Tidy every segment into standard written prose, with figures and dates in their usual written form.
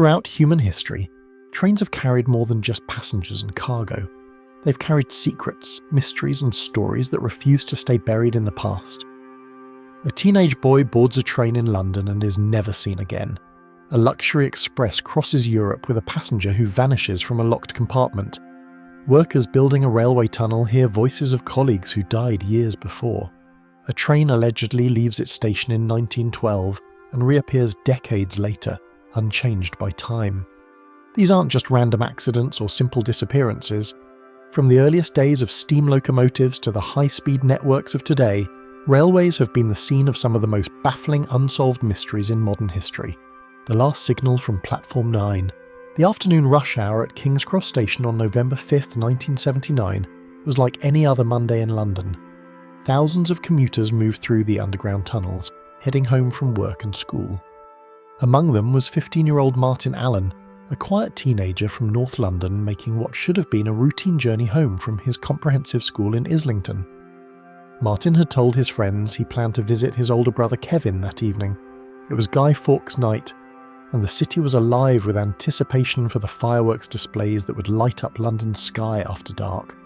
Throughout human history, trains have carried more than just passengers and cargo. They've carried secrets, mysteries, and stories that refuse to stay buried in the past. A teenage boy boards a train in London and is never seen again. A luxury express crosses Europe with a passenger who vanishes from a locked compartment. Workers building a railway tunnel hear voices of colleagues who died years before. A train allegedly leaves its station in 1912 and reappears decades later, unchanged by time. These aren't just random accidents or simple disappearances. From the earliest days of steam locomotives to the high-speed networks of today, railways have been the scene of some of the most baffling unsolved mysteries in modern history. The last signal from Platform 9. The afternoon rush hour at King's Cross Station on November 5, 1979, was like any other Monday in London. Thousands of commuters moved through the underground tunnels, heading home from work and school. Among them was 15-year-old Martin Allen, a quiet teenager from North London making what should have been a routine journey home from his comprehensive school in Islington. Martin had told his friends he planned to visit his older brother Kevin that evening. It was Guy Fawkes night, and the city was alive with anticipation for the fireworks displays that would light up London's sky after dark.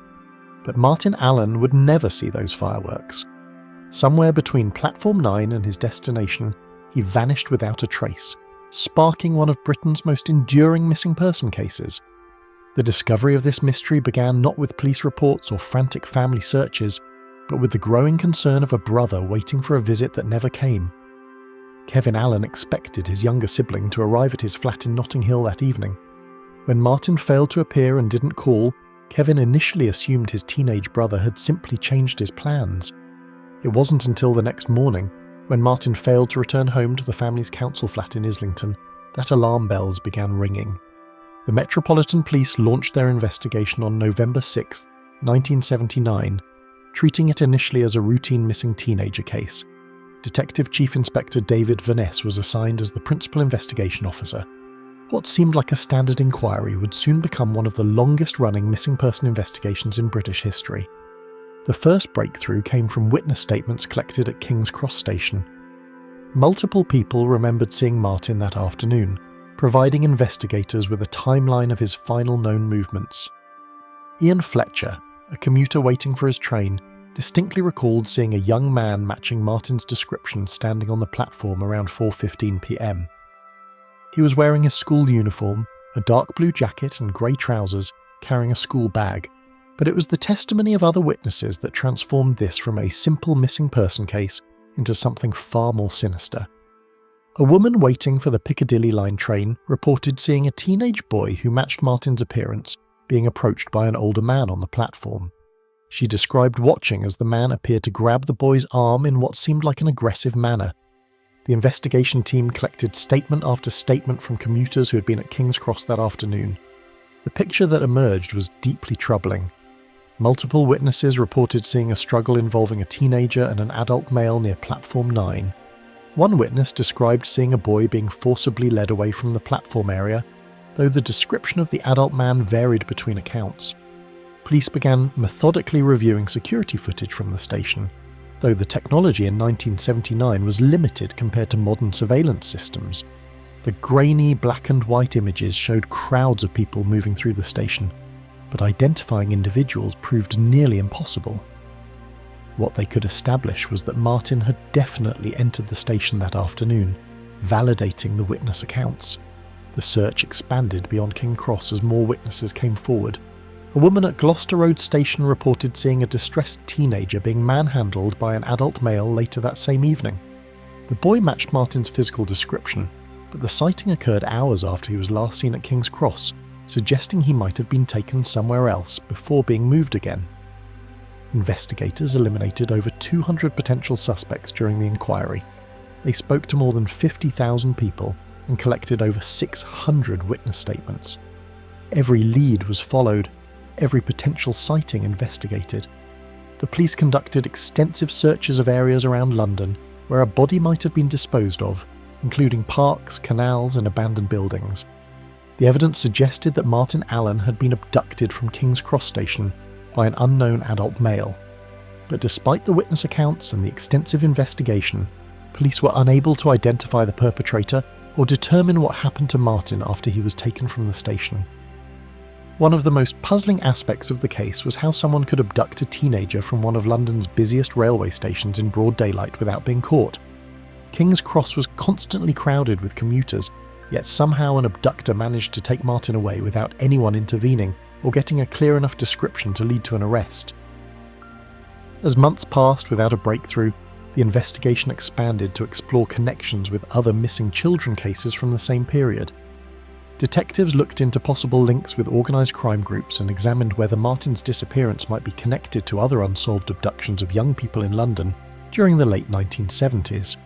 But Martin Allen would never see those fireworks. Somewhere between Platform 9 and his destination, he vanished without a trace, sparking one of Britain's most enduring missing person cases. The discovery of this mystery began not with police reports or frantic family searches, but with the growing concern of a brother waiting for a visit that never came. Kevin Allen expected his younger sibling to arrive at his flat in Notting Hill that evening. When Martin failed to appear and didn't call, Kevin initially assumed his teenage brother had simply changed his plans. It wasn't until the next morning, when Martin failed to return home to the family's council flat in Islington, that alarm bells began ringing. The Metropolitan Police launched their investigation on November 6, 1979, treating it initially as a routine missing teenager case. Detective Chief Inspector David Vaness was assigned as the principal investigation officer. What seemed like a standard inquiry would soon become one of the longest-running missing person investigations in British history. The first breakthrough came from witness statements collected at King's Cross Station. Multiple people remembered seeing Martin that afternoon, providing investigators with a timeline of his final known movements. Ian Fletcher, a commuter waiting for his train, distinctly recalled seeing a young man matching Martin's description standing on the platform around 4:15 p.m. He was wearing his school uniform, a dark blue jacket and grey trousers, carrying a school bag, but it was the testimony of other witnesses that transformed this from a simple missing person case into something far more sinister. A woman waiting for the Piccadilly line train reported seeing a teenage boy who matched Martin's appearance being approached by an older man on the platform. She described watching as the man appeared to grab the boy's arm in what seemed like an aggressive manner. The investigation team collected statement after statement from commuters who had been at King's Cross that afternoon. The picture that emerged was deeply troubling. Multiple witnesses reported seeing a struggle involving a teenager and an adult male near Platform 9. One witness described seeing a boy being forcibly led away from the platform area, though the description of the adult man varied between accounts. Police began methodically reviewing security footage from the station, though the technology in 1979 was limited compared to modern surveillance systems. The grainy black and white images showed crowds of people moving through the station, but identifying individuals proved nearly impossible. What they could establish was that Martin had definitely entered the station that afternoon, validating the witness accounts. The search expanded beyond King Cross as more witnesses came forward. A woman at Gloucester Road Station reported seeing a distressed teenager being manhandled by an adult male later that same evening. The boy matched Martin's physical description, but the sighting occurred hours after he was last seen at King's Cross, suggesting he might have been taken somewhere else before being moved again. Investigators eliminated over 200 potential suspects during the inquiry. They spoke to more than 50,000 people and collected over 600 witness statements. Every lead was followed, every potential sighting investigated. The police conducted extensive searches of areas around London where a body might have been disposed of, including parks, canals and abandoned buildings. The evidence suggested that Martin Allen had been abducted from King's Cross Station by an unknown adult male. But despite the witness accounts and the extensive investigation, police were unable to identify the perpetrator or determine what happened to Martin after he was taken from the station. One of the most puzzling aspects of the case was how someone could abduct a teenager from one of London's busiest railway stations in broad daylight without being caught. King's Cross was constantly crowded with commuters, yet somehow an abductor managed to take Martin away without anyone intervening or getting a clear enough description to lead to an arrest. As months passed without a breakthrough, the investigation expanded to explore connections with other missing children cases from the same period. Detectives looked into possible links with organised crime groups and examined whether Martin's disappearance might be connected to other unsolved abductions of young people in London during the late 1970s.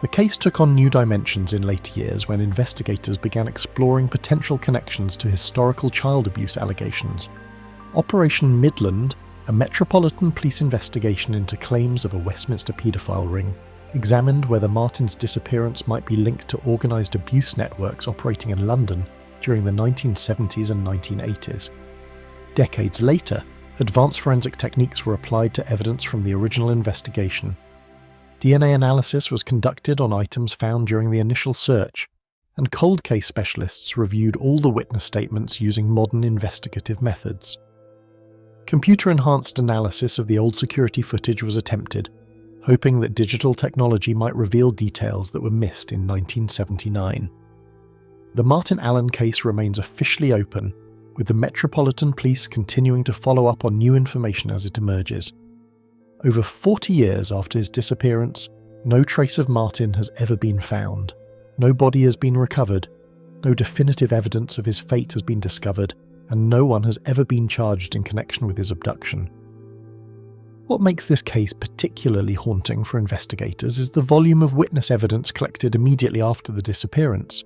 The case took on new dimensions in later years when investigators began exploring potential connections to historical child abuse allegations. Operation Midland, a Metropolitan Police investigation into claims of a Westminster paedophile ring, examined whether Martin's disappearance might be linked to organised abuse networks operating in London during the 1970s and 1980s. Decades later, advanced forensic techniques were applied to evidence from the original investigation. DNA analysis was conducted on items found during the initial search, and cold case specialists reviewed all the witness statements using modern investigative methods. Computer-enhanced analysis of the old security footage was attempted, hoping that digital technology might reveal details that were missed in 1979. The Martin Allen case remains officially open, with the Metropolitan Police continuing to follow up on new information as it emerges. Over 40 years after his disappearance, no trace of Martin has ever been found. No body has been recovered, no definitive evidence of his fate has been discovered, and no one has ever been charged in connection with his abduction. What makes this case particularly haunting for investigators is the volume of witness evidence collected immediately after the disappearance.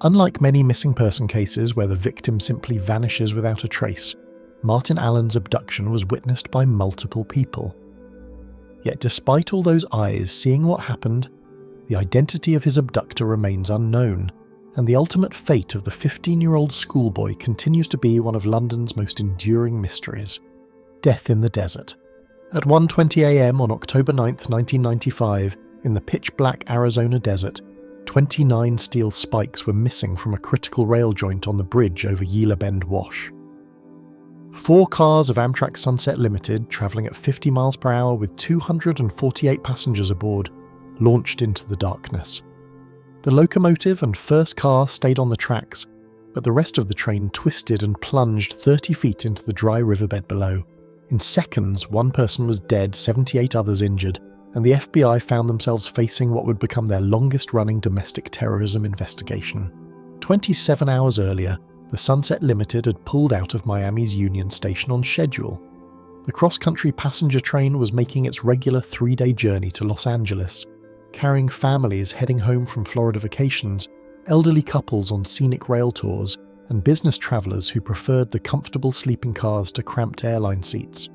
Unlike many missing person cases where the victim simply vanishes without a trace, Martin Allen's abduction was witnessed by multiple people. Yet despite all those eyes seeing what happened, the identity of his abductor remains unknown, and the ultimate fate of the 15-year-old schoolboy continues to be one of London's most enduring mysteries: death in the desert. At 1:20 a.m. on October 9, 1995, in the pitch-black Arizona desert, 29 steel spikes were missing from a critical rail joint on the bridge over Gila Bend Wash. 4 cars of Amtrak Sunset Limited, travelling at 50 miles per hour with 248 passengers aboard, launched into the darkness. The locomotive and first car stayed on the tracks, but the rest of the train twisted and plunged 30 feet into the dry riverbed below. In seconds, 1 person was dead, 78 others injured, and the FBI found themselves facing what would become their longest-running domestic terrorism investigation. 27 hours earlier, the Sunset Limited had pulled out of Miami's Union Station on schedule. The cross-country passenger train was making its regular 3-day journey to Los Angeles, carrying families heading home from Florida vacations, elderly couples on scenic rail tours, and business travellers who preferred the comfortable sleeping cars to cramped airline seats.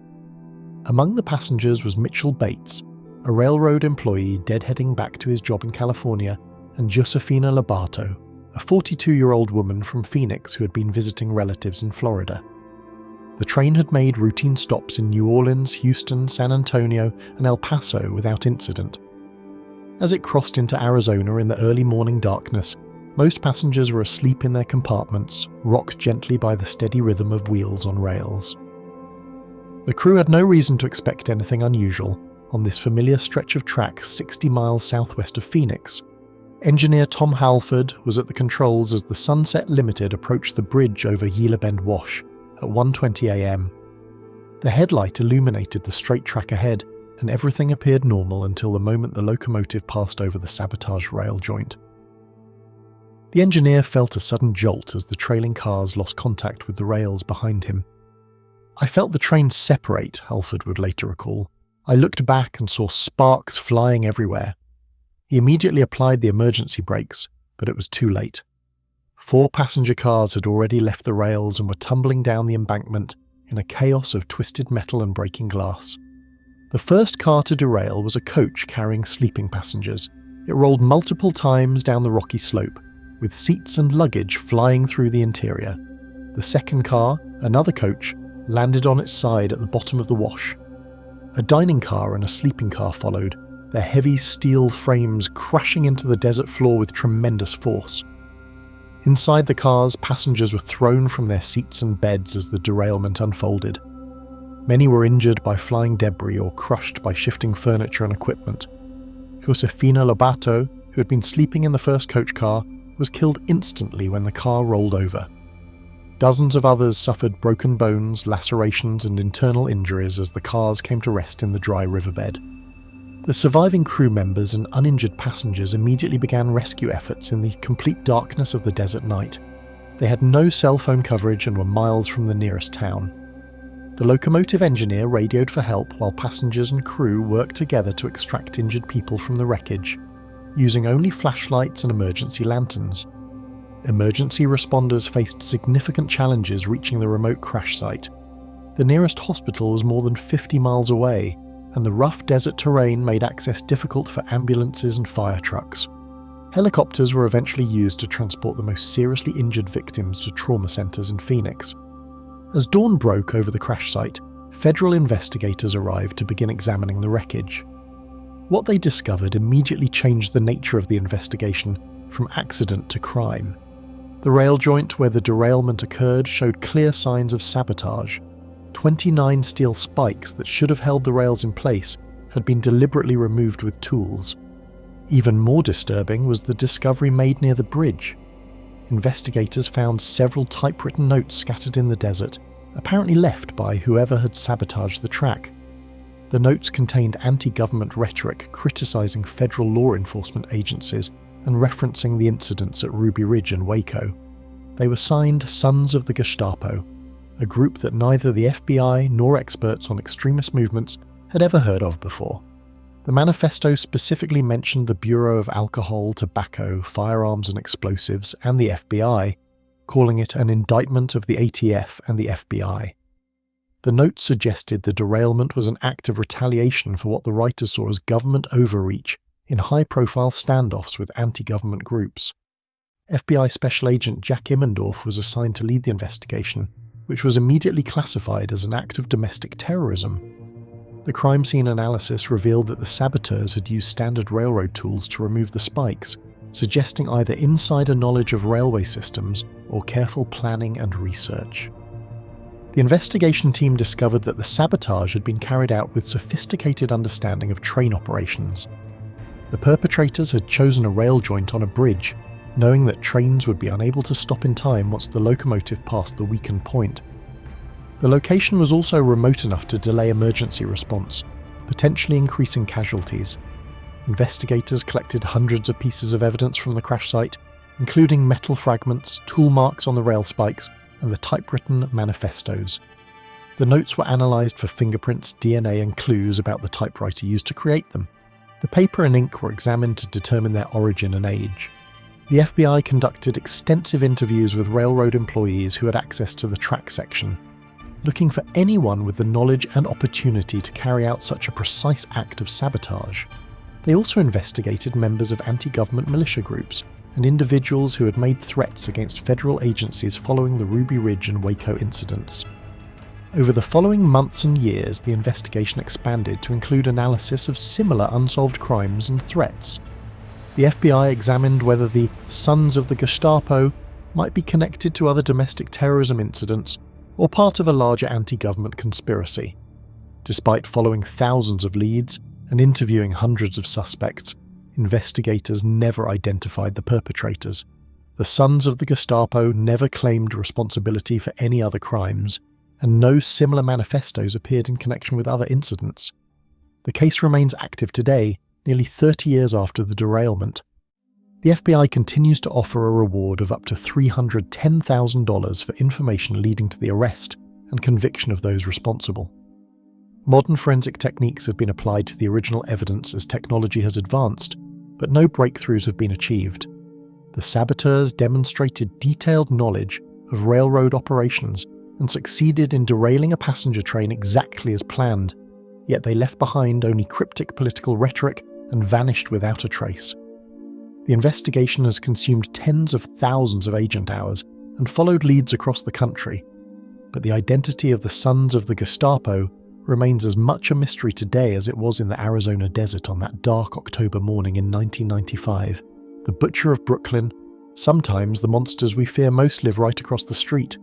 Among the passengers was Mitchell Bates, a railroad employee deadheading back to his job in California, and Josefina Lobato, a 42-year-old woman from Phoenix who had been visiting relatives in Florida. The train had made routine stops in New Orleans, Houston, San Antonio, and El Paso without incident. As it crossed into Arizona in the early morning darkness, most passengers were asleep in their compartments, rocked gently by the steady rhythm of wheels on rails. The crew had no reason to expect anything unusual on this familiar stretch of track 60 miles southwest of Phoenix. Engineer Tom Halford was at the controls as the Sunset Limited approached the bridge over Gila Bend Wash at 1:20 a.m. The headlight illuminated the straight track ahead, and everything appeared normal until the moment the locomotive passed over the sabotaged rail joint. The engineer felt a sudden jolt as the trailing cars lost contact with the rails behind him. "I felt the train separate," Halford would later recall. "I looked back and saw sparks flying everywhere." He immediately applied the emergency brakes, but it was too late. 4 passenger cars had already left the rails and were tumbling down the embankment in a chaos of twisted metal and breaking glass. The first car to derail was a coach carrying sleeping passengers. It rolled multiple times down the rocky slope, with seats and luggage flying through the interior. The second car, another coach, landed on its side at the bottom of the wash. A dining car and a sleeping car followed, their heavy steel frames crashing into the desert floor with tremendous force. Inside the cars, passengers were thrown from their seats and beds as the derailment unfolded. Many were injured by flying debris or crushed by shifting furniture and equipment. Josefina Lobato, who had been sleeping in the first coach car, was killed instantly when the car rolled over. Dozens of others suffered broken bones, lacerations and internal injuries as the cars came to rest in the dry riverbed. The surviving crew members and uninjured passengers immediately began rescue efforts in the complete darkness of the desert night. They had no cell phone coverage and were miles from the nearest town. The locomotive engineer radioed for help while passengers and crew worked together to extract injured people from the wreckage, using only flashlights and emergency lanterns. Emergency responders faced significant challenges reaching the remote crash site. The nearest hospital was more than 50 miles away, and the rough desert terrain made access difficult for ambulances and fire trucks. Helicopters were eventually used to transport the most seriously injured victims to trauma centers in Phoenix. As dawn broke over the crash site, federal investigators arrived to begin examining the wreckage. What they discovered immediately changed the nature of the investigation from accident to crime. The rail joint where the derailment occurred showed clear signs of sabotage. 29 steel spikes that should have held the rails in place had been deliberately removed with tools. Even more disturbing was the discovery made near the bridge. Investigators found several typewritten notes scattered in the desert, apparently left by whoever had sabotaged the track. The notes contained anti-government rhetoric criticizing federal law enforcement agencies and referencing the incidents at Ruby Ridge and Waco. They were signed Sons of the Gestapo, a group that neither the FBI nor experts on extremist movements had ever heard of before. The manifesto specifically mentioned the Bureau of Alcohol, Tobacco, Firearms and Explosives and the FBI, calling it an indictment of the ATF and the FBI. The note suggested the derailment was an act of retaliation for what the writers saw as government overreach in high-profile standoffs with anti-government groups. FBI Special Agent Jack Immendorf was assigned to lead the investigation, which was immediately classified as an act of domestic terrorism. The crime scene analysis revealed that the saboteurs had used standard railroad tools to remove the spikes, suggesting either insider knowledge of railway systems or careful planning and research. The investigation team discovered that the sabotage had been carried out with sophisticated understanding of train operations. The perpetrators had chosen a rail joint on a bridge, knowing that trains would be unable to stop in time once the locomotive passed the weakened point. The location was also remote enough to delay emergency response, potentially increasing casualties. Investigators collected hundreds of pieces of evidence from the crash site, including metal fragments, tool marks on the rail spikes, and the typewritten manifestos. The notes were analysed for fingerprints, DNA and clues about the typewriter used to create them. The paper and ink were examined to determine their origin and age. The FBI conducted extensive interviews with railroad employees who had access to the track section, looking for anyone with the knowledge and opportunity to carry out such a precise act of sabotage. They also investigated members of anti-government militia groups and individuals who had made threats against federal agencies following the Ruby Ridge and Waco incidents. Over the following months and years, the investigation expanded to include analysis of similar unsolved crimes and threats. The FBI examined whether the Sons of the Gestapo might be connected to other domestic terrorism incidents or part of a larger anti-government conspiracy. Despite following thousands of leads and interviewing hundreds of suspects, investigators never identified the perpetrators. The Sons of the Gestapo never claimed responsibility for any other crimes, and no similar manifestos appeared in connection with other incidents. The case remains active today, nearly 30 years after the derailment. The FBI continues to offer a reward of up to $310,000 for information leading to the arrest and conviction of those responsible. Modern forensic techniques have been applied to the original evidence as technology has advanced, but no breakthroughs have been achieved. The saboteurs demonstrated detailed knowledge of railroad operations and succeeded in derailing a passenger train exactly as planned, yet they left behind only cryptic political rhetoric and vanished without a trace. The investigation has consumed tens of thousands of agent hours and followed leads across the country, but the identity of the Sons of the Gestapo remains as much a mystery today as it was in the Arizona desert on that dark October morning in 1995. The Butcher of Brooklyn. Sometimes the monsters we fear most live right across the street.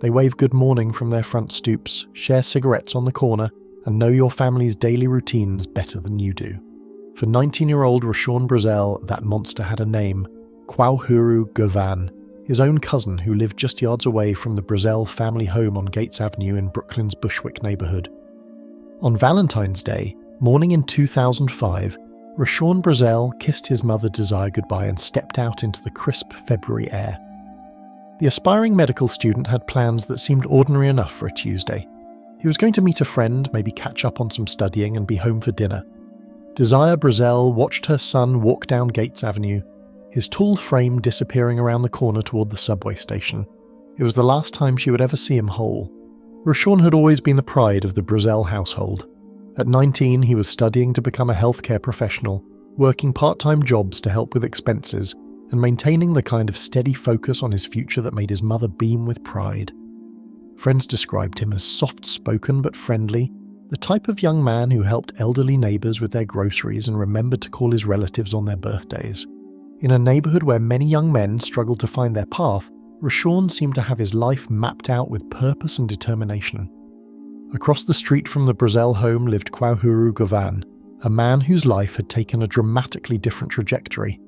They wave good morning from their front stoops, share cigarettes on the corner, and know your family's daily routines better than you do. For 19-year-old Rashawn Brazel, that monster had a name: Kwauhuru Govan, his own cousin who lived just yards away from the Brazel family home on Gates Avenue in Brooklyn's Bushwick neighborhood. On Valentine's Day, morning in 2005, Rashawn Brazel kissed his mother Desire goodbye and stepped out into the crisp February air. The aspiring medical student had plans that seemed ordinary enough for a Tuesday. He was going to meet a friend, maybe catch up on some studying and be home for dinner. Desire Brazel watched her son walk down Gates Avenue, his tall frame disappearing around the corner toward the subway station. It was the last time she would ever see him whole. Rashawn had always been the pride of the Brazel household. At 19, he was studying to become a healthcare professional, working part-time jobs to help with expenses, and maintaining the kind of steady focus on his future that made his mother beam with pride. Friends described him as soft-spoken but friendly, the type of young man who helped elderly neighbours with their groceries and remembered to call his relatives on their birthdays. In a neighbourhood where many young men struggled to find their path, Rashawn seemed to have his life mapped out with purpose and determination. Across the street from the Brazel home lived Kwauhuru Govan, a man whose life had taken a dramatically different trajectory.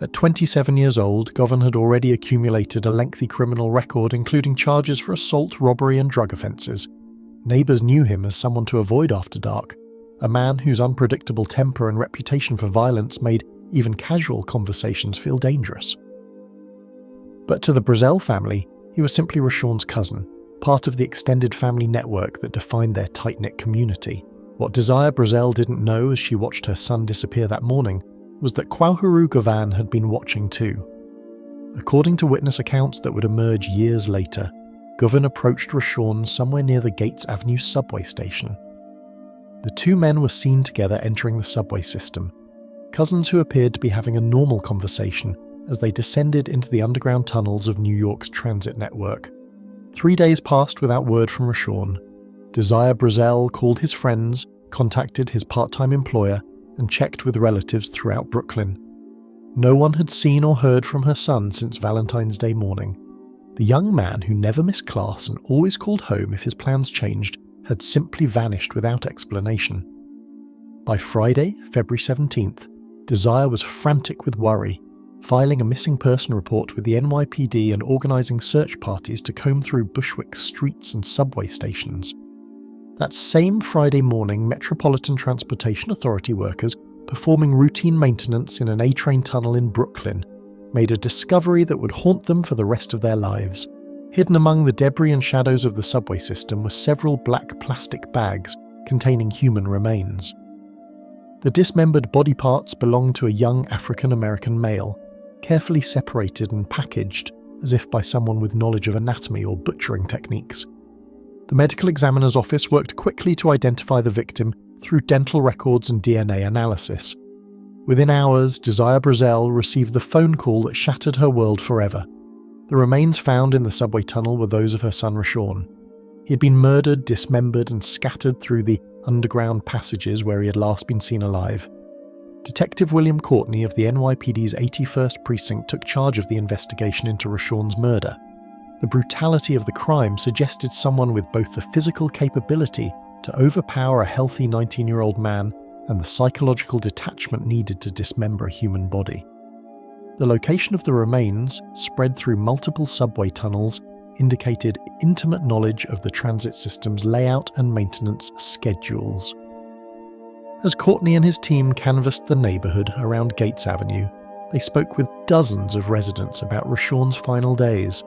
At 27 years old, Govan had already accumulated a lengthy criminal record including charges for assault, robbery and drug offences. Neighbours knew him as someone to avoid after dark, a man whose unpredictable temper and reputation for violence made even casual conversations feel dangerous. But to the Brazel family, he was simply Rashawn's cousin, part of the extended family network that defined their tight-knit community. What Desire Brazel didn't know as she watched her son disappear that morning was that Kwauhuru Govan had been watching too. According to witness accounts that would emerge years later, Govan approached Rashawn somewhere near the Gates Avenue subway station. The two men were seen together entering the subway system, cousins who appeared to be having a normal conversation as they descended into the underground tunnels of New York's transit network. 3 days passed without word from Rashawn. Desire Brazel called his friends, contacted his part-time employer, and checked with relatives throughout Brooklyn. No one had seen or heard from her son since Valentine's Day morning. The young man who never missed class and always called home if his plans changed had simply vanished without explanation. By Friday, February 17th, Desire was frantic with worry, filing a missing person report with the NYPD and organising search parties to comb through Bushwick's streets and subway stations. That same Friday morning, Metropolitan Transportation Authority workers performing routine maintenance in an A-train tunnel in Brooklyn made a discovery that would haunt them for the rest of their lives. Hidden among the debris and shadows of the subway system were several black plastic bags containing human remains. The dismembered body parts belonged to a young African-American male, carefully separated and packaged as if by someone with knowledge of anatomy or butchering techniques. The medical examiner's office worked quickly to identify the victim through dental records and DNA analysis. Within hours, Desire Brazel received the phone call that shattered her world forever. The remains found in the subway tunnel were those of her son Rashawn. He had been murdered, dismembered, and scattered through the underground passages where he had last been seen alive. Detective William Courtney of the NYPD's 81st Precinct took charge of the investigation into Rashawn's murder. The brutality of the crime suggested someone with both the physical capability to overpower a healthy 19-year-old man and the psychological detachment needed to dismember a human body. The location of the remains, spread through multiple subway tunnels, indicated intimate knowledge of the transit system's layout and maintenance schedules. As Courtney and his team canvassed the neighbourhood around Gates Avenue, they spoke with dozens of residents about Rashawn's final days.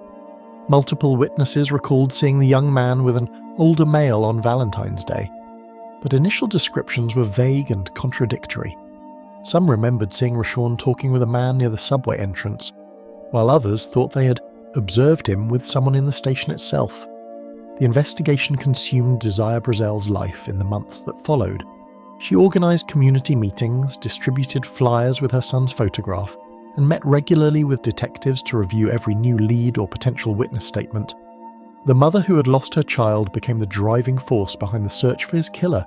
Multiple witnesses recalled seeing the young man with an older male on Valentine's Day, but initial descriptions were vague and contradictory. Some remembered seeing Rashawn talking with a man near the subway entrance, while others thought they had observed him with someone in the station itself. The investigation consumed Desire Brazel's life in the months that followed. She organised community meetings, distributed flyers with her son's photograph, and met regularly with detectives to review every new lead or potential witness statement. The mother who had lost her child became the driving force behind the search for his killer,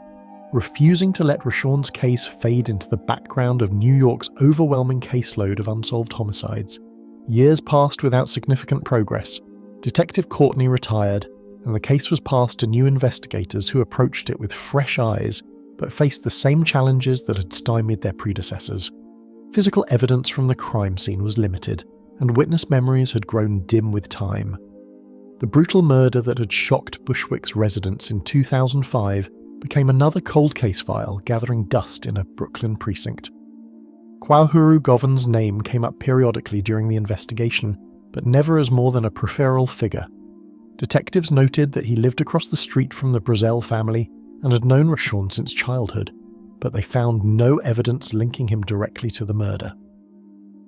refusing to let Rashawn's case fade into the background of New York's overwhelming caseload of unsolved homicides. Years passed without significant progress. Detective Courtney retired, and the case was passed to new investigators who approached it with fresh eyes, but faced the same challenges that had stymied their predecessors. Physical evidence from the crime scene was limited, and witness memories had grown dim with time. The brutal murder that had shocked Bushwick's residents in 2005 became another cold case file gathering dust in a Brooklyn precinct. Kwahuru Govan's name came up periodically during the investigation, but never as more than a peripheral figure. Detectives noted that he lived across the street from the Brazel family and had known Rashawn since childhood, but they found no evidence linking him directly to the murder.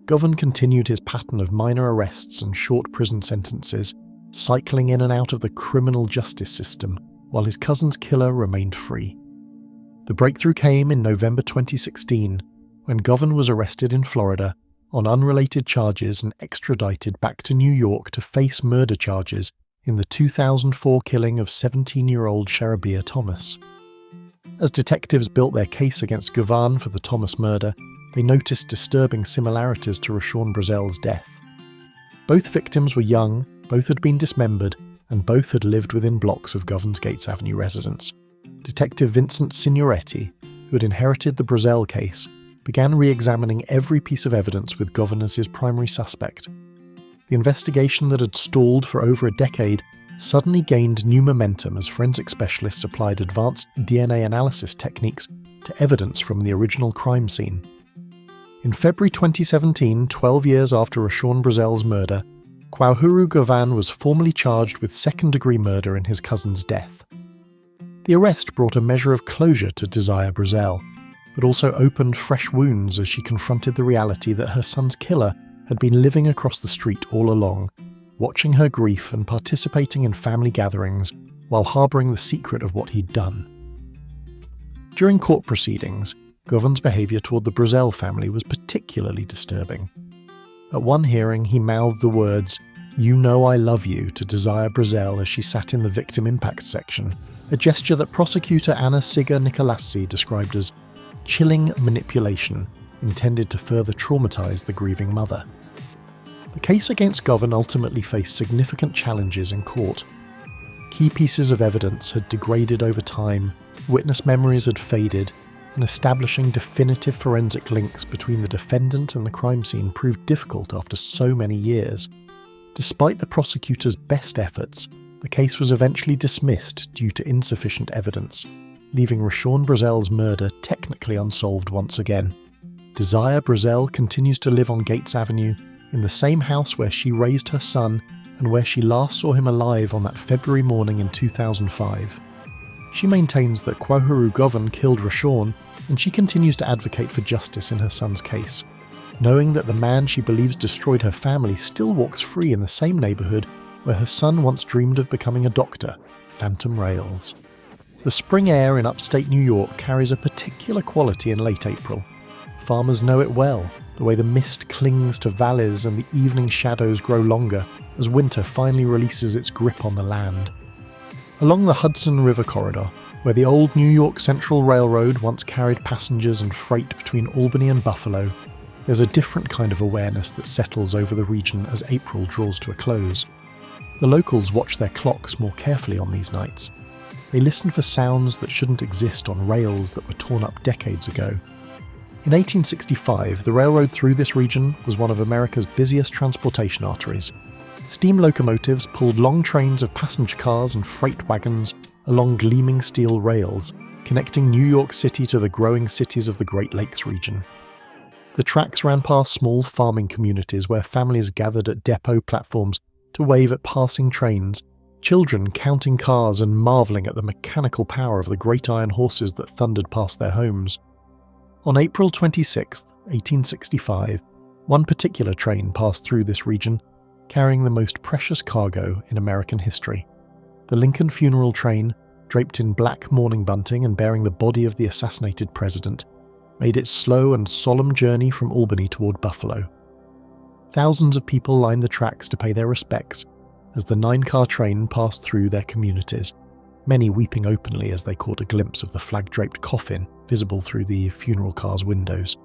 Govan continued his pattern of minor arrests and short prison sentences, cycling in and out of the criminal justice system, while his cousin's killer remained free. The breakthrough came in November 2016, when Govan was arrested in Florida on unrelated charges and extradited back to New York to face murder charges in the 2004 killing of 17-year-old Sherebia Thomas. As detectives built their case against Govan for the Thomas murder, they noticed disturbing similarities to Rashawn Brazel's death. Both victims were young, both had been dismembered, and both had lived within blocks of Govern's Gates Avenue residence. Detective Vincent Signoretti, who had inherited the Brazel case, began re-examining every piece of evidence with Govan as his primary suspect. The investigation that had stalled for over a decade suddenly gained new momentum as forensic specialists applied advanced DNA analysis techniques to evidence from the original crime scene. In February 2017, 12 years after Rashawn Brazel's murder, Kwahuru Govan was formally charged with second-degree murder in his cousin's death. The arrest brought a measure of closure to Desire Brazel, but also opened fresh wounds as she confronted the reality that her son's killer had been living across the street all along, watching her grief and participating in family gatherings while harbouring the secret of what he'd done. During court proceedings, Govan's behaviour toward the Brazel family was particularly disturbing. At one hearing, he mouthed the words, "You know I love you," to Desire Brazel as she sat in the victim impact section, a gesture that prosecutor Anna Siga Nicolassi described as chilling manipulation intended to further traumatise the grieving mother. The case against Govan ultimately faced significant challenges in court. Key pieces of evidence had degraded over time, witness memories had faded, and establishing definitive forensic links between the defendant and the crime scene proved difficult after so many years. Despite the prosecutor's best efforts, the case was eventually dismissed due to insufficient evidence, leaving Rashawn Brazel's murder technically unsolved once again. Desire Brazel continues to live on Gates Avenue, in the same house where she raised her son and where she last saw him alive on that February morning in 2005. She maintains that Kwahuru Govan killed Rashawn, and she continues to advocate for justice in her son's case, knowing that the man she believes destroyed her family still walks free in the same neighbourhood where her son once dreamed of becoming a doctor, Phantom Rails. The spring air in upstate New York carries a particular quality in late April. Farmers know it well, the way the mist clings to valleys and the evening shadows grow longer as winter finally releases its grip on the land. Along the Hudson River corridor, where the old New York Central Railroad once carried passengers and freight between Albany and Buffalo, there's a different kind of awareness that settles over the region as April draws to a close. The locals watch their clocks more carefully on these nights. They listen for sounds that shouldn't exist on rails that were torn up decades ago. In 1865, the railroad through this region was one of America's busiest transportation arteries. Steam locomotives pulled long trains of passenger cars and freight wagons along gleaming steel rails, connecting New York City to the growing cities of the Great Lakes region. The tracks ran past small farming communities where families gathered at depot platforms to wave at passing trains, children counting cars and marvelling at the mechanical power of the great iron horses that thundered past their homes. On April 26, 1865, one particular train passed through this region, carrying the most precious cargo in American history. The Lincoln funeral train, draped in black mourning bunting and bearing the body of the assassinated president, made its slow and solemn journey from Albany toward Buffalo. Thousands of people lined the tracks to pay their respects, as the 9-car train passed through their communities, many weeping openly as they caught a glimpse of the flag-draped coffin visible through the funeral car's windows.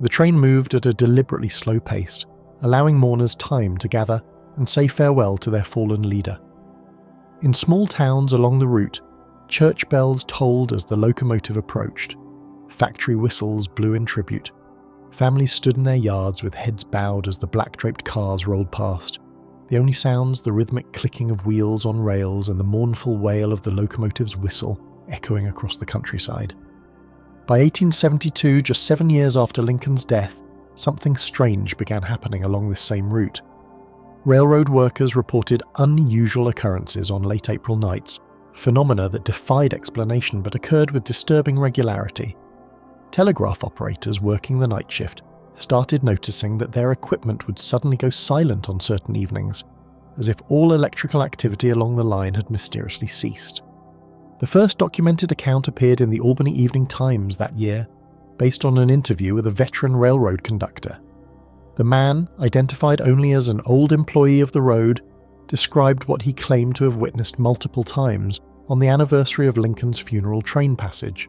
The train moved at a deliberately slow pace, allowing mourners time to gather and say farewell to their fallen leader. In small towns along the route, church bells tolled as the locomotive approached. Factory whistles blew in tribute. Families stood in their yards with heads bowed as the black-draped cars rolled past. The only sounds, the rhythmic clicking of wheels on rails and the mournful wail of the locomotive's whistle echoing across the countryside. By 1872, just 7 years after Lincoln's death, something strange began happening along this same route. Railroad workers reported unusual occurrences on late April nights, phenomena that defied explanation but occurred with disturbing regularity. Telegraph operators working the night shift started noticing that their equipment would suddenly go silent on certain evenings, as if all electrical activity along the line had mysteriously ceased. The first documented account appeared in the Albany Evening Times that year, based on an interview with a veteran railroad conductor. The man, identified only as an old employee of the road, described what he claimed to have witnessed multiple times on the anniversary of Lincoln's funeral train passage.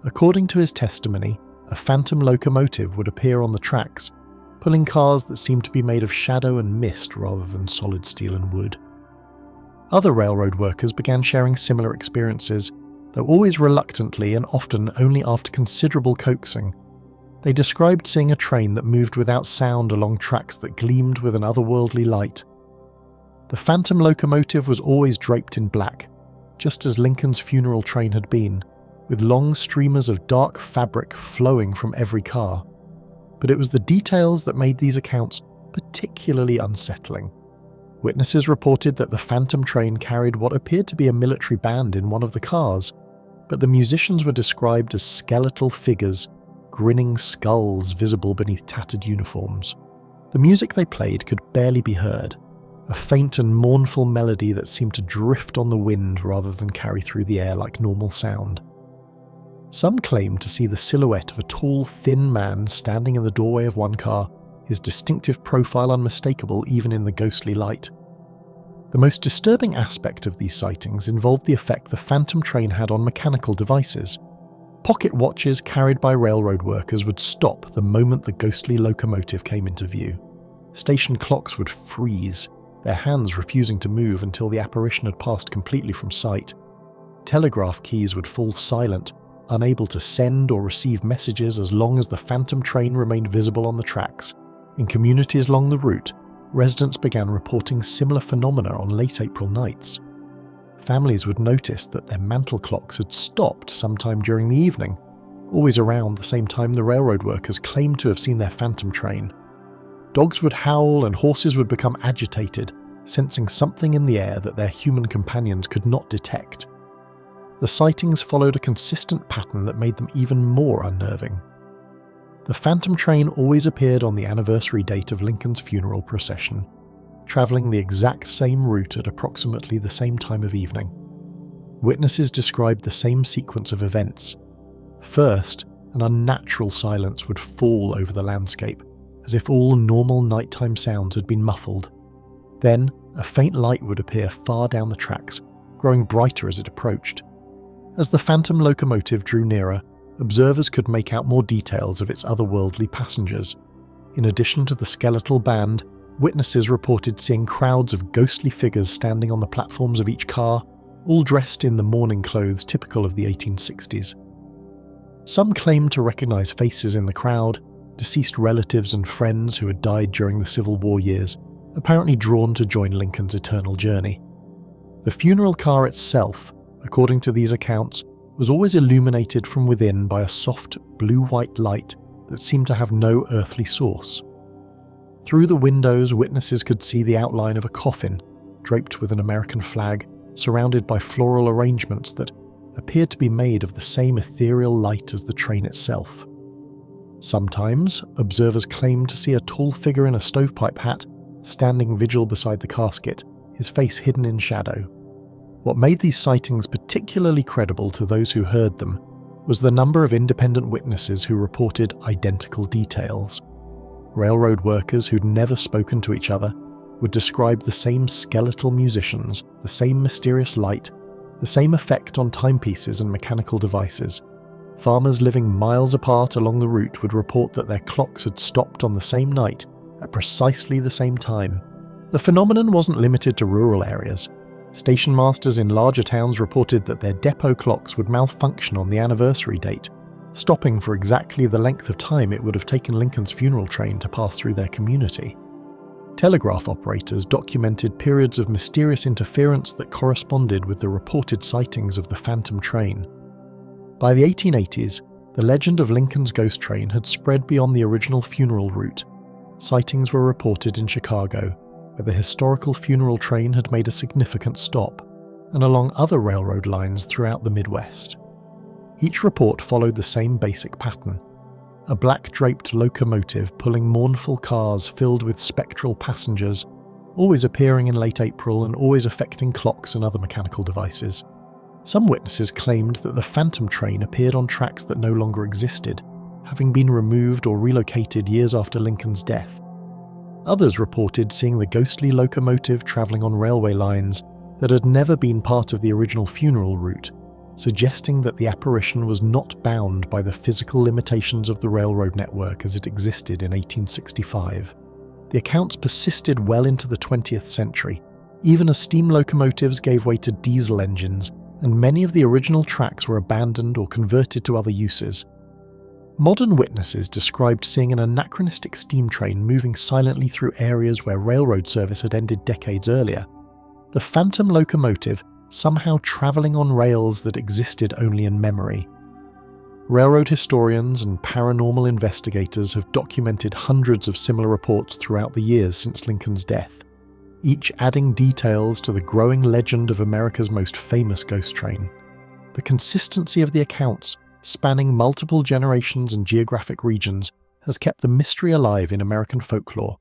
According to his testimony, a phantom locomotive would appear on the tracks, pulling cars that seemed to be made of shadow and mist rather than solid steel and wood. Other railroad workers began sharing similar experiences, though always reluctantly and often only after considerable coaxing. They described seeing a train that moved without sound along tracks that gleamed with an otherworldly light. The phantom locomotive was always draped in black, just as Lincoln's funeral train had been, with long streamers of dark fabric flowing from every car. But it was the details that made these accounts particularly unsettling. Witnesses reported that the phantom train carried what appeared to be a military band in one of the cars, but the musicians were described as skeletal figures, grinning skulls visible beneath tattered uniforms. The music they played could barely be heard, a faint and mournful melody that seemed to drift on the wind rather than carry through the air like normal sound. Some claimed to see the silhouette of a tall, thin man standing in the doorway of one car, his distinctive profile unmistakable even in the ghostly light. The most disturbing aspect of these sightings involved the effect the phantom train had on mechanical devices. Pocket watches carried by railroad workers would stop the moment the ghostly locomotive came into view. Station clocks would freeze, their hands refusing to move until the apparition had passed completely from sight. Telegraph keys would fall silent, unable to send or receive messages as long as the phantom train remained visible on the tracks. In communities along the route, residents began reporting similar phenomena on late April nights. Families would notice that their mantel clocks had stopped sometime during the evening, always around the same time the railroad workers claimed to have seen their phantom train. Dogs would howl and horses would become agitated, sensing something in the air that their human companions could not detect. The sightings followed a consistent pattern that made them even more unnerving. The phantom train always appeared on the anniversary date of Lincoln's funeral procession, travelling the exact same route at approximately the same time of evening. Witnesses described the same sequence of events. First, an unnatural silence would fall over the landscape, as if all normal nighttime sounds had been muffled. Then, a faint light would appear far down the tracks, growing brighter as it approached. As the phantom locomotive drew nearer, observers could make out more details of its otherworldly passengers. In addition to the skeletal band, witnesses reported seeing crowds of ghostly figures standing on the platforms of each car, all dressed in the mourning clothes typical of the 1860s. Some claimed to recognize faces in the crowd, deceased relatives and friends who had died during the Civil War years, apparently drawn to join Lincoln's eternal journey. The funeral car itself, according to these accounts, was always illuminated from within by a soft blue-white light that seemed to have no earthly source. Through the windows, witnesses could see the outline of a coffin, draped with an American flag, surrounded by floral arrangements that appeared to be made of the same ethereal light as the train itself. Sometimes, observers claimed to see a tall figure in a stovepipe hat standing vigil beside the casket, his face hidden in shadow. What made these sightings particularly credible to those who heard them was the number of independent witnesses who reported identical details. Railroad workers who'd never spoken to each other, would describe the same skeletal musicians, the same mysterious light, the same effect on timepieces and mechanical devices. Farmers living miles apart along the route would report that their clocks had stopped on the same night at precisely the same time. The phenomenon wasn't limited to rural areas. Station masters in larger towns reported that their depot clocks would malfunction on the anniversary date, stopping for exactly the length of time it would have taken Lincoln's funeral train to pass through their community. Telegraph operators documented periods of mysterious interference that corresponded with the reported sightings of the phantom train. By the 1880s, the legend of Lincoln's ghost train had spread beyond the original funeral route. Sightings were reported in Chicago, where the historical funeral train had made a significant stop, and along other railroad lines throughout the Midwest. Each report followed the same basic pattern: a black-draped locomotive pulling mournful cars filled with spectral passengers, always appearing in late April and always affecting clocks and other mechanical devices. Some witnesses claimed that the phantom train appeared on tracks that no longer existed, having been removed or relocated years after Lincoln's death. Others reported seeing the ghostly locomotive travelling on railway lines that had never been part of the original funeral route, suggesting that the apparition was not bound by the physical limitations of the railroad network as it existed in 1865. The accounts persisted well into the 20th century, even as steam locomotives gave way to diesel engines, and many of the original tracks were abandoned or converted to other uses. Modern witnesses described seeing an anachronistic steam train moving silently through areas where railroad service had ended decades earlier. The phantom locomotive somehow travelling on rails that existed only in memory. Railroad historians and paranormal investigators have documented hundreds of similar reports throughout the years since Lincoln's death, each adding details to the growing legend of America's most famous ghost train. The consistency of the accounts, spanning multiple generations and geographic regions, has kept the mystery alive in American folklore,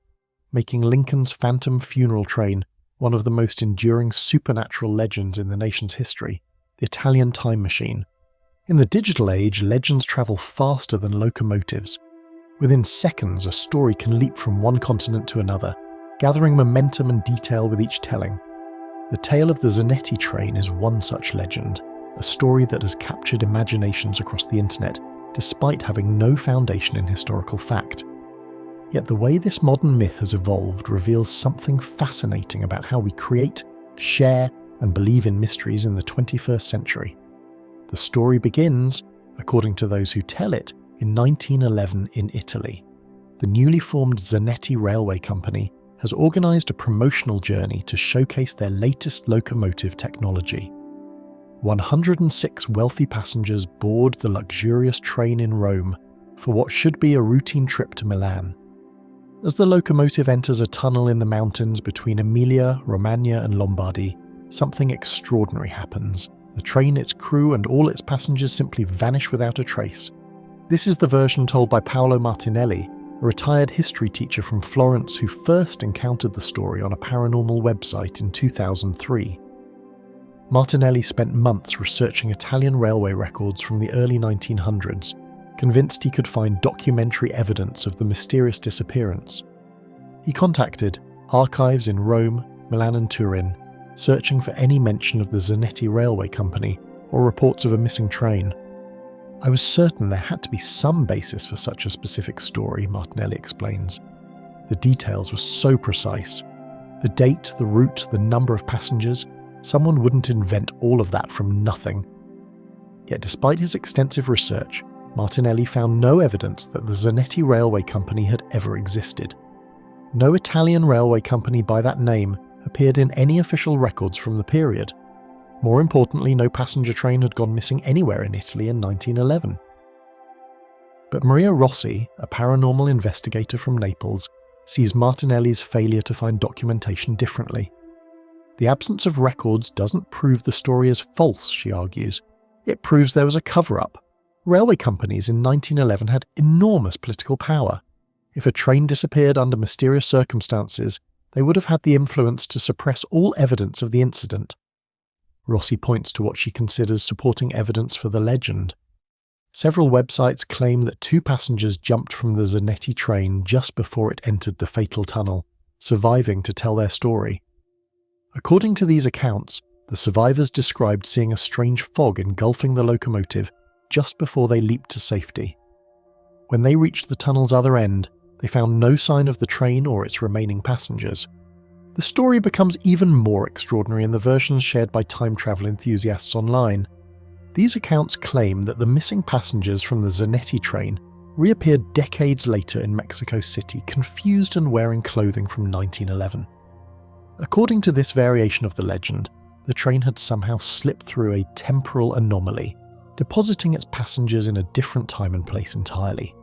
making Lincoln's phantom funeral train one of the most enduring supernatural legends in the nation's history, the Italian time machine. In the digital age, legends travel faster than locomotives. Within seconds, a story can leap from one continent to another, gathering momentum and detail with each telling. The tale of the Zanetti train is one such legend, a story that has captured imaginations across the internet, despite having no foundation in historical fact. Yet the way this modern myth has evolved reveals something fascinating about how we create, share, and believe in mysteries in the 21st century. The story begins, according to those who tell it, in 1911 in Italy. The newly formed Zanetti Railway Company has organised a promotional journey to showcase their latest locomotive technology. 106 wealthy passengers board the luxurious train in Rome for what should be a routine trip to Milan. As the locomotive enters a tunnel in the mountains between Emilia, Romagna and Lombardy, something extraordinary happens. The train, its crew and all its passengers simply vanish without a trace. This is the version told by Paolo Martinelli, a retired history teacher from Florence who first encountered the story on a paranormal website in 2003. Martinelli spent months researching Italian railway records from the early 1900s, convinced he could find documentary evidence of the mysterious disappearance. He contacted archives in Rome, Milan and Turin, searching for any mention of the Zanetti Railway Company or reports of a missing train. I was certain there had to be some basis for such a specific story, Martinelli explains. The details were so precise. The date, the route, the number of passengers. Someone wouldn't invent all of that from nothing. Yet despite his extensive research, Martinelli found no evidence that the Zanetti Railway Company had ever existed. No Italian railway company by that name appeared in any official records from the period. More importantly, no passenger train had gone missing anywhere in Italy in 1911. But Maria Rossi, a paranormal investigator from Naples, sees Martinelli's failure to find documentation differently. The absence of records doesn't prove the story is false, she argues. It proves there was a cover-up. Railway companies in 1911 had enormous political power. If a train disappeared under mysterious circumstances, they would have had the influence to suppress all evidence of the incident. Rossi points to what she considers supporting evidence for the legend. Several websites claim that 2 passengers jumped from the Zanetti train just before it entered the fatal tunnel, surviving to tell their story. According to these accounts, the survivors described seeing a strange fog engulfing the locomotive just before they leaped to safety. When they reached the tunnel's other end, they found no sign of the train or its remaining passengers. The story becomes even more extraordinary in the versions shared by time travel enthusiasts online. These accounts claim that the missing passengers from the Zanetti train reappeared decades later in Mexico City, confused and wearing clothing from 1911. According to this variation of the legend, the train had somehow slipped through a temporal anomaly, depositing its passengers in a different time and place entirely.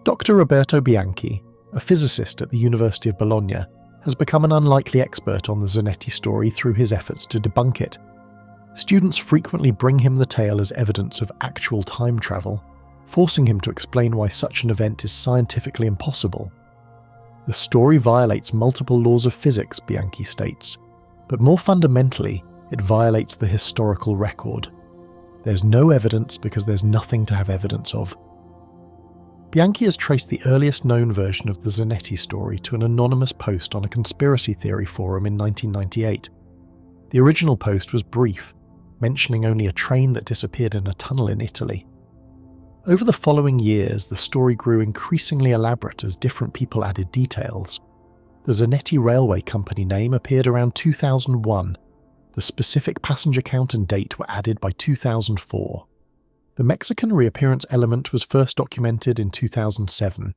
Dr. Roberto Bianchi, a physicist at the University of Bologna, has become an unlikely expert on the Zanetti story through his efforts to debunk it. Students frequently bring him the tale as evidence of actual time travel, forcing him to explain why such an event is scientifically impossible. The story violates multiple laws of physics, Bianchi states, but more fundamentally, it violates the historical record. There's no evidence because there's nothing to have evidence of. Bianchi has traced the earliest known version of the Zanetti story to an anonymous post on a conspiracy theory forum in 1998. The original post was brief, mentioning only a train that disappeared in a tunnel in Italy. Over the following years, the story grew increasingly elaborate as different people added details. The Zanetti Railway Company name appeared around 2001. The specific passenger count and date were added by 2004. The Mexican reappearance element was first documented in 2007.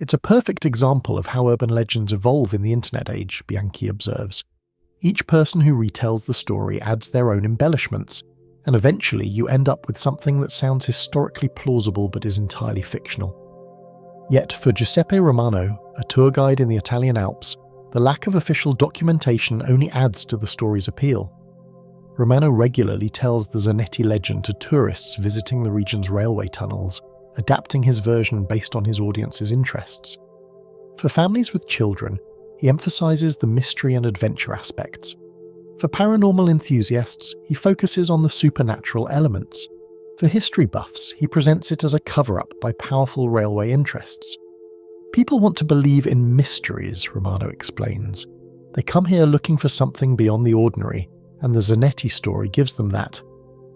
It's a perfect example of how urban legends evolve in the internet age, Bianchi observes. Each person who retells the story adds their own embellishments, and eventually you end up with something that sounds historically plausible but is entirely fictional. Yet for Giuseppe Romano, a tour guide in the Italian Alps, the lack of official documentation only adds to the story's appeal. Romano regularly tells the Zanetti legend to tourists visiting the region's railway tunnels, adapting his version based on his audience's interests. For families with children, he emphasizes the mystery and adventure aspects. For paranormal enthusiasts, he focuses on the supernatural elements. For history buffs, he presents it as a cover-up by powerful railway interests. People want to believe in mysteries, Romano explains. They come here looking for something beyond the ordinary, and the Zanetti story gives them that.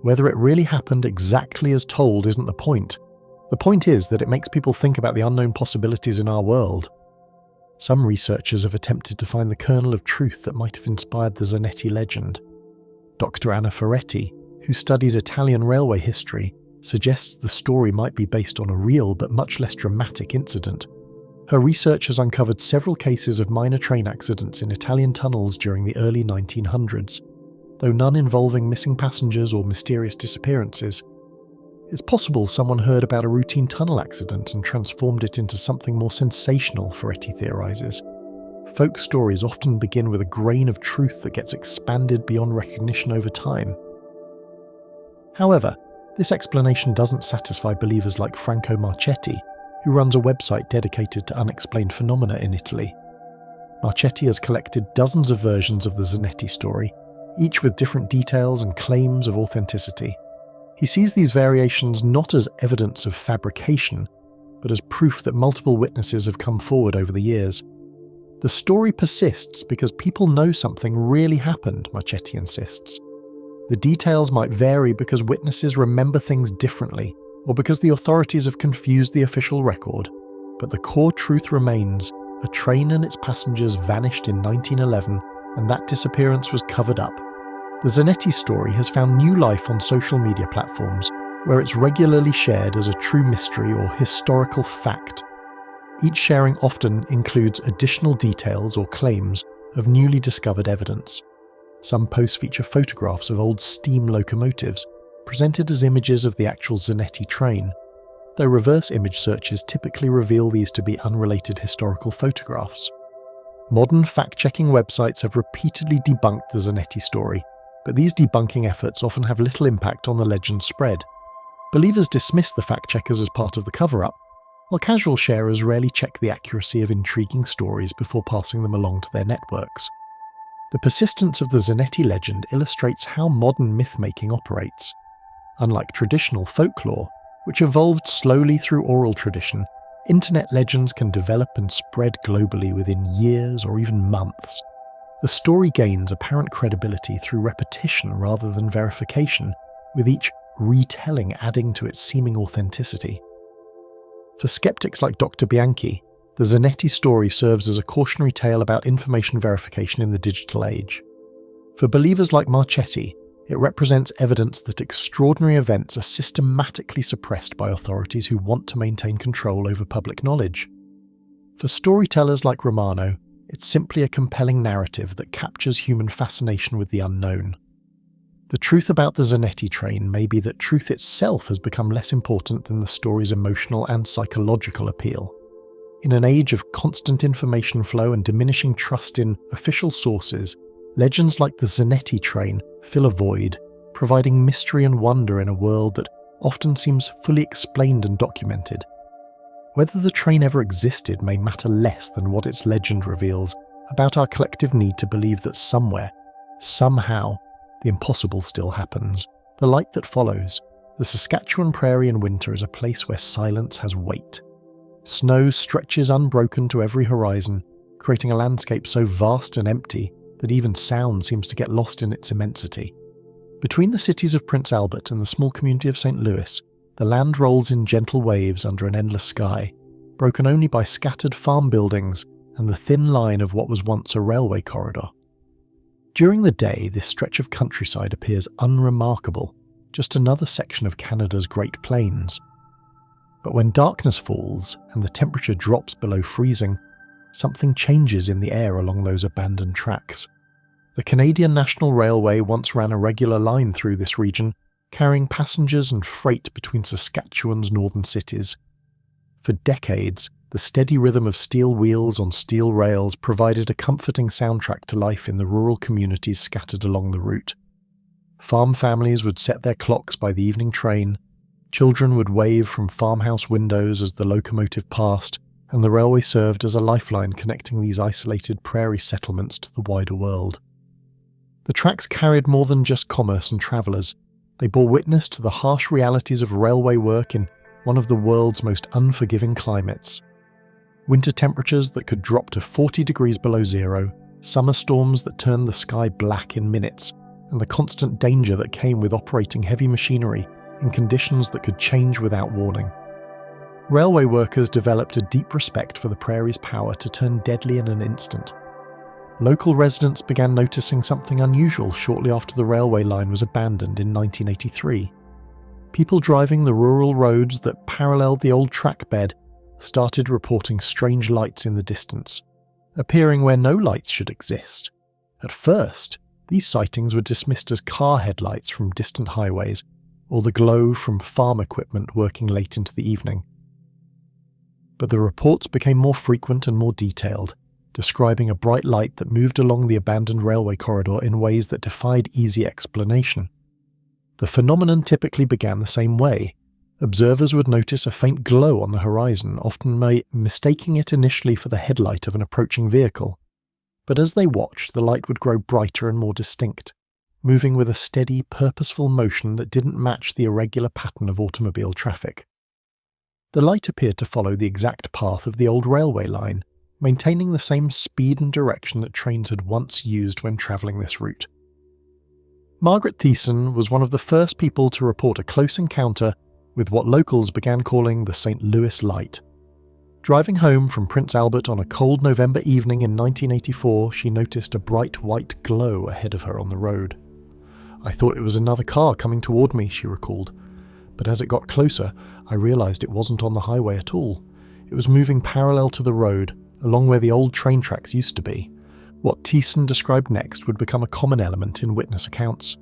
Whether it really happened exactly as told isn't the point. The point is that it makes people think about the unknown possibilities in our world. Some researchers have attempted to find the kernel of truth that might have inspired the Zanetti legend. Dr. Anna Ferretti, who studies Italian railway history, suggests the story might be based on a real but much less dramatic incident. Her research has uncovered several cases of minor train accidents in Italian tunnels during the early 1900s, though none involving missing passengers or mysterious disappearances. It's possible someone heard about a routine tunnel accident and transformed it into something more sensational, Ferretti theorizes. Folk stories often begin with a grain of truth that gets expanded beyond recognition over time. However, this explanation doesn't satisfy believers like Franco Marchetti, who runs a website dedicated to unexplained phenomena in Italy. Marchetti has collected dozens of versions of the Zanetti story, each with different details and claims of authenticity. He sees these variations not as evidence of fabrication, but as proof that multiple witnesses have come forward over the years. The story persists because people know something really happened, Marchetti insists. The details might vary because witnesses remember things differently, or because the authorities have confused the official record, but the core truth remains: a train and its passengers vanished in 1911, and that disappearance was covered up. The Zanetti story has found new life on social media platforms, where it's regularly shared as a true mystery or historical fact. Each sharing often includes additional details or claims of newly discovered evidence. Some posts feature photographs of old steam locomotives, presented as images of the actual Zanetti train, though reverse image searches typically reveal these to be unrelated historical photographs. Modern fact-checking websites have repeatedly debunked the Zanetti story, but these debunking efforts often have little impact on the legend's spread. Believers dismiss the fact-checkers as part of the cover-up, while casual sharers rarely check the accuracy of intriguing stories before passing them along to their networks. The persistence of the Zanetti legend illustrates how modern myth-making operates. Unlike traditional folklore, which evolved slowly through oral tradition, Internet legends can develop and spread globally within years or even months. The story gains apparent credibility through repetition rather than verification, with each retelling adding to its seeming authenticity. For skeptics like Dr. Bianchi, the Zanetti story serves as a cautionary tale about information verification in the digital age. For believers like Marchetti, it represents evidence that extraordinary events are systematically suppressed by authorities who want to maintain control over public knowledge. For storytellers like Romano, it's simply a compelling narrative that captures human fascination with the unknown. The truth about the Zanetti train may be that truth itself has become less important than the story's emotional and psychological appeal. In an age of constant information flow and diminishing trust in official sources, legends like the Zanetti train fill a void, providing mystery and wonder in a world that often seems fully explained and documented. Whether the train ever existed may matter less than what its legend reveals about our collective need to believe that somewhere, somehow, the impossible still happens. The light that follows. The Saskatchewan prairie in winter is a place where silence has weight. Snow stretches unbroken to every horizon, creating a landscape so vast and empty that even sound seems to get lost in its immensity. Between the cities of Prince Albert and the small community of St. Louis, the land rolls in gentle waves under an endless sky, broken only by scattered farm buildings and the thin line of what was once a railway corridor. During the day, this stretch of countryside appears unremarkable, just another section of Canada's Great Plains. But when darkness falls and the temperature drops below freezing, something changes in the air along those abandoned tracks. The Canadian National Railway once ran a regular line through this region, carrying passengers and freight between Saskatchewan's northern cities. For decades, the steady rhythm of steel wheels on steel rails provided a comforting soundtrack to life in the rural communities scattered along the route. Farm families would set their clocks by the evening train, children would wave from farmhouse windows as the locomotive passed, and the railway served as a lifeline connecting these isolated prairie settlements to the wider world. The tracks carried more than just commerce and travellers. They bore witness to the harsh realities of railway work in one of the world's most unforgiving climates. Winter temperatures that could drop to 40 degrees below zero, summer storms that turned the sky black in minutes, and the constant danger that came with operating heavy machinery in conditions that could change without warning. Railway workers developed a deep respect for the prairie's power to turn deadly in an instant. Local residents began noticing something unusual shortly after the railway line was abandoned in 1983. People driving the rural roads that paralleled the old track bed started reporting strange lights in the distance, appearing where no lights should exist. At first, these sightings were dismissed as car headlights from distant highways, or the glow from farm equipment working late into the evening. But the reports became more frequent and more detailed, describing a bright light that moved along the abandoned railway corridor in ways that defied easy explanation. The phenomenon typically began the same way. Observers would notice a faint glow on the horizon, often mistaking it initially for the headlight of an approaching vehicle. But as they watched, the light would grow brighter and more distinct, moving with a steady, purposeful motion that didn't match the irregular pattern of automobile traffic. The light appeared to follow the exact path of the old railway line, maintaining the same speed and direction that trains had once used when travelling this route. Margaret Thiessen was one of the first people to report a close encounter with what locals began calling the St. Louis Light. Driving home from Prince Albert on a cold November evening in 1984, she noticed a bright white glow ahead of her on the road. "I thought it was another car coming toward me," she recalled. "But as it got closer, I realised it wasn't on the highway at all. It was moving parallel to the road, along where the old train tracks used to be." What Thiessen described next would become a common element in witness accounts.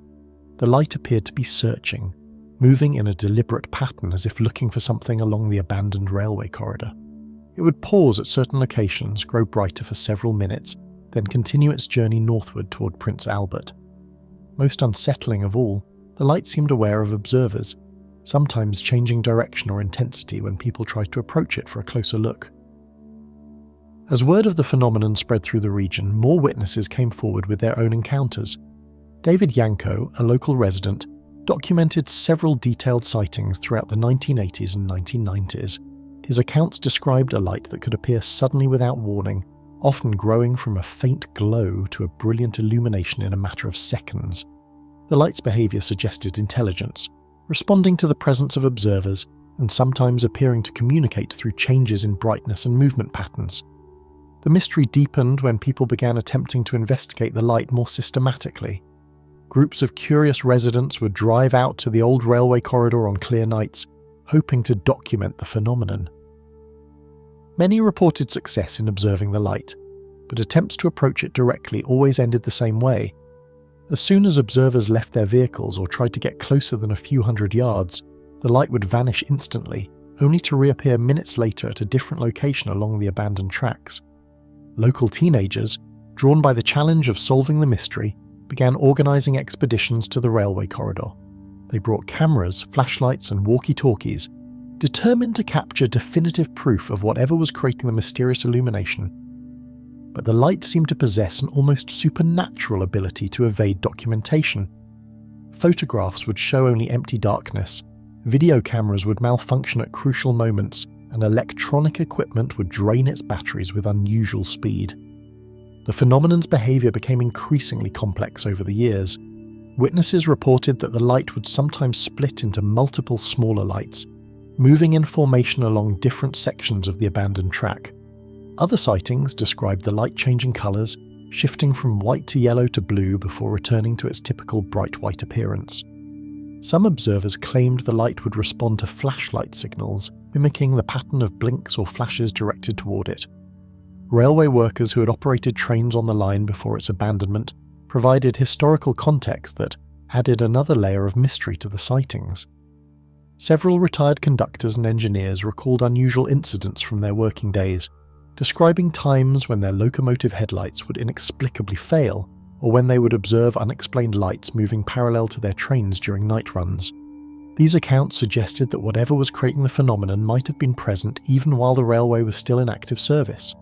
The light appeared to be searching, moving in a deliberate pattern as if looking for something along the abandoned railway corridor. It would pause at certain locations, grow brighter for several minutes, then continue its journey northward toward Prince Albert. Most unsettling of all, the light seemed aware of observers, sometimes changing direction or intensity when people tried to approach it for a closer look. As word of the phenomenon spread through the region, more witnesses came forward with their own encounters. David Yanko, a local resident, documented several detailed sightings throughout the 1980s and 1990s. His accounts described a light that could appear suddenly without warning, often growing from a faint glow to a brilliant illumination in a matter of seconds. The light's behaviour suggested intelligence, responding to the presence of observers and sometimes appearing to communicate through changes in brightness and movement patterns. The mystery deepened when people began attempting to investigate the light more systematically. Groups of curious residents would drive out to the old railway corridor on clear nights, hoping to document the phenomenon. Many reported success in observing the light, but attempts to approach it directly always ended the same way. As soon as observers left their vehicles or tried to get closer than a few hundred yards, the light would vanish instantly, only to reappear minutes later at a different location along the abandoned tracks. Local teenagers, drawn by the challenge of solving the mystery, began organising expeditions to the railway corridor. They brought cameras, flashlights and walkie-talkies, determined to capture definitive proof of whatever was creating the mysterious illumination. But the light seemed to possess an almost supernatural ability to evade documentation. Photographs would show only empty darkness, video cameras would malfunction at crucial moments, and electronic equipment would drain its batteries with unusual speed. The phenomenon's behaviour became increasingly complex over the years. Witnesses reported that the light would sometimes split into multiple smaller lights, moving in formation along different sections of the abandoned track. Other sightings described the light changing colours, shifting from white to yellow to blue before returning to its typical bright white appearance. Some observers claimed the light would respond to flashlight signals, mimicking the pattern of blinks or flashes directed toward it. Railway workers who had operated trains on the line before its abandonment provided historical context that added another layer of mystery to the sightings. Several retired conductors and engineers recalled unusual incidents from their working days, describing times when their locomotive headlights would inexplicably fail, or when they would observe unexplained lights moving parallel to their trains during night runs. These accounts suggested that whatever was creating the phenomenon might have been present even while the railway was still in active service.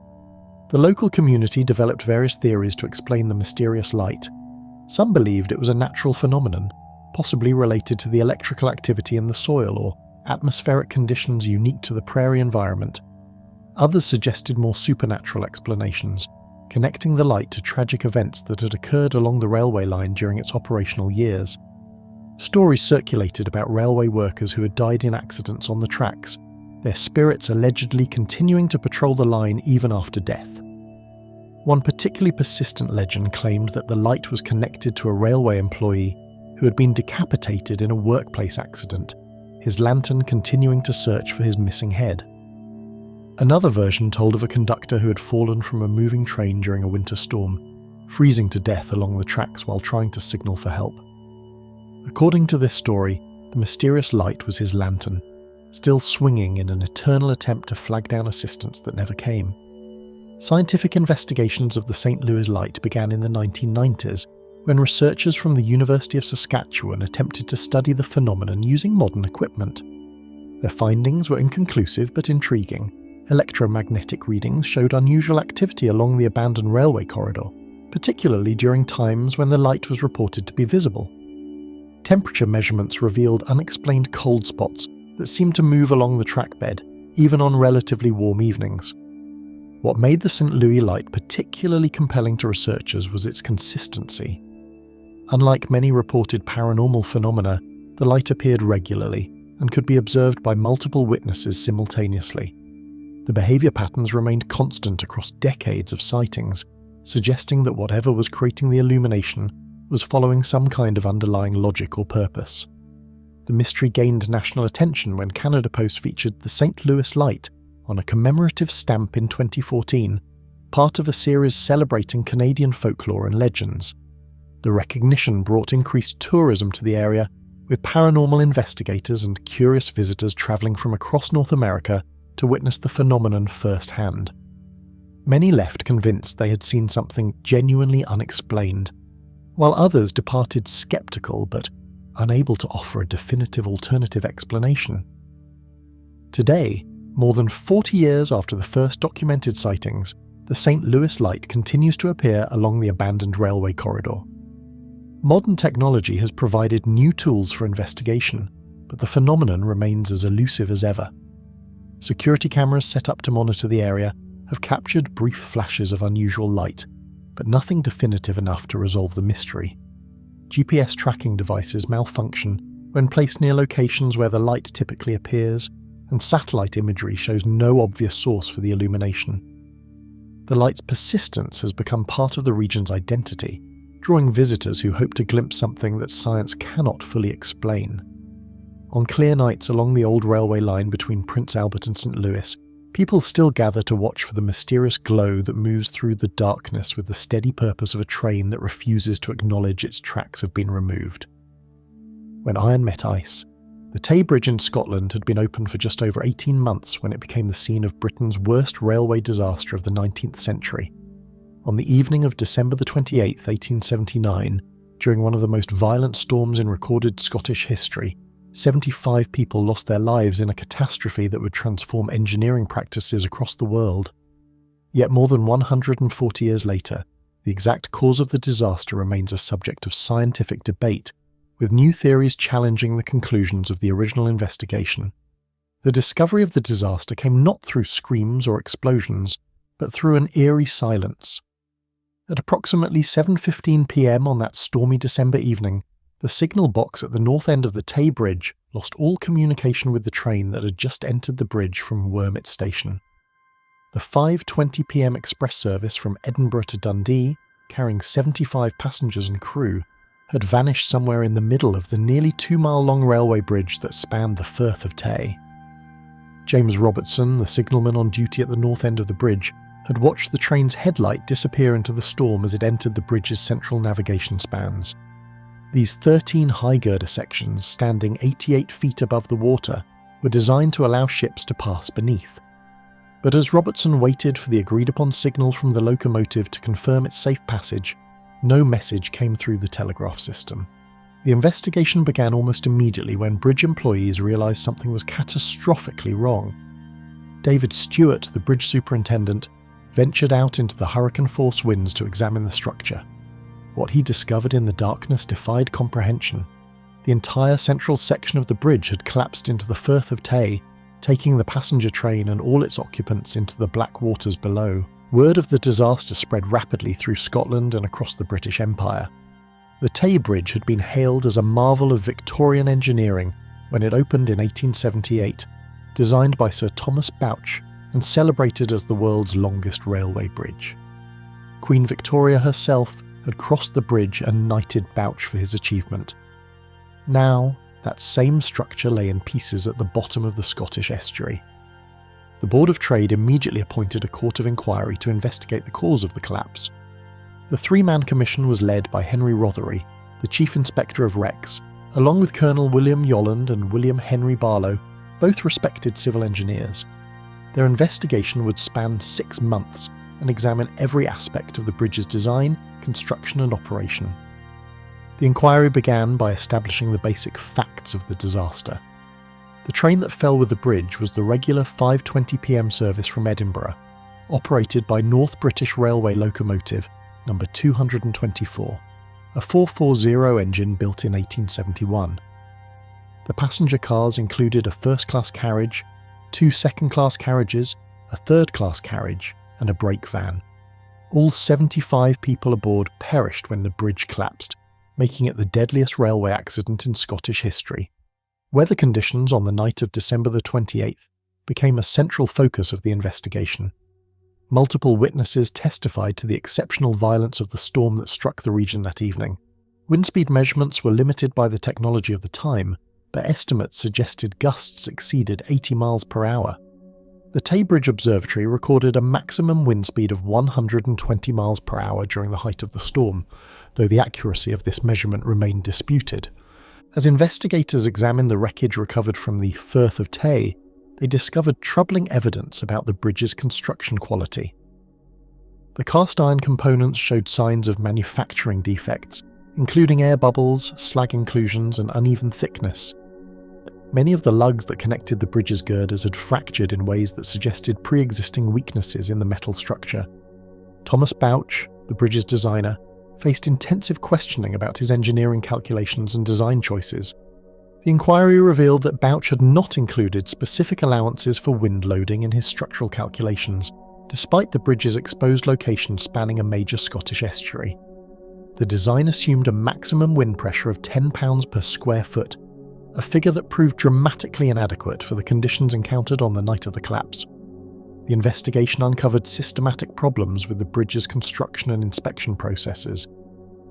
The local community developed various theories to explain the mysterious light. Some believed it was a natural phenomenon, possibly related to the electrical activity in the soil or atmospheric conditions unique to the prairie environment. Others suggested more supernatural explanations, connecting the light to tragic events that had occurred along the railway line during its operational years. Stories circulated about railway workers who had died in accidents on the tracks, their spirits allegedly continuing to patrol the line even after death. One particularly persistent legend claimed that the light was connected to a railway employee who had been decapitated in a workplace accident, his lantern continuing to search for his missing head. Another version told of a conductor who had fallen from a moving train during a winter storm, freezing to death along the tracks while trying to signal for help. According to this story, the mysterious light was his lantern, still swinging in an eternal attempt to flag down assistance that never came. Scientific investigations of the St. Louis light began in the 1990s, when researchers from the University of Saskatchewan attempted to study the phenomenon using modern equipment. Their findings were inconclusive but intriguing. Electromagnetic readings showed unusual activity along the abandoned railway corridor, particularly during times when the light was reported to be visible. Temperature measurements revealed unexplained cold spots that seemed to move along the track bed, even on relatively warm evenings. What made the St. Louis light particularly compelling to researchers was its consistency. Unlike many reported paranormal phenomena, the light appeared regularly and could be observed by multiple witnesses simultaneously. The behaviour patterns remained constant across decades of sightings, suggesting that whatever was creating the illumination was following some kind of underlying logic or purpose. The mystery gained national attention when Canada Post featured the St. Louis light on a commemorative stamp in 2014, part of a series celebrating Canadian folklore and legends. The recognition brought increased tourism to the area, with paranormal investigators and curious visitors travelling from across North America to witness the phenomenon firsthand. Many left convinced they had seen something genuinely unexplained, while others departed sceptical but unable to offer a definitive alternative explanation. Today, more than 40 years after the first documented sightings, the St. Louis light continues to appear along the abandoned railway corridor. Modern technology has provided new tools for investigation, but the phenomenon remains as elusive as ever. Security cameras set up to monitor the area have captured brief flashes of unusual light, but nothing definitive enough to resolve the mystery. GPS tracking devices malfunction when placed near locations where the light typically appears, and satellite imagery shows no obvious source for the illumination. The light's persistence has become part of the region's identity, drawing visitors who hope to glimpse something that science cannot fully explain. On clear nights along the old railway line between Prince Albert and St. Louis, people still gather to watch for the mysterious glow that moves through the darkness with the steady purpose of a train that refuses to acknowledge its tracks have been removed. When iron met ice, the Tay Bridge in Scotland had been open for just over 18 months when it became the scene of Britain's worst railway disaster of the 19th century. On the evening of December 28, 1879, during one of the most violent storms in recorded Scottish history, 75 people lost their lives in a catastrophe that would transform engineering practices across the world. Yet more than 140 years later, the exact cause of the disaster remains a subject of scientific debate, with new theories challenging the conclusions of the original investigation. The discovery of the disaster came not through screams or explosions, but through an eerie silence. At approximately 7:15 p.m. on that stormy December evening, the signal box at the north end of the Tay Bridge lost all communication with the train that had just entered the bridge from Wormit Station. The 5:20 p.m. express service from Edinburgh to Dundee, carrying 75 passengers and crew, had vanished somewhere in the middle of the nearly 2-mile-long railway bridge that spanned the Firth of Tay. James Robertson, the signalman on duty at the north end of the bridge, had watched the train's headlight disappear into the storm as it entered the bridge's central navigation spans. These 13 high girder sections, standing 88 feet above the water, were designed to allow ships to pass beneath. But as Robertson waited for the agreed-upon signal from the locomotive to confirm its safe passage, no message came through the telegraph system. The investigation began almost immediately when bridge employees realised something was catastrophically wrong. David Stewart, the bridge superintendent, ventured out into the hurricane-force winds to examine the structure. What he discovered in the darkness defied comprehension. The entire central section of the bridge had collapsed into the Firth of Tay, taking the passenger train and all its occupants into the black waters below. Word of the disaster spread rapidly through Scotland and across the British Empire. The Tay Bridge had been hailed as a marvel of Victorian engineering when it opened in 1878, designed by Sir Thomas Bouch and celebrated as the world's longest railway bridge. Queen Victoria herself had crossed the bridge and knighted Bouch for his achievement. Now, that same structure lay in pieces at the bottom of the Scottish estuary. The Board of Trade immediately appointed a court of inquiry to investigate the cause of the collapse. The three-man commission was led by Henry Rothery, the Chief Inspector of Wrecks, along with Colonel William Yolland and William Henry Barlow, both respected civil engineers. Their investigation would span 6 months and examine every aspect of the bridge's design, construction and operation. The inquiry began by establishing the basic facts of the disaster. The train that fell with the bridge was the regular 5:20 p.m. service from Edinburgh, operated by North British Railway locomotive number 224, a 440 engine built in 1871. The passenger cars included a first-class carriage, 2 second-class carriages, a third-class carriage, and a brake van. All 75 people aboard perished when the bridge collapsed, making it the deadliest railway accident in Scottish history. Weather conditions on the night of December the 28th became a central focus of the investigation. Multiple witnesses testified to the exceptional violence of the storm that struck the region that evening. Wind speed measurements were limited by the technology of the time, but estimates suggested gusts exceeded 80 miles per hour. The Tay Bridge Observatory recorded a maximum wind speed of 120 miles per hour during the height of the storm, though the accuracy of this measurement remained disputed. As investigators examined the wreckage recovered from the Firth of Tay, they discovered troubling evidence about the bridge's construction quality. The cast iron components showed signs of manufacturing defects, including air bubbles, slag inclusions, and uneven thickness. Many of the lugs that connected the bridge's girders had fractured in ways that suggested pre-existing weaknesses in the metal structure. Thomas Bouch, the bridge's designer, faced intensive questioning about his engineering calculations and design choices. The The inquiry revealed that Bouch had not included specific allowances for wind loading in his structural calculations, despite the bridge's exposed location spanning a major Scottish estuary. The design assumed a maximum wind pressure of 10 pounds per square foot, a figure that proved dramatically inadequate for the conditions encountered on the night of the collapse. The investigation uncovered systematic problems with the bridge's construction and inspection processes.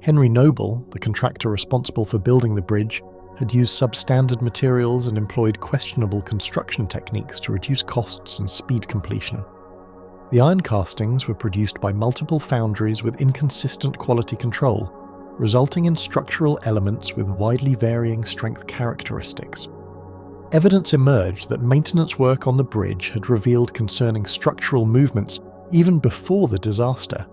Henry Noble, the contractor responsible for building the bridge, had used substandard materials and employed questionable construction techniques to reduce costs and speed completion. The iron castings were produced by multiple foundries with inconsistent quality control, resulting in structural elements with widely varying strength characteristics. Evidence emerged that maintenance work on the bridge had revealed concerning structural movements even before the disaster.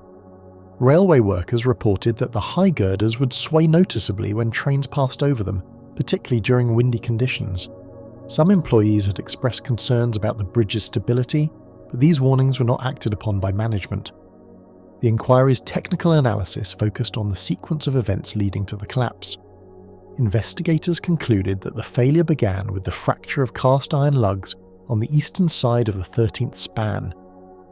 Railway workers reported that the high girders would sway noticeably when trains passed over them, particularly during windy conditions. Some employees had expressed concerns about the bridge's stability, but these warnings were not acted upon by management. The inquiry's technical analysis focused on the sequence of events leading to the collapse. Investigators concluded that the failure began with the fracture of cast iron lugs on the eastern side of the 13th span.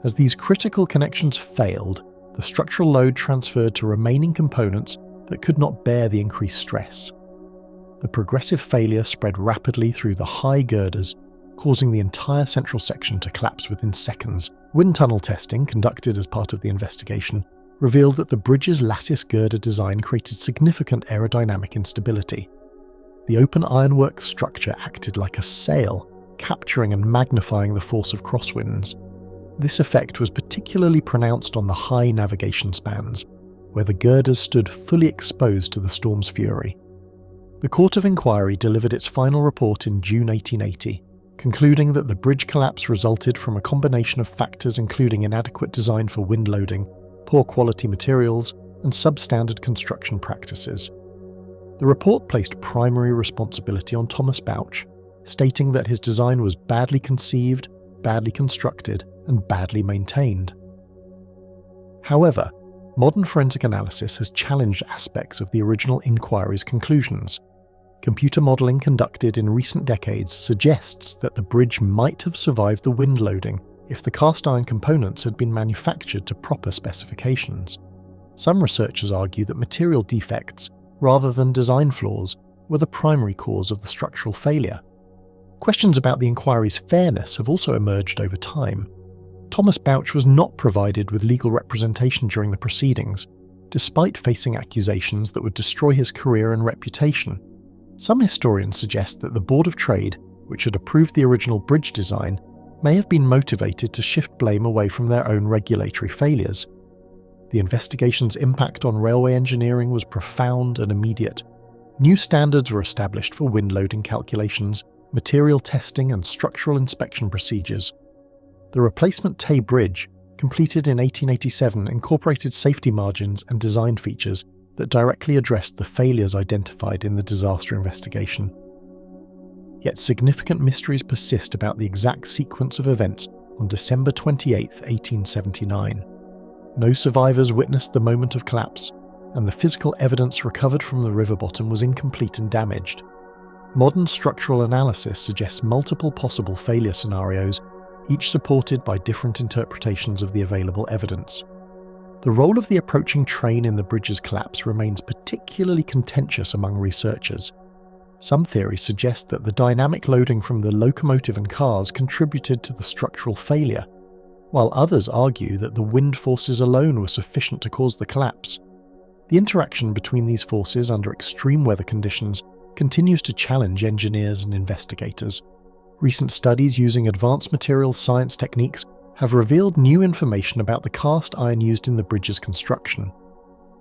As these critical connections failed, the structural load transferred to remaining components that could not bear the increased stress. The progressive failure spread rapidly through the high girders, causing the entire central section to collapse within seconds. Wind tunnel testing, conducted as part of the investigation, revealed that the bridge's lattice girder design created significant aerodynamic instability. The open ironwork structure acted like a sail, capturing and magnifying the force of crosswinds. This effect was particularly pronounced on the high navigation spans, where the girders stood fully exposed to the storm's fury. The Court of Inquiry delivered its final report in June 1880, concluding that the bridge collapse resulted from a combination of factors including inadequate design for wind loading, poor quality materials, and substandard construction practices. The report placed primary responsibility on Thomas Bouch, stating that his design was badly conceived, badly constructed, and badly maintained. However, modern forensic analysis has challenged aspects of the original inquiry's conclusions. Computer modelling conducted in recent decades suggests that the bridge might have survived the wind loading if the cast iron components had been manufactured to proper specifications. Some researchers argue that material defects, rather than design flaws, were the primary cause of the structural failure. Questions about the inquiry's fairness have also emerged over time. Thomas Bouch was not provided with legal representation during the proceedings, despite facing accusations that would destroy his career and reputation. Some historians suggest that the Board of Trade, which had approved the original bridge design, may have been motivated to shift blame away from their own regulatory failures. The investigation's impact on railway engineering was profound and immediate. New standards were established for wind loading calculations, material testing, and structural inspection procedures. The replacement Tay Bridge, completed in 1887, incorporated safety margins and design features that directly addressed the failures identified in the disaster investigation. Yet significant mysteries persist about the exact sequence of events on December 28, 1879. No survivors witnessed the moment of collapse, and the physical evidence recovered from the river bottom was incomplete and damaged. Modern structural analysis suggests multiple possible failure scenarios, each supported by different interpretations of the available evidence. The role of the approaching train in the bridge's collapse remains particularly contentious among researchers. Some theories suggest that the dynamic loading from the locomotive and cars contributed to the structural failure, while others argue that the wind forces alone were sufficient to cause the collapse. The interaction between these forces under extreme weather conditions continues to challenge engineers and investigators. Recent studies using advanced materials science techniques have revealed new information about the cast iron used in the bridge's construction.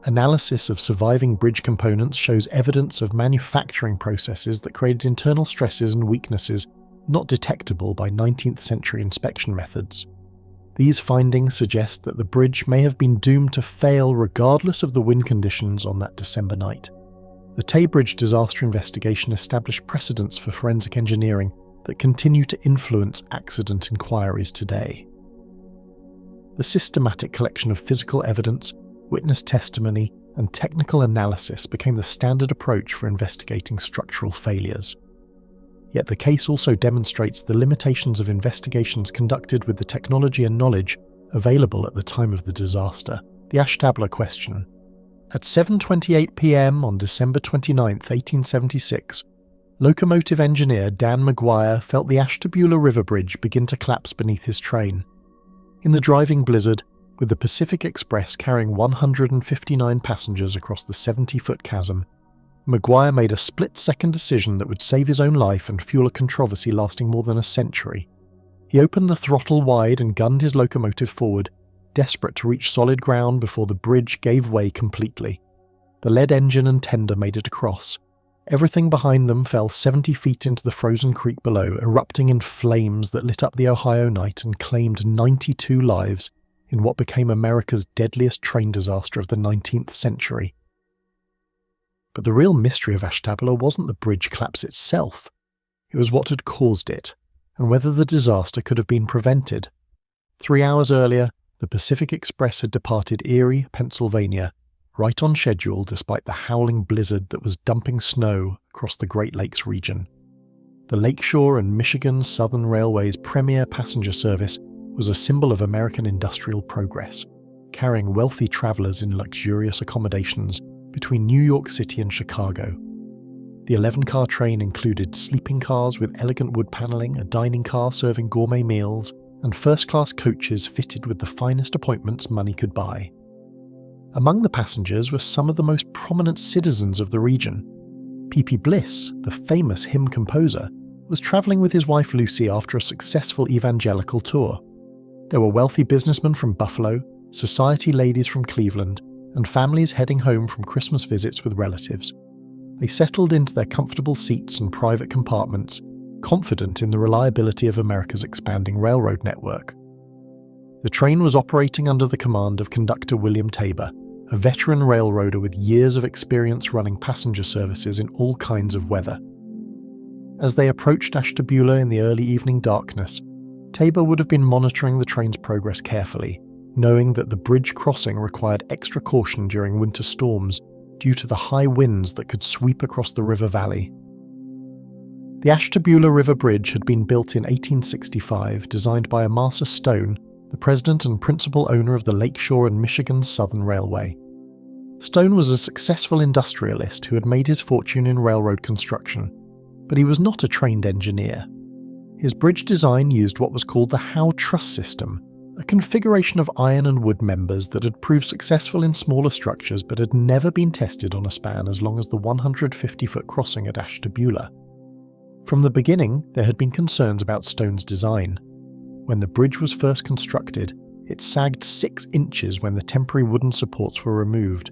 Analysis of surviving bridge components shows evidence of manufacturing processes that created internal stresses and weaknesses not detectable by 19th century inspection methods. These findings suggest that the bridge may have been doomed to fail regardless of the wind conditions on that December night. The Tay Bridge disaster investigation established precedents for forensic engineering that continue to influence accident inquiries today. The systematic collection of physical evidence, witness testimony, and technical analysis became the standard approach for investigating structural failures. Yet the case also demonstrates the limitations of investigations conducted with the technology and knowledge available at the time of the disaster. The Ashtabula question. At 7:28 p.m. on December 29, 1876, locomotive engineer Dan Maguire felt the Ashtabula River Bridge begin to collapse beneath his train. In the driving blizzard, with the Pacific Express carrying 159 passengers across the 70-foot chasm, Maguire made a split-second decision that would save his own life and fuel a controversy lasting more than a century. He opened the throttle wide and gunned his locomotive forward, desperate to reach solid ground before the bridge gave way completely. The lead engine and tender made it across. Everything behind them fell 70 feet into the frozen creek below, erupting in flames that lit up the Ohio night and claimed 92 lives in what became America's deadliest train disaster of the 19th century. But the real mystery of Ashtabula wasn't the bridge collapse itself. It was what had caused it, and whether the disaster could have been prevented. 3 hours earlier, the Pacific Express had departed Erie, Pennsylvania, right on schedule despite the howling blizzard that was dumping snow across the Great Lakes region. The Lakeshore and Michigan Southern Railway's premier passenger service was a symbol of American industrial progress, carrying wealthy travelers in luxurious accommodations between New York City and Chicago. The 11-car train included sleeping cars with elegant wood paneling, a dining car serving gourmet meals, and first-class coaches fitted with the finest appointments money could buy. Among the passengers were some of the most prominent citizens of the region. P.P. Bliss, the famous hymn composer, was travelling with his wife Lucy after a successful evangelical tour. There were wealthy businessmen from Buffalo, society ladies from Cleveland, and families heading home from Christmas visits with relatives. They settled into their comfortable seats and private compartments, confident in the reliability of America's expanding railroad network. The train was operating under the command of conductor William Tabor, a veteran railroader with years of experience running passenger services in all kinds of weather. As they approached Ashtabula in the early evening darkness, Tabor would have been monitoring the train's progress carefully, knowing that the bridge crossing required extra caution during winter storms due to the high winds that could sweep across the river valley. The Ashtabula River Bridge had been built in 1865, designed by Amasa Stone, the president and principal owner of the Lakeshore and Michigan Southern Railway. Stone was a successful industrialist who had made his fortune in railroad construction, but he was not a trained engineer. His bridge design used what was called the Howe Truss system, a configuration of iron and wood members that had proved successful in smaller structures but had never been tested on a span as long as the 150-foot crossing at Ashtabula. From the beginning, there had been concerns about Stone's design. When the bridge was first constructed, it sagged 6 inches when the temporary wooden supports were removed,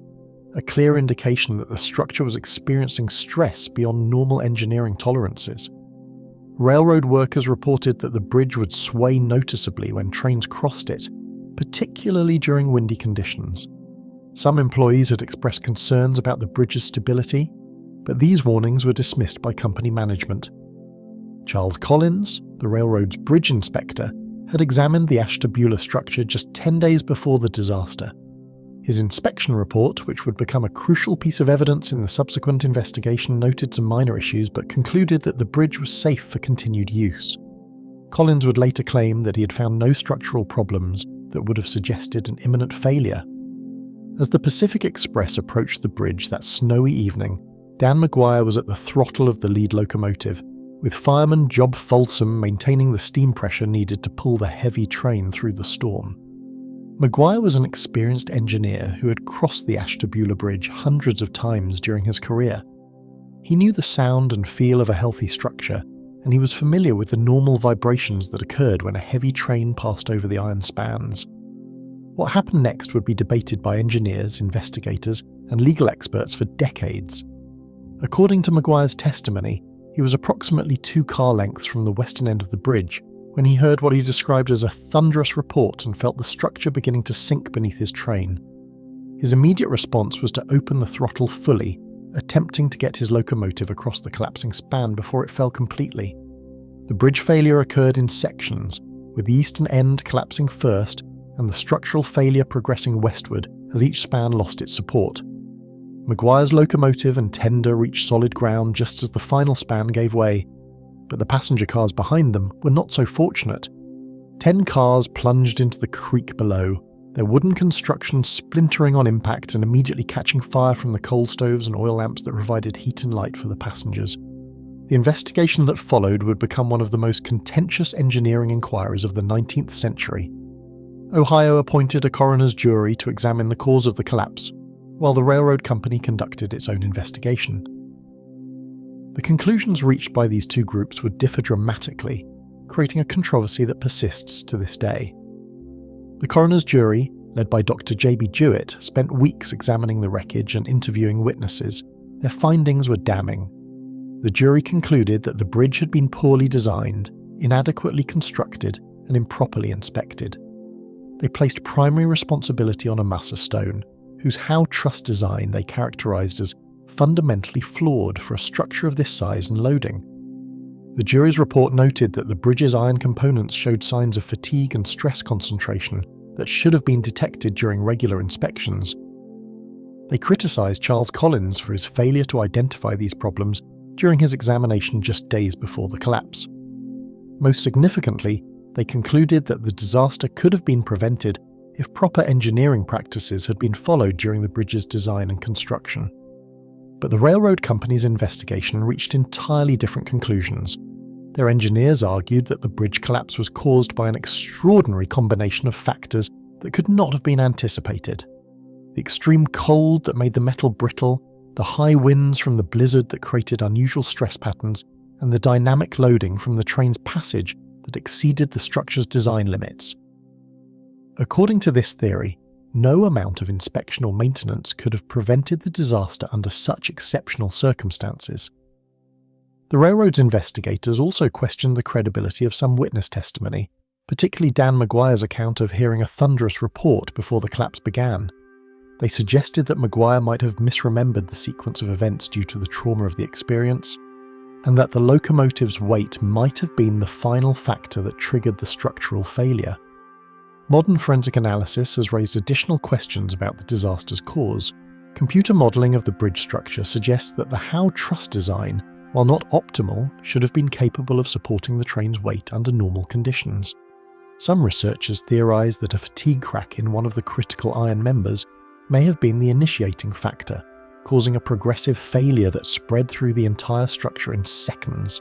a clear indication that the structure was experiencing stress beyond normal engineering tolerances. Railroad workers reported that the bridge would sway noticeably when trains crossed it, particularly during windy conditions. Some employees had expressed concerns about the bridge's stability, but these warnings were dismissed by company management. Charles Collins, the railroad's bridge inspector, had examined the Ashtabula structure just 10 days before the disaster. His inspection report, which would become a crucial piece of evidence in the subsequent investigation, noted some minor issues but concluded that the bridge was safe for continued use. Collins would later claim that he had found no structural problems that would have suggested an imminent failure. As the Pacific Express approached the bridge that snowy evening, Dan Maguire was at the throttle of the lead locomotive, with fireman Job Folsom maintaining the steam pressure needed to pull the heavy train through the storm. Maguire was an experienced engineer who had crossed the Ashtabula Bridge hundreds of times during his career. He knew the sound and feel of a healthy structure, and he was familiar with the normal vibrations that occurred when a heavy train passed over the iron spans. What happened next would be debated by engineers, investigators, and legal experts for decades. According to Maguire's testimony, he was approximately 2 car lengths from the western end of the bridge when he heard what he described as a thunderous report and felt the structure beginning to sink beneath his train. His immediate response was to open the throttle fully, attempting to get his locomotive across the collapsing span before it fell completely. The bridge failure occurred in sections, with the eastern end collapsing first and the structural failure progressing westward as each span lost its support. Maguire's locomotive and tender reached solid ground just as the final span gave way. but the passenger cars behind them were not so fortunate. 10 cars plunged into the creek below, their wooden construction splintering on impact and immediately catching fire from the coal stoves and oil lamps that provided heat and light for the passengers. The investigation that followed would become one of the most contentious engineering inquiries of the 19th century. Ohio appointed a coroner's jury to examine the cause of the collapse, while the railroad company conducted its own investigation. The conclusions reached by these two groups would differ dramatically, creating a controversy that persists to this day. The coroner's jury, led by Dr. J.B. Jewett, spent weeks examining the wreckage and interviewing witnesses. Their findings were damning. The jury concluded that the bridge had been poorly designed, inadequately constructed, and improperly inspected. They placed primary responsibility on Amasa Stone, whose Howe truss design they characterized as fundamentally flawed for a structure of this size and loading. The jury's report noted that the bridge's iron components showed signs of fatigue and stress concentration that should have been detected during regular inspections. They criticized Charles Collins for his failure to identify these problems during his examination just days before the collapse. Most significantly, they concluded that the disaster could have been prevented if proper engineering practices had been followed during the bridge's design and construction. But the railroad company's investigation reached entirely different conclusions. Their engineers argued that the bridge collapse was caused by an extraordinary combination of factors that could not have been anticipated. The extreme cold that made the metal brittle, the high winds from the blizzard that created unusual stress patterns, and the dynamic loading from the train's passage that exceeded the structure's design limits. According to this theory, no amount of inspection or maintenance could have prevented the disaster under such exceptional circumstances. The railroad's investigators also questioned the credibility of some witness testimony, particularly Dan McGuire's account of hearing a thunderous report before the collapse began. They suggested that McGuire might have misremembered the sequence of events due to the trauma of the experience, and that the locomotive's weight might have been the final factor that triggered the structural failure. Modern forensic analysis has raised additional questions about the disaster's cause. Computer modelling of the bridge structure suggests that the Howe truss design, while not optimal, should have been capable of supporting the train's weight under normal conditions. Some researchers theorise that a fatigue crack in one of the critical iron members may have been the initiating factor, causing a progressive failure that spread through the entire structure in seconds.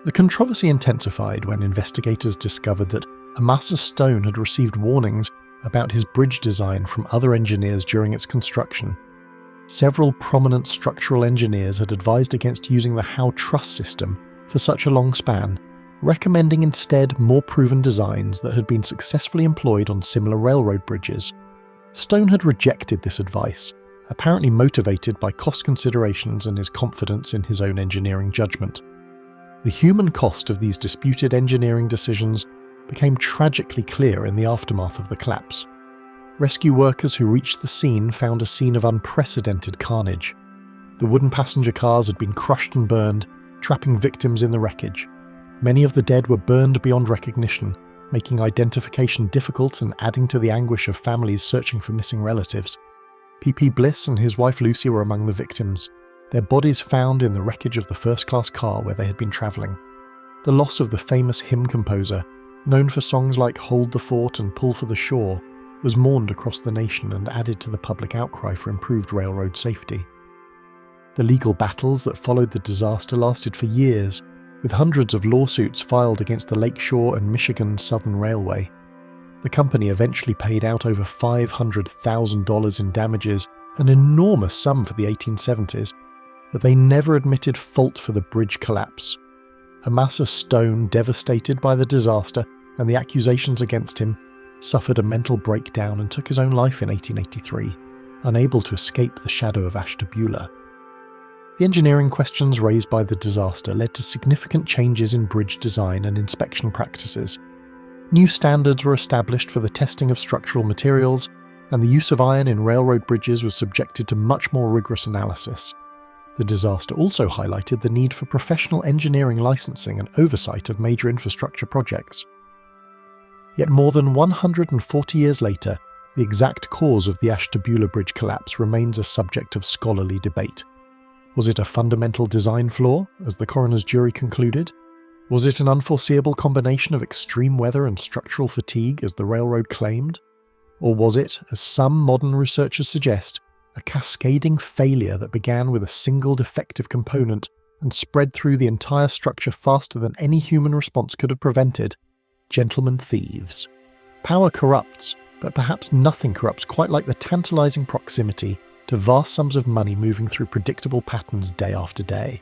The controversy intensified when investigators discovered that Amasa Stone had received warnings about his bridge design from other engineers during its construction. Several prominent structural engineers had advised against using the Howe truss system for such a long span, recommending instead more proven designs that had been successfully employed on similar railroad bridges. Stone had rejected this advice, apparently motivated by cost considerations and his confidence in his own engineering judgment. The human cost of these disputed engineering decisions became tragically clear in the aftermath of the collapse. Rescue workers who reached the scene found a scene of unprecedented carnage. The wooden passenger cars had been crushed and burned, trapping victims in the wreckage. Many of the dead were burned beyond recognition, making identification difficult and adding to the anguish of families searching for missing relatives. P.P. Bliss and his wife Lucy were among the victims, their bodies found in the wreckage of the first-class car where they had been travelling. The loss of the famous hymn composer, known for songs like Hold the Fort and Pull for the Shore, was mourned across the nation and added to the public outcry for improved railroad safety. The legal battles that followed the disaster lasted for years, with hundreds of lawsuits filed against the Lakeshore and Michigan Southern Railway. The company eventually paid out over $500,000 in damages, an enormous sum for the 1870s, but they never admitted fault for the bridge collapse. Amasa Stone, devastated by the disaster and the accusations against him, suffered a mental breakdown and took his own life in 1883, unable to escape the shadow of Ashtabula. The engineering questions raised by the disaster led to significant changes in bridge design and inspection practices. New standards were established for the testing of structural materials, and the use of iron in railroad bridges was subjected to much more rigorous analysis. The disaster also highlighted the need for professional engineering licensing and oversight of major infrastructure projects. Yet more than 140 years later, the exact cause of the Ashtabula Bridge collapse remains a subject of scholarly debate. Was it a fundamental design flaw, as the coroner's jury concluded? Was it an unforeseeable combination of extreme weather and structural fatigue, as the railroad claimed? Or was it, as some modern researchers suggest, a cascading failure that began with a single defective component and spread through the entire structure faster than any human response could have prevented? Gentlemen thieves. Power corrupts, but perhaps nothing corrupts quite like the tantalizing proximity to vast sums of money moving through predictable patterns day after day.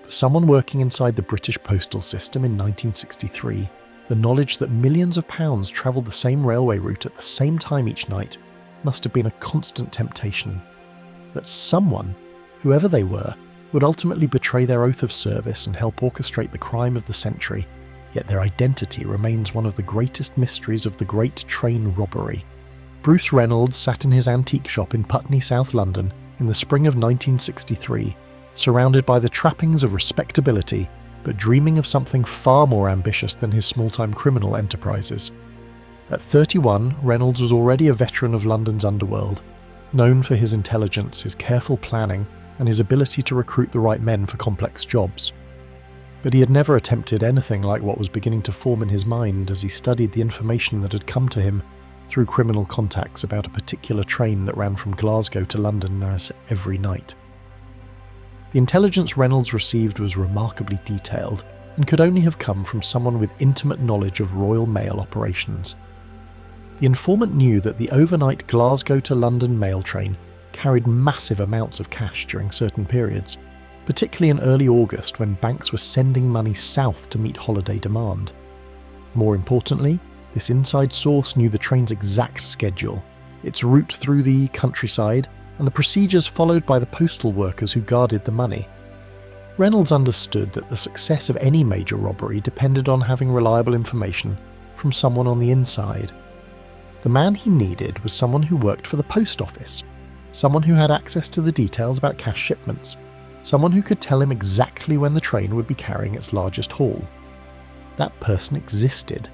For someone working inside the British postal system in 1963, the knowledge that millions of pounds travelled the same railway route at the same time each night must have been a constant temptation. That someone, whoever they were, would ultimately betray their oath of service and help orchestrate the crime of the century, yet their identity remains one of the greatest mysteries of the Great Train Robbery. Bruce Reynolds sat in his antique shop in Putney, South London, in the spring of 1963, surrounded by the trappings of respectability, but dreaming of something far more ambitious than his small-time criminal enterprises. At 31, Reynolds was already a veteran of London's underworld, known for his intelligence, his careful planning, and his ability to recruit the right men for complex jobs. But he had never attempted anything like what was beginning to form in his mind as he studied the information that had come to him through criminal contacts about a particular train that ran from Glasgow to London every night. The intelligence Reynolds received was remarkably detailed and could only have come from someone with intimate knowledge of Royal Mail operations. The informant knew that the overnight Glasgow to London mail train carried massive amounts of cash during certain periods, particularly in early August when banks were sending money south to meet holiday demand. More importantly, this inside source knew the train's exact schedule, its route through the countryside, and the procedures followed by the postal workers who guarded the money. Reynolds understood that the success of any major robbery depended on having reliable information from someone on the inside. The man he needed was someone who worked for the post office, someone who had access to the details about cash shipments, someone who could tell him exactly when the train would be carrying its largest haul. That person existed,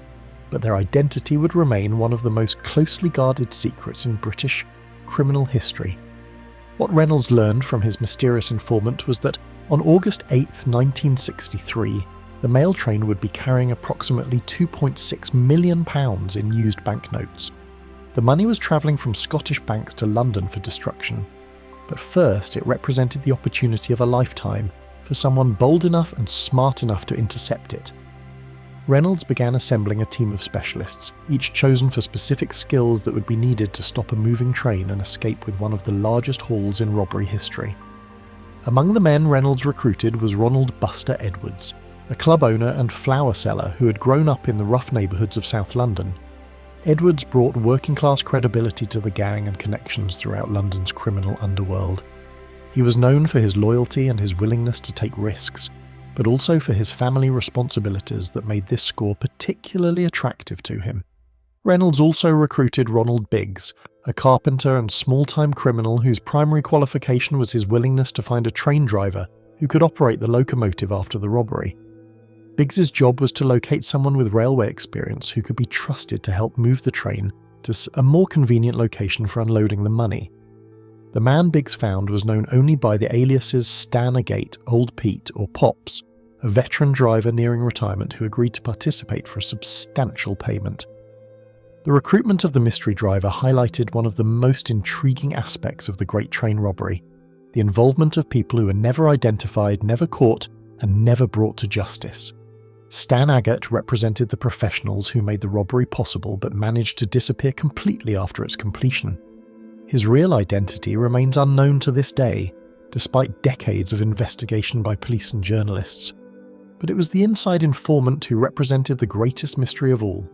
but their identity would remain one of the most closely guarded secrets in British criminal history. What Reynolds learned from his mysterious informant was that on August 8, 1963, the mail train would be carrying approximately £2.6 million in used banknotes. The money was travelling from Scottish banks to London for destruction, but first it represented the opportunity of a lifetime for someone bold enough and smart enough to intercept it. Reynolds began assembling a team of specialists, each chosen for specific skills that would be needed to stop a moving train and escape with one of the largest hauls in robbery history. Among the men Reynolds recruited was Ronald Buster Edwards, a club owner and flower seller who had grown up in the rough neighbourhoods of South London. Edwards brought working-class credibility to the gang and connections throughout London's criminal underworld. He was known for his loyalty and his willingness to take risks, but also for his family responsibilities that made this score particularly attractive to him. Reynolds also recruited Ronald Biggs, a carpenter and small-time criminal whose primary qualification was his willingness to find a train driver who could operate the locomotive after the robbery. Biggs's job was to locate someone with railway experience who could be trusted to help move the train to a more convenient location for unloading the money. The man Biggs found was known only by the aliases Stan Agate, Old Pete, or Pops, a veteran driver nearing retirement who agreed to participate for a substantial payment. The recruitment of the mystery driver highlighted one of the most intriguing aspects of the Great Train Robbery: the involvement of people who were never identified, never caught, and never brought to justice. Stan Agate represented the professionals who made the robbery possible but managed to disappear completely after its completion. His real identity remains unknown to this day, despite decades of investigation by police and journalists. But it was the inside informant who represented the greatest mystery of all.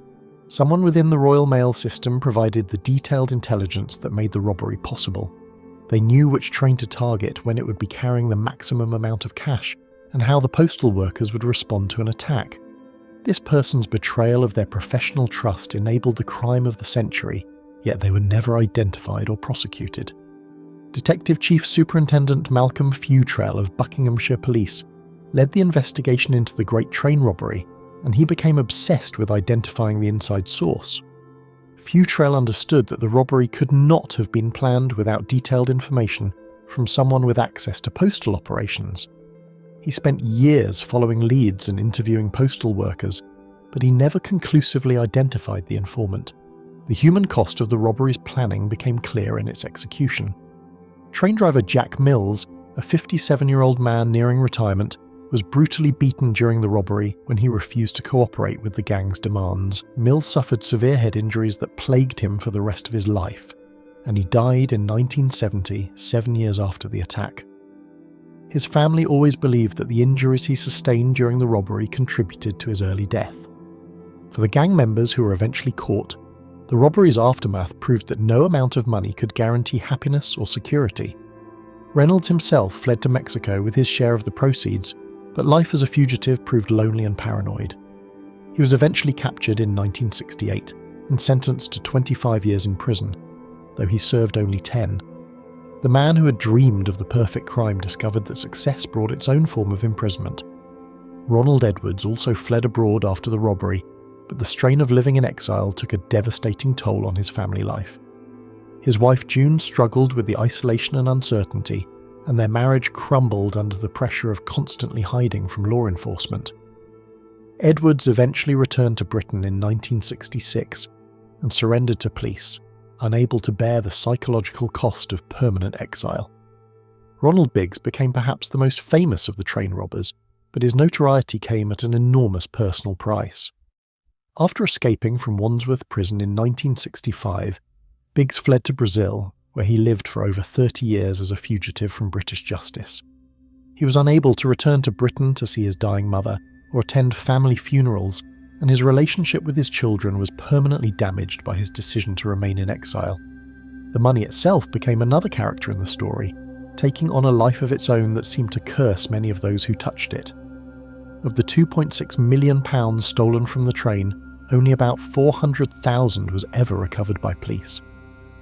Someone within the Royal Mail system provided the detailed intelligence that made the robbery possible. They knew which train to target when it would be carrying the maximum amount of cash, and how the postal workers would respond to an attack. This person's betrayal of their professional trust enabled the crime of the century, yet they were never identified or prosecuted. Detective Chief Superintendent Malcolm Futrell of Buckinghamshire Police led the investigation into the Great Train Robbery, and he became obsessed with identifying the inside source. Futrell understood that the robbery could not have been planned without detailed information from someone with access to postal operations. He spent years following leads and interviewing postal workers, but he never conclusively identified the informant. The human cost of the robbery's planning became clear in its execution. Train driver Jack Mills, a 57-year-old man nearing retirement, was brutally beaten during the robbery when he refused to cooperate with the gang's demands. Mills suffered severe head injuries that plagued him for the rest of his life, and he died in 1970, 7 years after the attack. His family always believed that the injuries he sustained during the robbery contributed to his early death. For the gang members who were eventually caught, the robbery's aftermath proved that no amount of money could guarantee happiness or security. Reynolds himself fled to Mexico with his share of the proceeds, but life as a fugitive proved lonely and paranoid. He was eventually captured in 1968 and sentenced to 25 years in prison, though he served only 10. The man who had dreamed of the perfect crime discovered that success brought its own form of imprisonment. Ronald Edwards also fled abroad after the robbery, but the strain of living in exile took a devastating toll on his family life. His wife June struggled with the isolation and uncertainty, and their marriage crumbled under the pressure of constantly hiding from law enforcement. Edwards eventually returned to Britain in 1966 and surrendered to police, unable to bear the psychological cost of permanent exile. Ronald Biggs became perhaps the most famous of the train robbers, but his notoriety came at an enormous personal price. After escaping from Wandsworth Prison in 1965, Biggs fled to Brazil, where he lived for over 30 years as a fugitive from British justice. He was unable to return to Britain to see his dying mother or attend family funerals, and his relationship with his children was permanently damaged by his decision to remain in exile. The money itself became another character in the story, taking on a life of its own that seemed to curse many of those who touched it. Of the £2.6 million stolen from the train, only about 400,000 was ever recovered by police.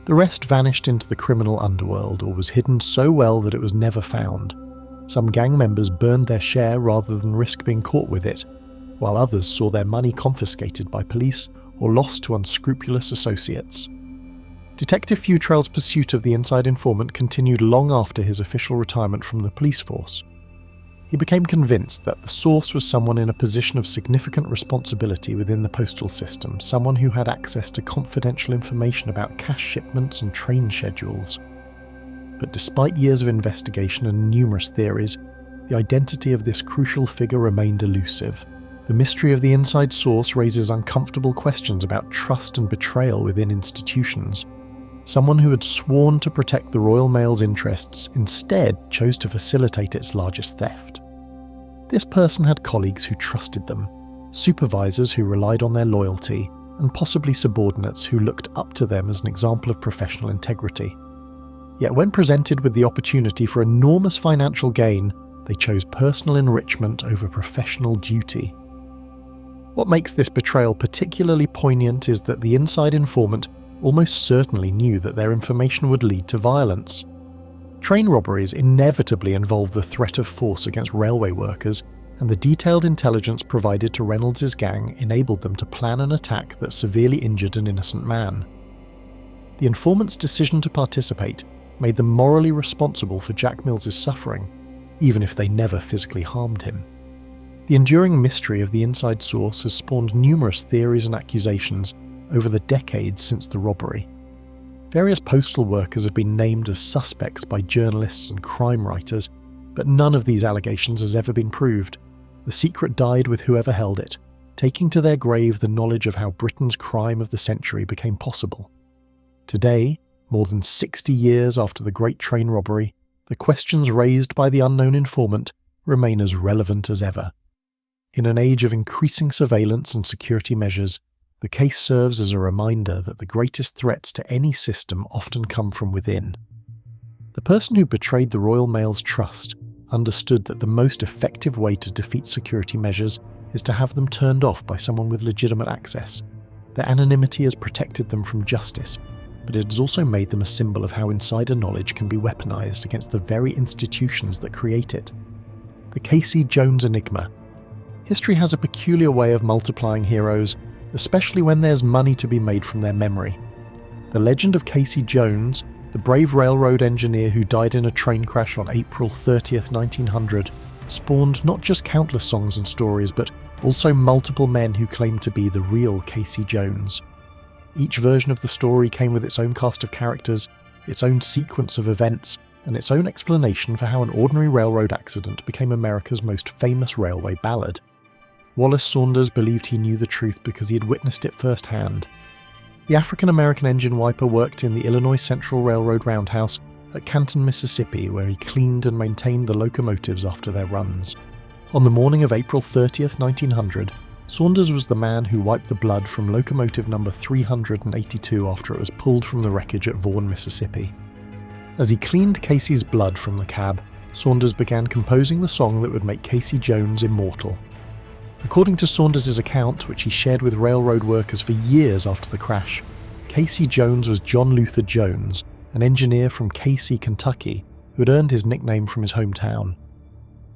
The rest vanished into the criminal underworld or was hidden so well that it was never found. Some gang members burned their share rather than risk being caught with it, while others saw their money confiscated by police or lost to unscrupulous associates. Detective Futrell's pursuit of the inside informant continued long after his official retirement from the police force. He became convinced that the source was someone in a position of significant responsibility within the postal system, someone who had access to confidential information about cash shipments and train schedules. But despite years of investigation and numerous theories, the identity of this crucial figure remained elusive. The mystery of the inside source raises uncomfortable questions about trust and betrayal within institutions. Someone who had sworn to protect the Royal Mail's interests instead chose to facilitate its largest theft. This person had colleagues who trusted them, supervisors who relied on their loyalty, and possibly subordinates who looked up to them as an example of professional integrity. Yet when presented with the opportunity for enormous financial gain, they chose personal enrichment over professional duty. What makes this betrayal particularly poignant is that the inside informant almost certainly knew that their information would lead to violence. Train robberies inevitably involve the threat of force against railway workers, and the detailed intelligence provided to Reynolds' gang enabled them to plan an attack that severely injured an innocent man. The informant's decision to participate made them morally responsible for Jack Mills' suffering, even if they never physically harmed him. The enduring mystery of the inside source has spawned numerous theories and accusations over the decades since the robbery. Various postal workers have been named as suspects by journalists and crime writers, but none of these allegations has ever been proved. The secret died with whoever held it, taking to their grave the knowledge of how Britain's crime of the century became possible. Today, more than 60 years after the Great Train Robbery, the questions raised by the unknown informant remain as relevant as ever. In an age of increasing surveillance and security measures, the case serves as a reminder that the greatest threats to any system often come from within. The person who betrayed the Royal Mail's trust understood that the most effective way to defeat security measures is to have them turned off by someone with legitimate access. Their anonymity has protected them from justice, but it has also made them a symbol of how insider knowledge can be weaponized against the very institutions that create it. The Casey Jones enigma. History has a peculiar way of multiplying heroes, especially when there's money to be made from their memory. The legend of Casey Jones, the brave railroad engineer who died in a train crash on April 30th, 1900, spawned not just countless songs and stories, but also multiple men who claimed to be the real Casey Jones. Each version of the story came with its own cast of characters, its own sequence of events, and its own explanation for how an ordinary railroad accident became America's most famous railway ballad. Wallace Saunders believed he knew the truth because he had witnessed it firsthand. The African-American engine wiper worked in the Illinois Central Railroad roundhouse at Canton, Mississippi, where he cleaned and maintained the locomotives after their runs. On the morning of April 30th, 1900, Saunders was the man who wiped the blood from locomotive number 382 after it was pulled from the wreckage at Vaughan, Mississippi. As he cleaned Casey's blood from the cab, Saunders began composing the song that would make Casey Jones immortal. According to Saunders' account, which he shared with railroad workers for years after the crash, Casey Jones was John Luther Jones, an engineer from Casey, Kentucky, who had earned his nickname from his hometown.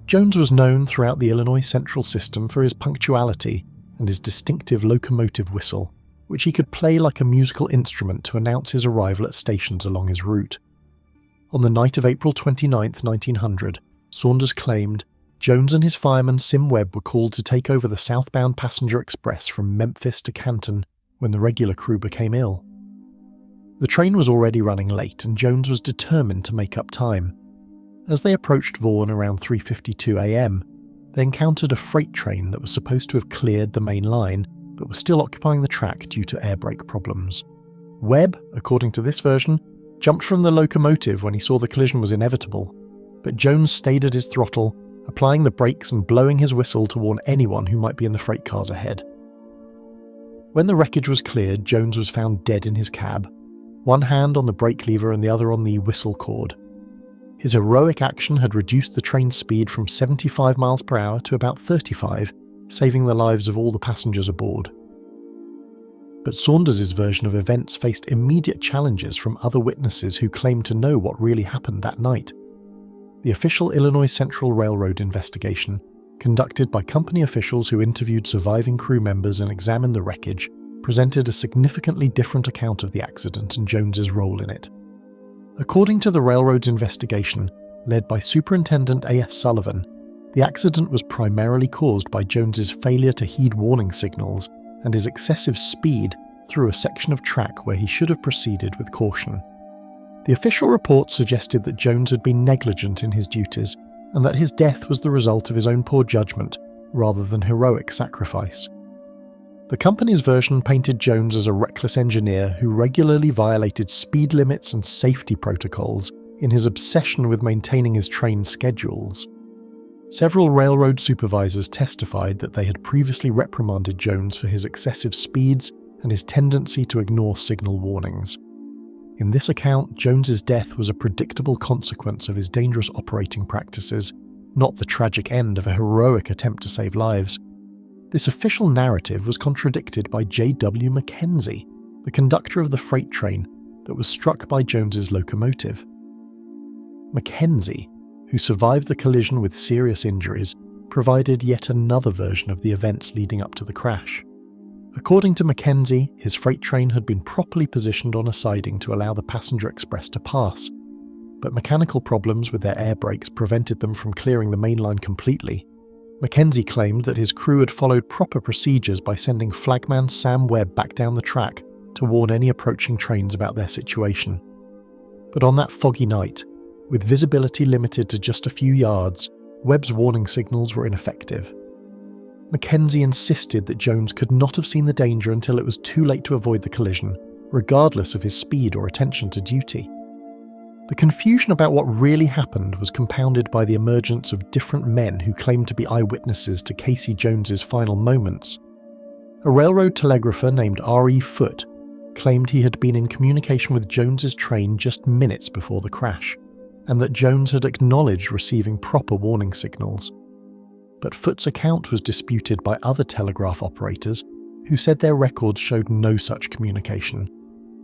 Jones was known throughout the Illinois Central system for his punctuality and his distinctive locomotive whistle, which he could play like a musical instrument to announce his arrival at stations along his route. On the night of April 29, 1900, Saunders claimed Jones and his fireman Sim Webb were called to take over the southbound passenger express from Memphis to Canton when the regular crew became ill. The train was already running late and Jones was determined to make up time. As they approached Vaughan around 3:52 a.m, they encountered a freight train that was supposed to have cleared the main line but was still occupying the track due to air brake problems. Webb, according to this version, jumped from the locomotive when he saw the collision was inevitable, but Jones stayed at his throttle, applying the brakes and blowing his whistle to warn anyone who might be in the freight cars ahead. When the wreckage was cleared, Jones was found dead in his cab, one hand on the brake lever and the other on the whistle cord. His heroic action had reduced the train's speed from 75 miles per hour to about 35, saving the lives of all the passengers aboard. But Saunders' version of events faced immediate challenges from other witnesses who claimed to know what really happened that night. The official Illinois Central Railroad investigation, conducted by company officials who interviewed surviving crew members and examined the wreckage, presented a significantly different account of the accident and Jones's role in it. According to the railroad's investigation, led by Superintendent A.S. Sullivan, the accident was primarily caused by Jones's failure to heed warning signals and his excessive speed through a section of track where he should have proceeded with caution. The official report suggested that Jones had been negligent in his duties and that his death was the result of his own poor judgment rather than heroic sacrifice. The company's version painted Jones as a reckless engineer who regularly violated speed limits and safety protocols in his obsession with maintaining his train schedules. Several railroad supervisors testified that they had previously reprimanded Jones for his excessive speeds and his tendency to ignore signal warnings. In this account, Jones's death was a predictable consequence of his dangerous operating practices, not the tragic end of a heroic attempt to save lives. This official narrative was contradicted by J.W. Mackenzie, the conductor of the freight train that was struck by Jones's locomotive. Mackenzie, who survived the collision with serious injuries, provided yet another version of the events leading up to the crash. According to Mackenzie, his freight train had been properly positioned on a siding to allow the passenger express to pass, but mechanical problems with their air brakes prevented them from clearing the main line completely. Mackenzie claimed that his crew had followed proper procedures by sending flagman Sam Webb back down the track to warn any approaching trains about their situation. But on that foggy night, with visibility limited to just a few yards, Webb's warning signals were ineffective. Mackenzie insisted that Jones could not have seen the danger until it was too late to avoid the collision, regardless of his speed or attention to duty. The confusion about what really happened was compounded by the emergence of different men who claimed to be eyewitnesses to Casey Jones's final moments. A railroad telegrapher named R.E. Foote claimed he had been in communication with Jones's train just minutes before the crash, and that Jones had acknowledged receiving proper warning signals. But Foote's account was disputed by other telegraph operators who said their records showed no such communication.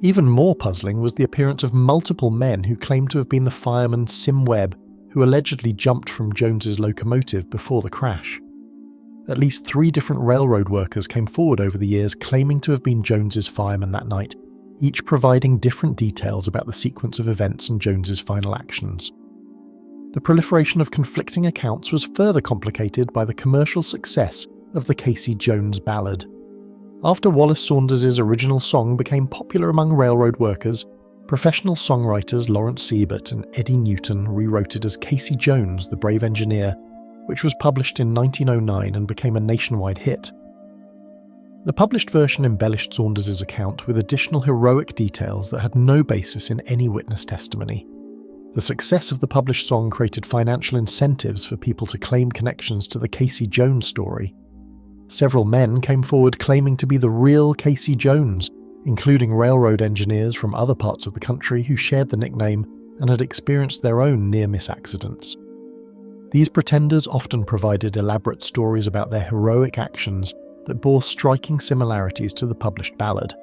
Even more puzzling was the appearance of multiple men who claimed to have been the fireman Sim Webb, who allegedly jumped from Jones's locomotive before the crash. At least 3 different railroad workers came forward over the years claiming to have been Jones's fireman that night, each providing different details about the sequence of events and Jones's final actions. The proliferation of conflicting accounts was further complicated by the commercial success of the Casey Jones ballad. After Wallace Saunders's original song became popular among railroad workers, professional songwriters Lawrence Siebert and Eddie Newton rewrote it as Casey Jones, the Brave Engineer, which was published in 1909 and became a nationwide hit. The published version embellished Saunders's account with additional heroic details that had no basis in any witness testimony. The success of the published song created financial incentives for people to claim connections to the Casey Jones story. Several men came forward claiming to be the real Casey Jones, including railroad engineers from other parts of the country who shared the nickname and had experienced their own near-miss accidents. These pretenders often provided elaborate stories about their heroic actions that bore striking similarities to the published ballad.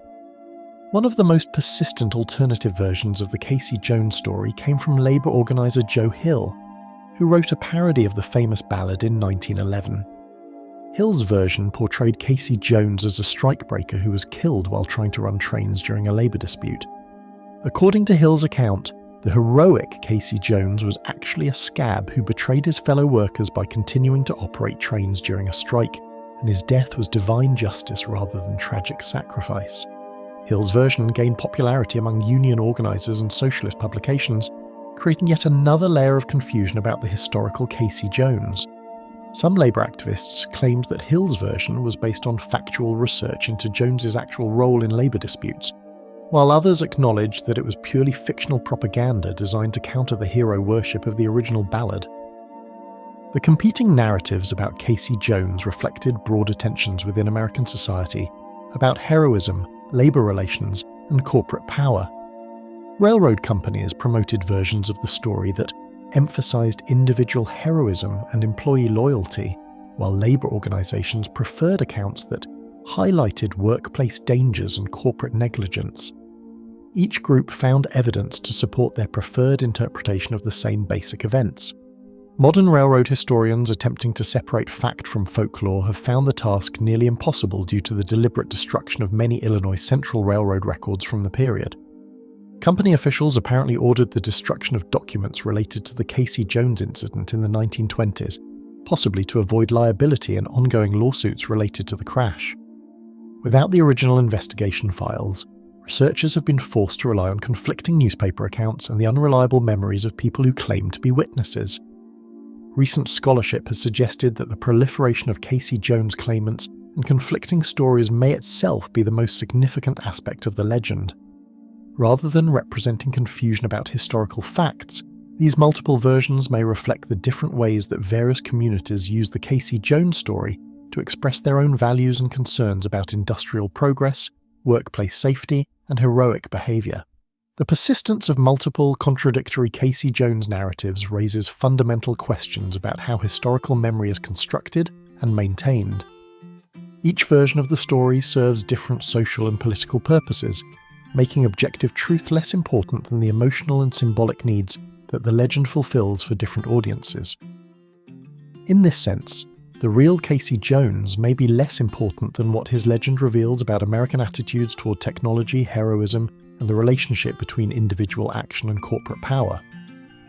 One of the most persistent alternative versions of the Casey Jones story came from labor organizer Joe Hill, who wrote a parody of the famous ballad in 1911. Hill's version portrayed Casey Jones as a strikebreaker who was killed while trying to run trains during a labor dispute. According to Hill's account, the heroic Casey Jones was actually a scab who betrayed his fellow workers by continuing to operate trains during a strike, and his death was divine justice rather than tragic sacrifice. Hill's version gained popularity among union organizers and socialist publications, creating yet another layer of confusion about the historical Casey Jones. Some labour activists claimed that Hill's version was based on factual research into Jones's actual role in labour disputes, while others acknowledged that it was purely fictional propaganda designed to counter the hero worship of the original ballad. The competing narratives about Casey Jones reflected broader tensions within American society about heroism, labour relations, and corporate power. Railroad companies promoted versions of the story that emphasized individual heroism and employee loyalty, while labour organisations preferred accounts that highlighted workplace dangers and corporate negligence. Each group found evidence to support their preferred interpretation of the same basic events. Modern railroad historians attempting to separate fact from folklore have found the task nearly impossible due to the deliberate destruction of many Illinois Central Railroad records from the period. Company officials apparently ordered the destruction of documents related to the Casey Jones incident in the 1920s, possibly to avoid liability and ongoing lawsuits related to the crash. Without the original investigation files, researchers have been forced to rely on conflicting newspaper accounts and the unreliable memories of people who claim to be witnesses. Recent scholarship has suggested that the proliferation of Casey Jones claimants and conflicting stories may itself be the most significant aspect of the legend. Rather than representing confusion about historical facts, these multiple versions may reflect the different ways that various communities use the Casey Jones story to express their own values and concerns about industrial progress, workplace safety, and heroic behaviour. The persistence of multiple contradictory Casey Jones narratives raises fundamental questions about how historical memory is constructed and maintained. Each version of the story serves different social and political purposes, making objective truth less important than the emotional and symbolic needs that the legend fulfills for different audiences. In this sense, the real Casey Jones may be less important than what his legend reveals about American attitudes toward technology, heroism, and the relationship between individual action and corporate power.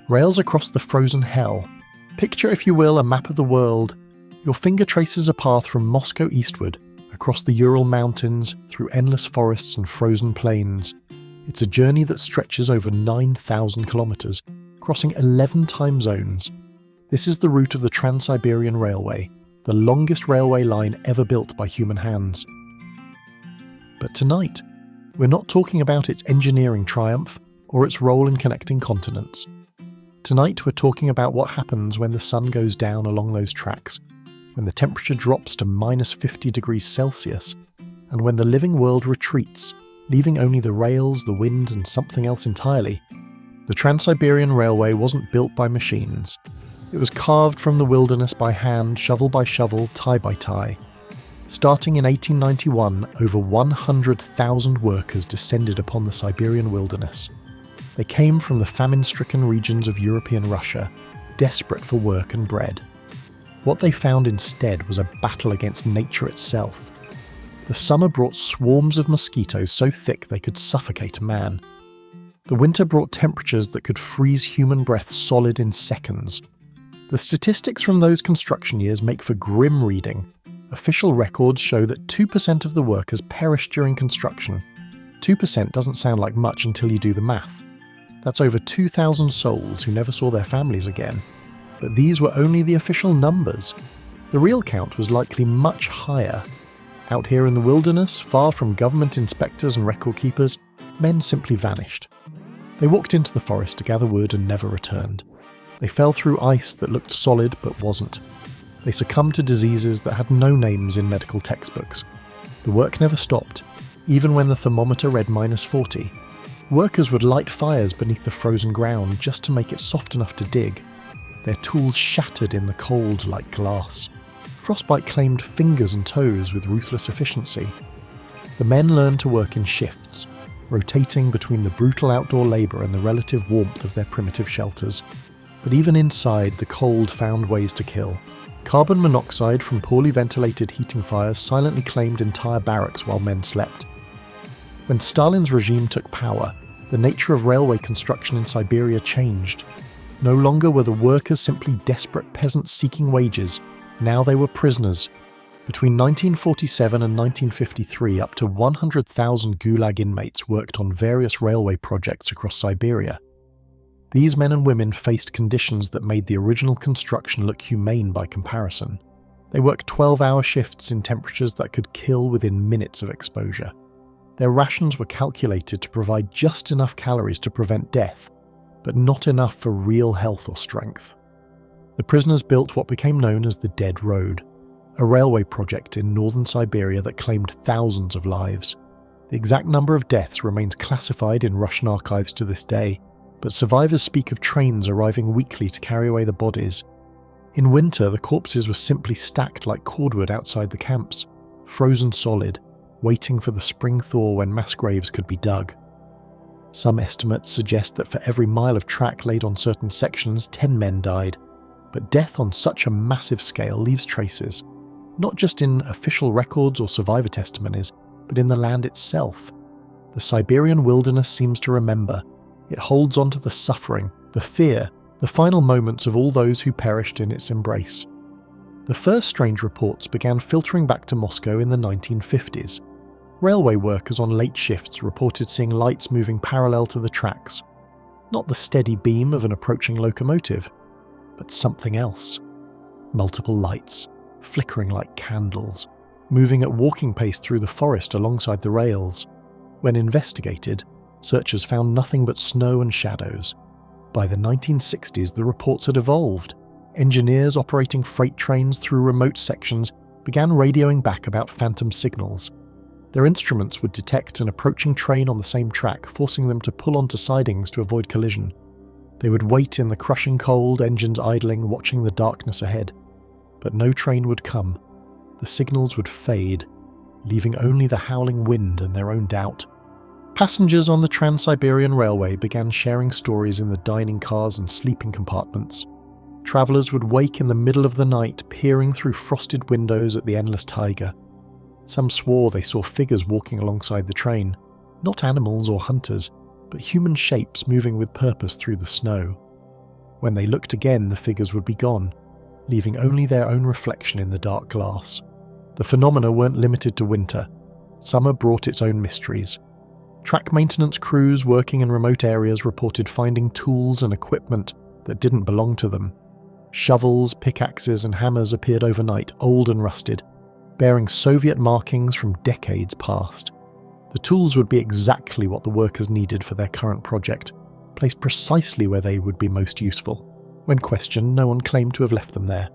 Rails across the frozen hell. Picture, if you will, a map of the world. Your finger traces a path from Moscow eastward, across the Ural Mountains, through endless forests and frozen plains. It's a journey that stretches over 9,000 kilometers, crossing 11 time zones. This is the route of the Trans-Siberian Railway, the longest railway line ever built by human hands. But tonight, we're not talking about its engineering triumph or its role in connecting continents. Tonight we're talking about what happens when the sun goes down along those tracks, when the temperature drops to -50 degrees Celsius, and when the living world retreats, leaving only the rails, the wind, and something else entirely. The Trans-Siberian Railway wasn't built by machines. It was carved from the wilderness by hand, shovel by shovel, tie by tie. Starting in 1891, over 100,000 workers descended upon the Siberian wilderness. They came from the famine-stricken regions of European Russia, desperate for work and bread. What they found instead was a battle against nature itself. The summer brought swarms of mosquitoes so thick they could suffocate a man. The winter brought temperatures that could freeze human breath solid in seconds. The statistics from those construction years make for grim reading. Official records show that 2% of the workers perished during construction. 2% doesn't sound like much until you do the math. That's over 2,000 souls who never saw their families again. But these were only the official numbers. The real count was likely much higher. Out here in the wilderness, far from government inspectors and record keepers, men simply vanished. They walked into the forest to gather wood and never returned. They fell through ice that looked solid but wasn't. They succumbed to diseases that had no names in medical textbooks. The work never stopped, even when the thermometer read -40. Workers would light fires beneath the frozen ground just to make it soft enough to dig. Their tools shattered in the cold like glass. Frostbite claimed fingers and toes with ruthless efficiency. The men learned to work in shifts, rotating between the brutal outdoor labour and the relative warmth of their primitive shelters. But even inside, the cold found ways to kill. Carbon monoxide from poorly ventilated heating fires silently claimed entire barracks while men slept. When Stalin's regime took power, the nature of railway construction in Siberia changed. No longer were the workers simply desperate peasants seeking wages. Now they were prisoners. Between 1947 and 1953, up to 100,000 Gulag inmates worked on various railway projects across Siberia. These men and women faced conditions that made the original construction look humane by comparison. They worked 12-hour shifts in temperatures that could kill within minutes of exposure. Their rations were calculated to provide just enough calories to prevent death, but not enough for real health or strength. The prisoners built what became known as the Dead Road, a railway project in northern Siberia that claimed thousands of lives. The exact number of deaths remains classified in Russian archives to this day, but survivors speak of trains arriving weekly to carry away the bodies. In winter, the corpses were simply stacked like cordwood outside the camps, frozen solid, waiting for the spring thaw when mass graves could be dug. Some estimates suggest that for every mile of track laid on certain sections, 10 men died. But death on such a massive scale leaves traces, not just in official records or survivor testimonies, but in the land itself. The Siberian wilderness seems to remember. It holds on to the suffering, the fear, the final moments of all those who perished in its embrace. The first strange reports began filtering back to Moscow in the 1950s. Railway workers on late shifts reported seeing lights moving parallel to the tracks. Not the steady beam of an approaching locomotive, but something else. Multiple lights, flickering like candles, moving at walking pace through the forest alongside the rails. When investigated, searchers found nothing but snow and shadows. By the 1960s, the reports had evolved. Engineers operating freight trains through remote sections began radioing back about phantom signals. Their instruments would detect an approaching train on the same track, forcing them to pull onto sidings to avoid collision. They would wait in the crushing cold, engines idling, watching the darkness ahead. But no train would come. The signals would fade, leaving only the howling wind and their own doubt. Passengers on the Trans-Siberian Railway began sharing stories in the dining cars and sleeping compartments. Travellers would wake in the middle of the night, peering through frosted windows at the endless taiga. Some swore they saw figures walking alongside the train, not animals or hunters, but human shapes moving with purpose through the snow. When they looked again, the figures would be gone, leaving only their own reflection in the dark glass. The phenomena weren't limited to winter. Summer brought its own mysteries. Track maintenance crews working in remote areas reported finding tools and equipment that didn't belong to them. Shovels, pickaxes, and hammers appeared overnight, old and rusted, bearing Soviet markings from decades past. The tools would be exactly what the workers needed for their current project, placed precisely where they would be most useful. When questioned, no one claimed to have left them there.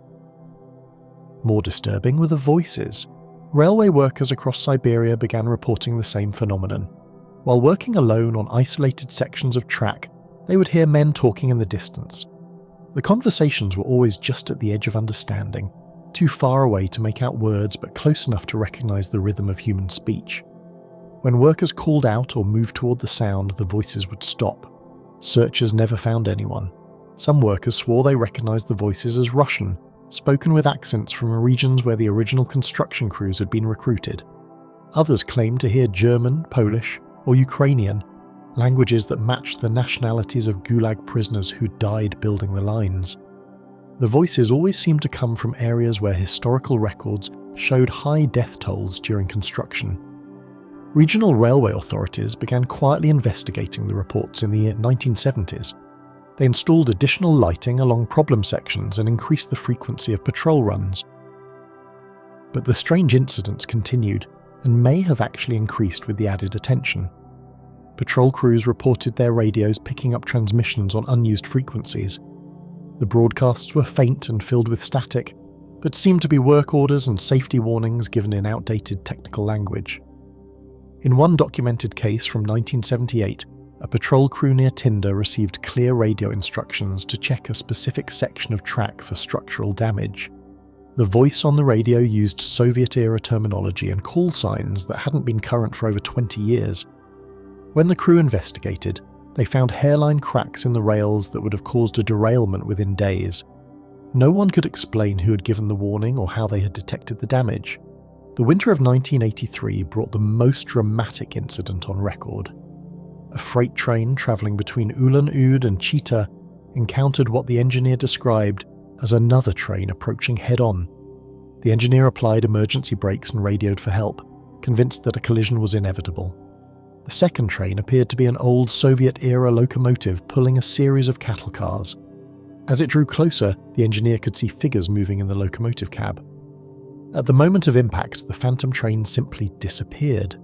More disturbing were the voices. Railway workers across Siberia began reporting the same phenomenon. While working alone on isolated sections of track, they would hear men talking in the distance. The conversations were always just at the edge of understanding, too far away to make out words but close enough to recognize the rhythm of human speech. When workers called out or moved toward the sound, the voices would stop. Searchers never found anyone. Some workers swore they recognized the voices as Russian, spoken with accents from regions where the original construction crews had been recruited. Others claimed to hear German, Polish, or Ukrainian, languages that matched the nationalities of Gulag prisoners who died building the lines. The voices always seemed to come from areas where historical records showed high death tolls during construction. Regional railway authorities began quietly investigating the reports in the 1970s. They installed additional lighting along problem sections and increased the frequency of patrol runs. But the strange incidents continued, and may have actually increased with the added attention. Patrol crews reported their radios picking up transmissions on unused frequencies. The broadcasts were faint and filled with static, but seemed to be work orders and safety warnings given in outdated technical language. In one documented case from 1978, a patrol crew near Tinder received clear radio instructions to check a specific section of track for structural damage. The voice on the radio used Soviet-era terminology and call signs that hadn't been current for over 20 years. When the crew investigated, they found hairline cracks in the rails that would have caused a derailment within days. No one could explain who had given the warning or how they had detected the damage. The winter of 1983 brought the most dramatic incident on record. A freight train travelling between Ulan-Ude and Chita encountered what the engineer described as another train approaching head-on. The engineer applied emergency brakes and radioed for help, convinced that a collision was inevitable. The second train appeared to be an old Soviet-era locomotive pulling a series of cattle cars. As it drew closer, the engineer could see figures moving in the locomotive cab. At the moment of impact, the phantom train simply disappeared.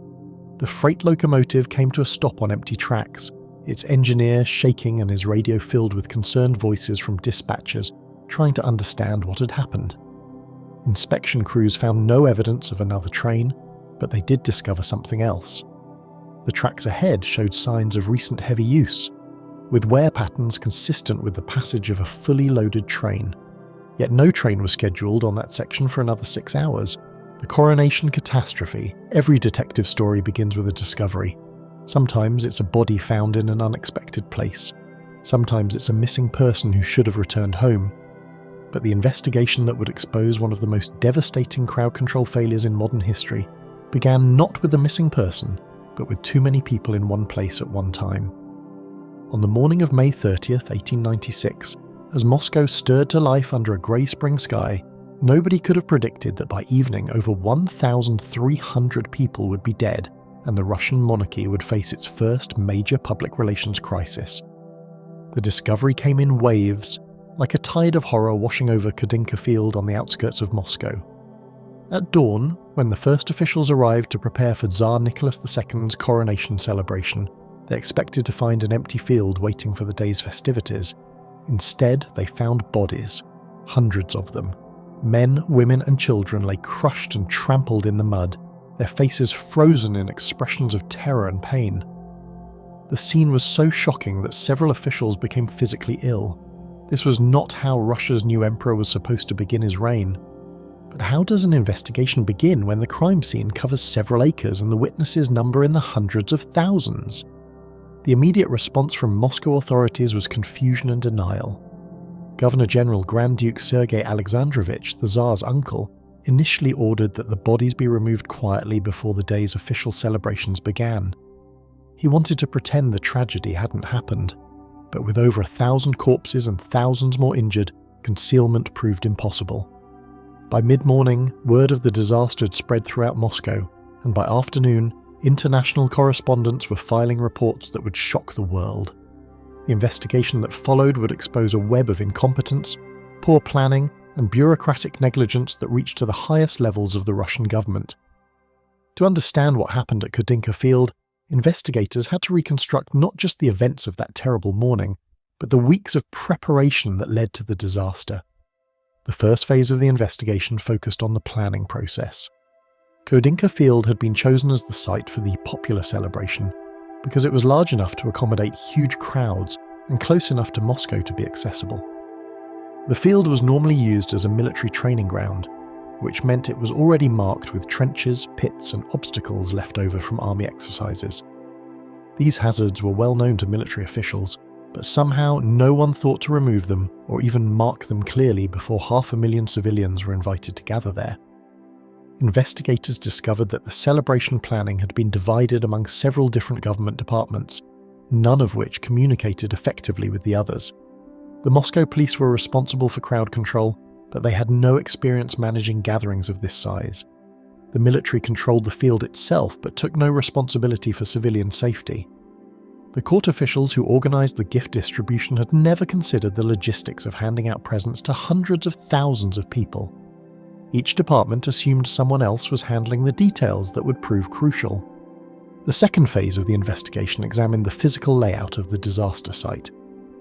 The freight locomotive came to a stop on empty tracks, its engineer shaking and his radio filled with concerned voices from dispatchers trying to understand what had happened. Inspection crews found no evidence of another train, but they did discover something else. The tracks ahead showed signs of recent heavy use, with wear patterns consistent with the passage of a fully loaded train. Yet no train was scheduled on that section for another 6 hours. The coronation catastrophe. Every detective story begins with a discovery. Sometimes it's a body found in an unexpected place. Sometimes it's a missing person who should have returned home. But the investigation that would expose one of the most devastating crowd control failures in modern history began not with a missing person, but with too many people in one place at one time. On the morning of May 30th, 1896, as Moscow stirred to life under a grey spring sky, nobody could have predicted that by evening over 1,300 people would be dead and the Russian monarchy would face its first major public relations crisis. The discovery came in waves, like a tide of horror washing over Kadinka Field on the outskirts of Moscow. At dawn, when the first officials arrived to prepare for Tsar Nicholas II's coronation celebration, they expected to find an empty field waiting for the day's festivities. Instead, they found bodies, hundreds of them. Men, women and children lay crushed and trampled in the mud, their faces frozen in expressions of terror and pain. The scene was so shocking that several officials became physically ill. This was not how Russia's new emperor was supposed to begin his reign. But how does an investigation begin when the crime scene covers several acres and the witnesses number in the hundreds of thousands? The immediate response from Moscow authorities was confusion and denial. Governor-General Grand Duke Sergei Alexandrovich, the Tsar's uncle, initially ordered that the bodies be removed quietly before the day's official celebrations began. He wanted to pretend the tragedy hadn't happened, but with over 1,000 corpses and thousands more injured, concealment proved impossible. By mid-morning, word of the disaster had spread throughout Moscow, and by afternoon, international correspondents were filing reports that would shock the world. The investigation that followed would expose a web of incompetence, poor planning, and bureaucratic negligence that reached to the highest levels of the Russian government. To understand what happened at Kadinka Field, investigators had to reconstruct not just the events of that terrible morning, but the weeks of preparation that led to the disaster. The first phase of the investigation focused on the planning process. Kadinka Field had been chosen as the site for the popular celebration because it was large enough to accommodate huge crowds and close enough to Moscow to be accessible. The field was normally used as a military training ground, which meant it was already marked with trenches, pits and obstacles left over from army exercises. These hazards were well known to military officials, but somehow no one thought to remove them or even mark them clearly before 500,000 civilians were invited to gather there. Investigators discovered that the celebration planning had been divided among several different government departments, none of which communicated effectively with the others. The Moscow police were responsible for crowd control, but they had no experience managing gatherings of this size. The military controlled the field itself, but took no responsibility for civilian safety. The court officials who organised the gift distribution had never considered the logistics of handing out presents to hundreds of thousands of people. Each department assumed someone else was handling the details that would prove crucial. The second phase of the investigation examined the physical layout of the disaster site.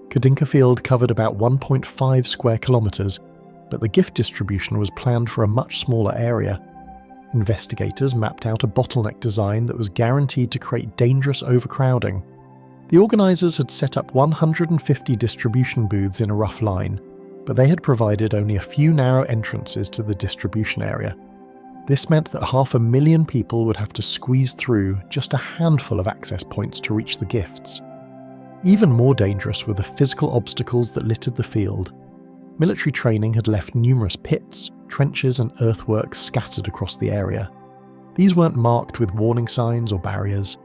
Kadinka Field covered about 1.5 square kilometres, but the gift distribution was planned for a much smaller area. Investigators mapped out a bottleneck design that was guaranteed to create dangerous overcrowding. The organisers had set up 150 distribution booths in a rough line, but they had provided only a few narrow entrances to the distribution area. This meant that 500,000 people would have to squeeze through just a handful of access points to reach the gifts. Even more dangerous were the physical obstacles that littered the field. Military training had left numerous pits, trenches and earthworks scattered across the area. These weren't marked with warning signs or barriers.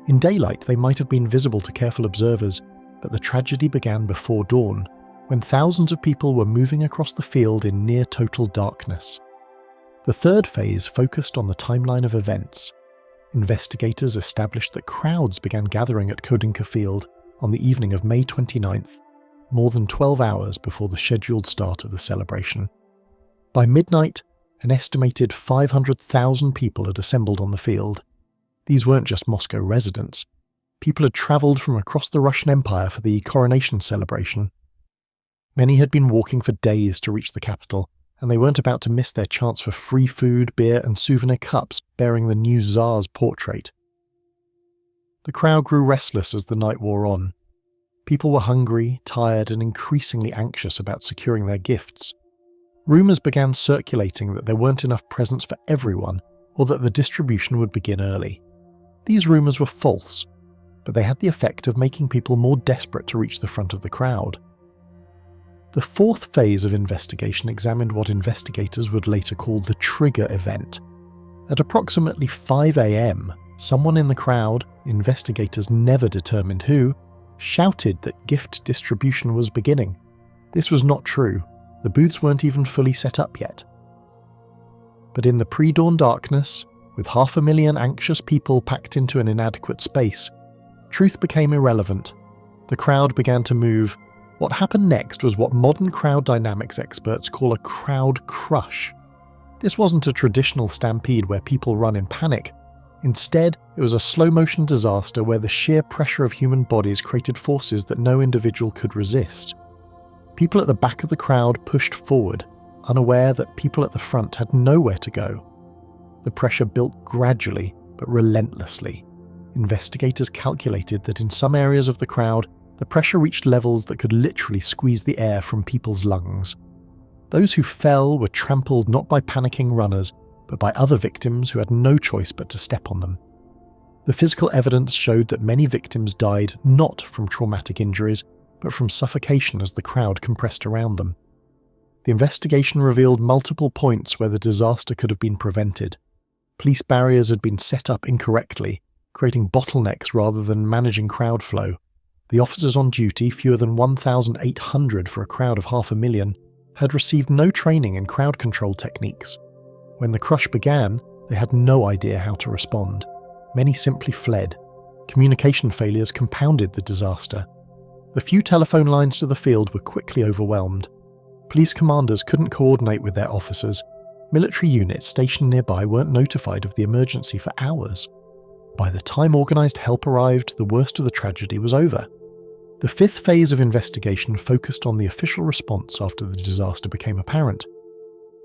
In daylight they might have been visible to careful observers, but the tragedy began before dawn, when thousands of people were moving across the field in near total darkness. The third phase focused on the timeline of events. Investigators established that crowds began gathering at Kadinka Field on the evening of May 29th, more than 12 hours before the scheduled start of the celebration. By midnight, an estimated 500,000 people had assembled on the field. These weren't just Moscow residents. People had travelled from across the Russian Empire for the coronation celebration. Many had been walking for days to reach the capital, and they weren't about to miss their chance for free food, beer and souvenir cups bearing the new Tsar's portrait. The crowd grew restless as the night wore on. People were hungry, tired and increasingly anxious about securing their gifts. Rumours began circulating that there weren't enough presents for everyone, or that the distribution would begin early. These rumours were false, but they had the effect of making people more desperate to reach the front of the crowd. The fourth phase of investigation examined what investigators would later call the trigger event. At approximately 5 a.m, someone in the crowd, investigators never determined who, shouted that gift distribution was beginning. This was not true. The booths weren't even fully set up yet. But in the pre-dawn darkness, with 500,000 anxious people packed into an inadequate space, truth became irrelevant. The crowd began to move. What happened next was what modern crowd dynamics experts call a crowd crush. This wasn't a traditional stampede where people run in panic. Instead, it was a slow-motion disaster where the sheer pressure of human bodies created forces that no individual could resist. People at the back of the crowd pushed forward, unaware that people at the front had nowhere to go. The pressure built gradually, but relentlessly. Investigators calculated that in some areas of the crowd, the pressure reached levels that could literally squeeze the air from people's lungs. Those who fell were trampled not by panicking runners, but by other victims who had no choice but to step on them. The physical evidence showed that many victims died not from traumatic injuries, but from suffocation as the crowd compressed around them. The investigation revealed multiple points where the disaster could have been prevented. Police barriers had been set up incorrectly, creating bottlenecks rather than managing crowd flow. The officers on duty, fewer than 1,800 for a crowd of 500,000, had received no training in crowd control techniques. When the crush began, they had no idea how to respond. Many simply fled. Communication failures compounded the disaster. The few telephone lines to the field were quickly overwhelmed. Police commanders couldn't coordinate with their officers. Military units stationed nearby weren't notified of the emergency for hours. By the time organised help arrived, the worst of the tragedy was over. The fifth phase of investigation focused on the official response after the disaster became apparent.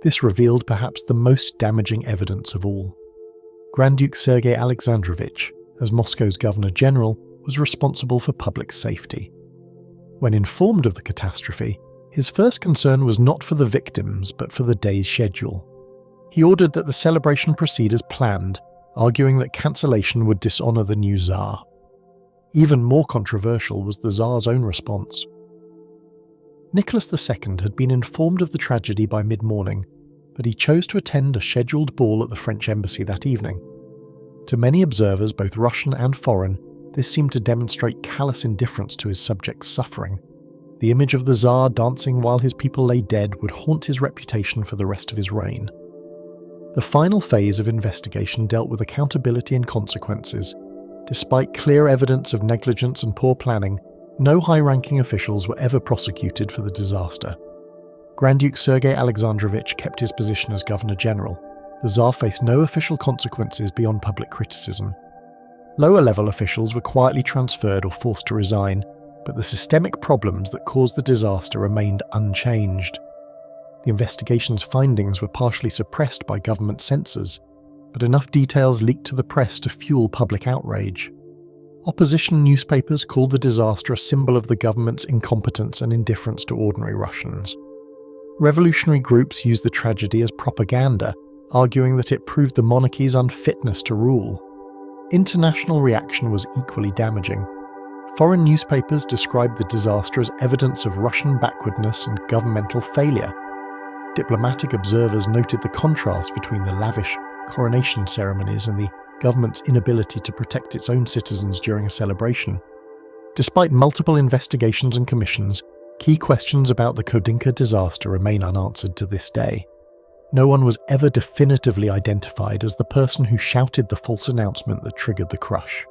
This revealed perhaps the most damaging evidence of all. Grand Duke Sergei Alexandrovich, as Moscow's Governor-General, was responsible for public safety. When informed of the catastrophe, his first concern was not for the victims but for the day's schedule. He ordered that the celebration proceed as planned, arguing that cancellation would dishonour the new Tsar. Even more controversial was the Tsar's own response. Nicholas II had been informed of the tragedy by mid-morning, but he chose to attend a scheduled ball at the French embassy that evening. To many observers, both Russian and foreign, This seemed to demonstrate callous indifference to his subjects' suffering. The image of the Tsar dancing while his people lay dead would haunt his reputation for the rest of his reign. The final phase of investigation dealt with accountability and consequences. Despite clear evidence of negligence and poor planning, no high-ranking officials were ever prosecuted for the disaster. Grand Duke Sergei Alexandrovich kept his position as Governor-General. The Tsar faced no official consequences beyond public criticism. Lower-level officials were quietly transferred or forced to resign, but the systemic problems that caused the disaster remained unchanged. The investigation's findings were partially suppressed by government censors, but enough details leaked to the press to fuel public outrage. Opposition newspapers called the disaster a symbol of the government's incompetence and indifference to ordinary Russians. Revolutionary groups used the tragedy as propaganda, arguing that it proved the monarchy's unfitness to rule. International reaction was equally damaging. Foreign newspapers described the disaster as evidence of Russian backwardness and governmental failure. Diplomatic observers noted the contrast between the lavish coronation ceremonies and the government's inability to protect its own citizens during a celebration. Despite multiple investigations and commissions, key questions about the Kodinka disaster remain unanswered to this day. No one was ever definitively identified as the person who shouted the false announcement that triggered the crush.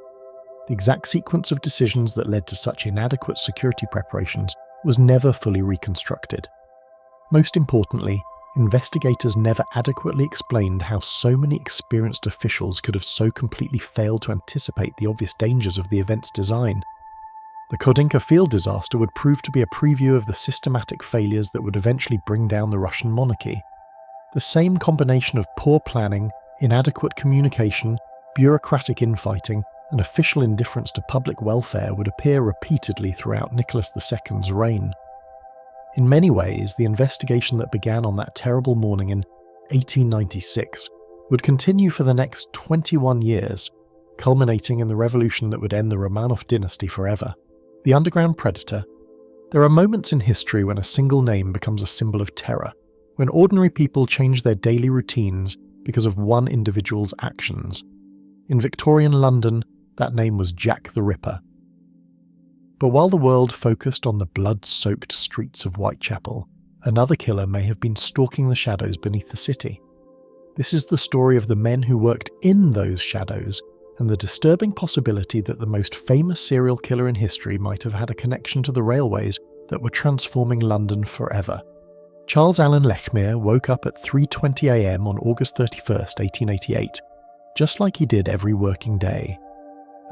The exact sequence of decisions that led to such inadequate security preparations was never fully reconstructed. Most importantly, investigators never adequately explained how so many experienced officials could have so completely failed to anticipate the obvious dangers of the event's design. The Kodinka field disaster would prove to be a preview of the systematic failures that would eventually bring down the Russian monarchy. The same combination of poor planning, inadequate communication, bureaucratic infighting, and official indifference to public welfare would appear repeatedly throughout Nicholas II's reign. In many ways, the investigation that began on that terrible morning in 1896 would continue for the next 21 years, culminating in the revolution that would end the Romanov dynasty forever. The underground predator. There are moments in history when a single name becomes a symbol of terror, when ordinary people change their daily routines because of one individual's actions. In Victorian London, that name was Jack the Ripper. But while the world focused on the blood-soaked streets of Whitechapel, another killer may have been stalking the shadows beneath the city. This is the story of the men who worked in those shadows, and the disturbing possibility that the most famous serial killer in history might have had a connection to the railways that were transforming London forever. Charles Alan Lechmere woke up at 3:20 a.m. on August 31st, 1888, just like he did every working day.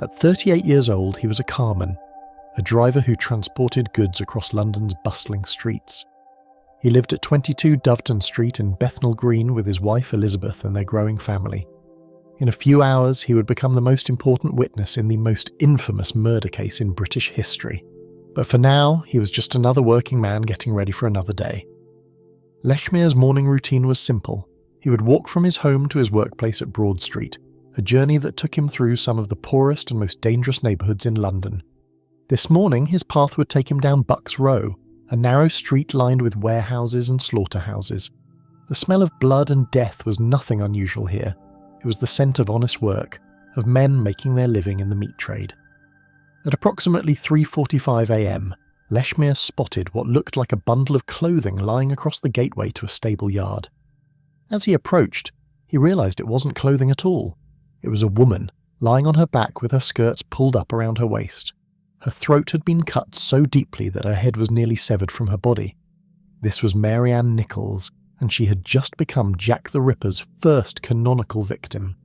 At 38 years old, he was a carman, a driver who transported goods across London's bustling streets. He lived at 22 Doveton Street in Bethnal Green with his wife Elizabeth and their growing family. In a few hours, he would become the most important witness in the most infamous murder case in British history. But for now, he was just another working man getting ready for another day. Lechmere's morning routine was simple. He would walk from his home to his workplace at Broad Street, a journey that took him through some of the poorest and most dangerous neighbourhoods in London. This morning, his path would take him down Bucks Row, a narrow street lined with warehouses and slaughterhouses. The smell of blood and death was nothing unusual here. It was the scent of honest work, of men making their living in the meat trade. At approximately 3:45 a.m, Lechmere spotted what looked like a bundle of clothing lying across the gateway to a stable yard. As he approached, he realised it wasn't clothing at all. It was a woman, lying on her back with her skirts pulled up around her waist. Her throat had been cut so deeply that her head was nearly severed from her body. This was Mary Ann Nichols, and she had just become Jack the Ripper's first canonical victim.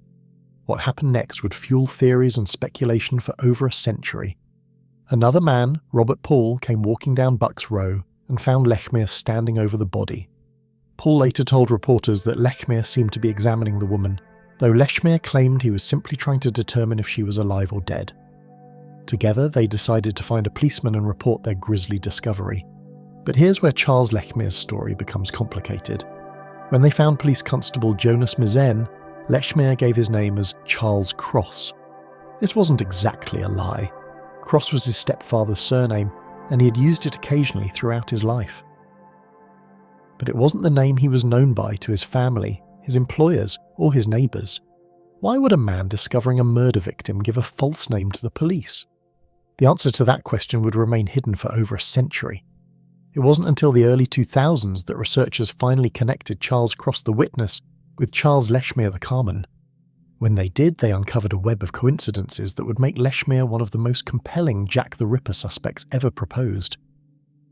What happened next would fuel theories and speculation for over a century. Another man, Robert Paul, came walking down Bucks Row and found Lechmere standing over the body. Paul later told reporters that Lechmere seemed to be examining the woman, though Lechmere claimed he was simply trying to determine if she was alive or dead. Together, they decided to find a policeman and report their grisly discovery. But here's where Charles Lechmere's story becomes complicated. When they found police constable Jonas Mizen, Lechmere gave his name as Charles Cross. This wasn't exactly a lie. Cross was his stepfather's surname, and he had used it occasionally throughout his life. But it wasn't the name he was known by to his family, his employers, or his neighbours. Why would a man discovering a murder victim give a false name to the police? The answer to that question would remain hidden for over a century. It wasn't until the early 2000s that researchers finally connected Charles Cross the witness with Charles Lechmere the carman. When they did, they uncovered a web of coincidences that would make Lechmere one of the most compelling Jack the Ripper suspects ever proposed.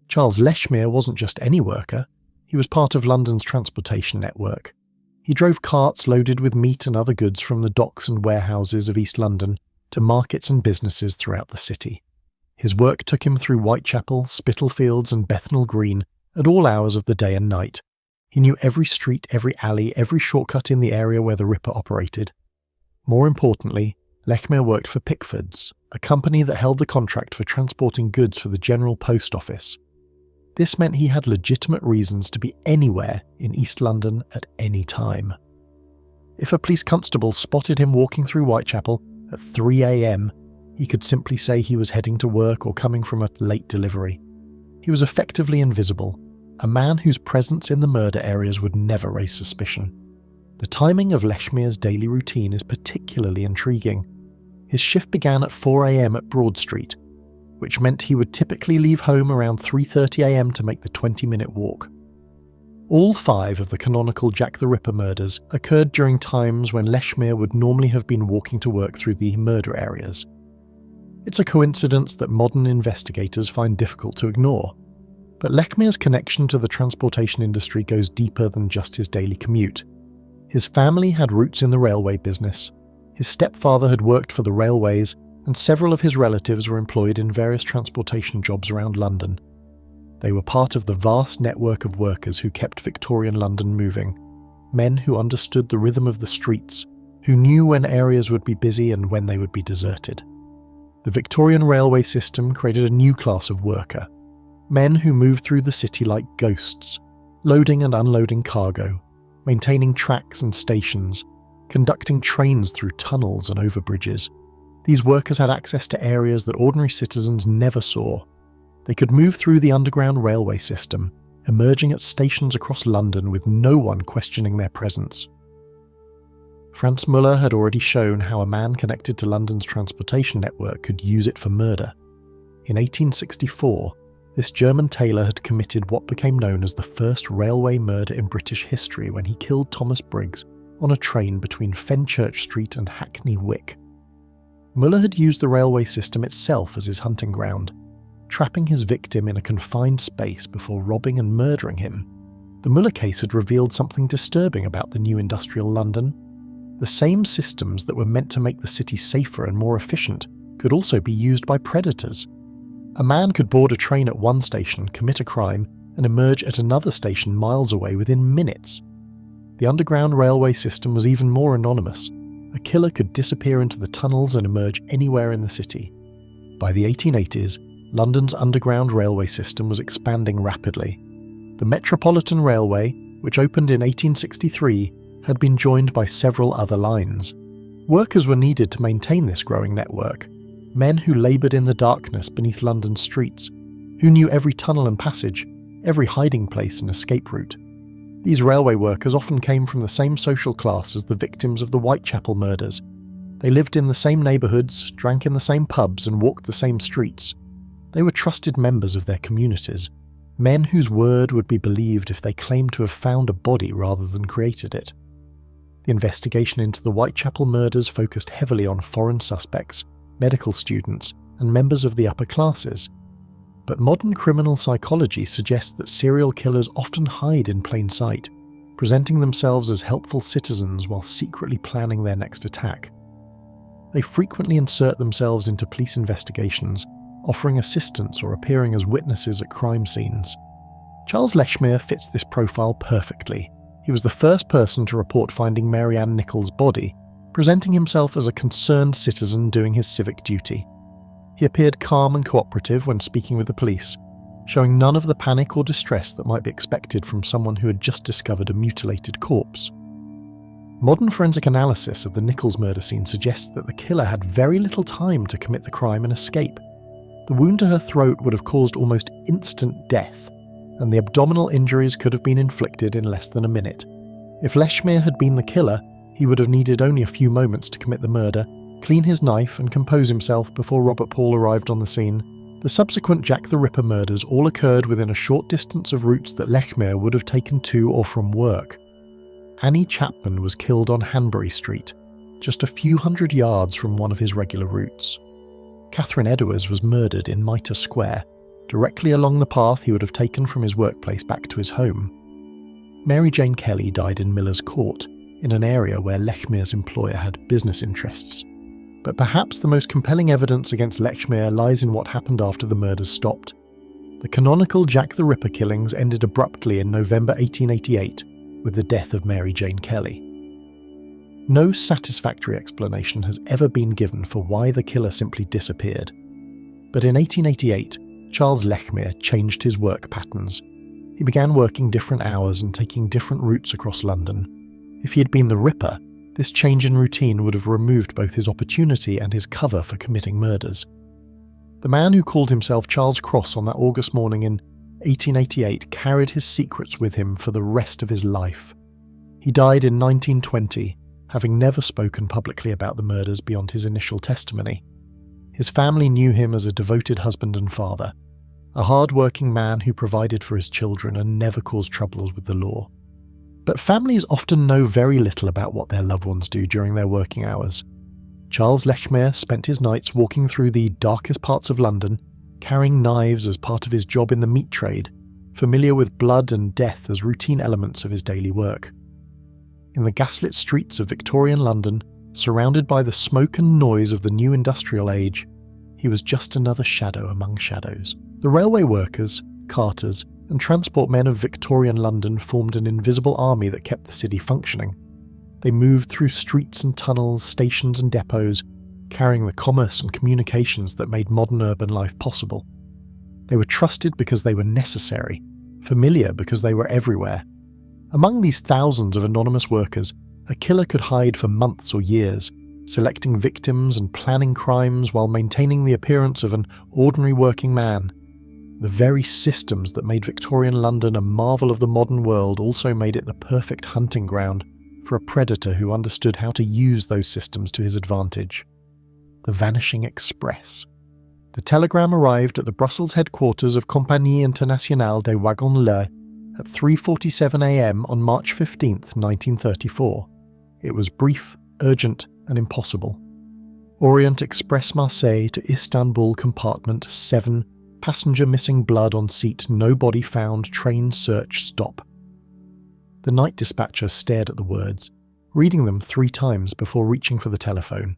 Charles Lechmere wasn't just any worker, he was part of London's transportation network. He drove carts loaded with meat and other goods from the docks and warehouses of East London to markets and businesses throughout the city. His work took him through Whitechapel, Spitalfields and Bethnal Green at all hours of the day and night. He knew every street, every alley, every shortcut in the area where the Ripper operated. More importantly, Lechmere worked for Pickford's, a company that held the contract for transporting goods for the General Post Office. This meant he had legitimate reasons to be anywhere in East London at any time. If a police constable spotted him walking through Whitechapel at 3 a.m, he could simply say he was heading to work or coming from a late delivery. He was effectively invisible, a man whose presence in the murder areas would never raise suspicion. The timing of Lechmere's daily routine is particularly intriguing. His shift began at 4 a.m. at Broad Street, which meant he would typically leave home around 3:30 a.m. to make the 20-minute walk. All 5 of the canonical Jack the Ripper murders occurred during times when Lechmere would normally have been walking to work through the murder areas. It's a coincidence that modern investigators find difficult to ignore, but Lechmere's connection to the transportation industry goes deeper than just his daily commute. His family had roots in the railway business, his stepfather had worked for the railways, and several of his relatives were employed in various transportation jobs around London. They were part of the vast network of workers who kept Victorian London moving, men who understood the rhythm of the streets, who knew when areas would be busy and when they would be deserted. The Victorian railway system created a new class of worker, men who moved through the city like ghosts, loading and unloading cargo, maintaining tracks and stations, conducting trains through tunnels and over bridges. These workers had access to areas that ordinary citizens never saw. They could move through the underground railway system, emerging at stations across London with no one questioning their presence. Franz Müller had already shown how a man connected to London's transportation network could use it for murder. In 1864, this German tailor had committed what became known as the first railway murder in British history when he killed Thomas Briggs on a train between Fenchurch Street and Hackney Wick. Müller had used the railway system itself as his hunting ground, trapping his victim in a confined space before robbing and murdering him. The Müller case had revealed something disturbing about the new industrial London. The same systems that were meant to make the city safer and more efficient could also be used by predators. A man could board a train at one station, commit a crime, and emerge at another station miles away within minutes. The underground railway system was even more anonymous. A killer could disappear into the tunnels and emerge anywhere in the city. By the 1880s, London's underground railway system was expanding rapidly. The Metropolitan Railway, which opened in 1863, had been joined by several other lines. Workers were needed to maintain this growing network, men who laboured in the darkness beneath London's streets, who knew every tunnel and passage, every hiding place and escape route. These railway workers often came from the same social class as the victims of the Whitechapel murders. They lived in the same neighbourhoods, drank in the same pubs and walked the same streets. They were trusted members of their communities, men whose word would be believed if they claimed to have found a body rather than created it. The investigation into the Whitechapel murders focused heavily on foreign suspects, medical students, and members of the upper classes. But modern criminal psychology suggests that serial killers often hide in plain sight, presenting themselves as helpful citizens while secretly planning their next attack. They frequently insert themselves into police investigations, offering assistance or appearing as witnesses at crime scenes. Charles Lechmere fits this profile perfectly. He was the first person to report finding Mary Ann Nicholls' body, presenting himself as a concerned citizen doing his civic duty. He appeared calm and cooperative when speaking with the police, showing none of the panic or distress that might be expected from someone who had just discovered a mutilated corpse. Modern forensic analysis of the Nicholls murder scene suggests that the killer had very little time to commit the crime and escape. The wound to her throat would have caused almost instant death, and the abdominal injuries could have been inflicted in less than a minute. If Lechmere had been the killer, He would have needed only a few moments to commit the murder, clean his knife and compose himself before Robert Paul arrived on the scene. The subsequent Jack the Ripper murders all occurred within a short distance of routes that Lechmere would have taken to or from work. Annie Chapman was killed on Hanbury Street, just a few hundred yards from one of his regular routes. Catherine Edwards was murdered in Mitre Square, directly along the path he would have taken from his workplace back to his home. Mary Jane Kelly died in Miller's Court, in an area where Lechmere's employer had business interests. But perhaps the most compelling evidence against Lechmere lies in what happened after the murders stopped. The canonical Jack the Ripper killings ended abruptly in November 1888 with the death of Mary Jane Kelly. No satisfactory explanation has ever been given for why the killer simply disappeared. But in 1888, Charles Lechmere changed his work patterns. He began working different hours and taking different routes across London. If he had been the Ripper, this change in routine would have removed both his opportunity and his cover for committing murders. The man who called himself Charles Cross on that August morning in 1888 carried his secrets with him for the rest of his life. He died in 1920, having never spoken publicly about the murders beyond his initial testimony. His family knew him as a devoted husband and father, a hard-working man who provided for his children and never caused troubles with the law. But families often know very little about what their loved ones do during their working hours. Charles Lechmere spent his nights walking through the darkest parts of London, carrying knives as part of his job in the meat trade, familiar with blood and death as routine elements of his daily work. In the gaslit streets of Victorian London, surrounded by the smoke and noise of the new industrial age, he was just another shadow among shadows. The railway workers, carters, and transport men of Victorian London formed an invisible army that kept the city functioning. They moved through streets and tunnels, stations and depots, carrying the commerce and communications that made modern urban life possible. They were trusted because they were necessary, familiar because they were everywhere. Among these thousands of anonymous workers, a killer could hide for months or years, selecting victims and planning crimes while maintaining the appearance of an ordinary working man. The very systems that made Victorian London a marvel of the modern world also made it the perfect hunting ground for a predator who understood how to use those systems to his advantage. The Vanishing Express. The telegram arrived at the Brussels headquarters of Compagnie Internationale des Wagons-Lits at 3:47 a.m. on March 15, 1934. It was brief, urgent, and impossible. Orient Express Marseille to Istanbul compartment 7, passenger missing blood on seat, no body found, train search stop. The night dispatcher stared at the words, reading them 3 times before reaching for the telephone.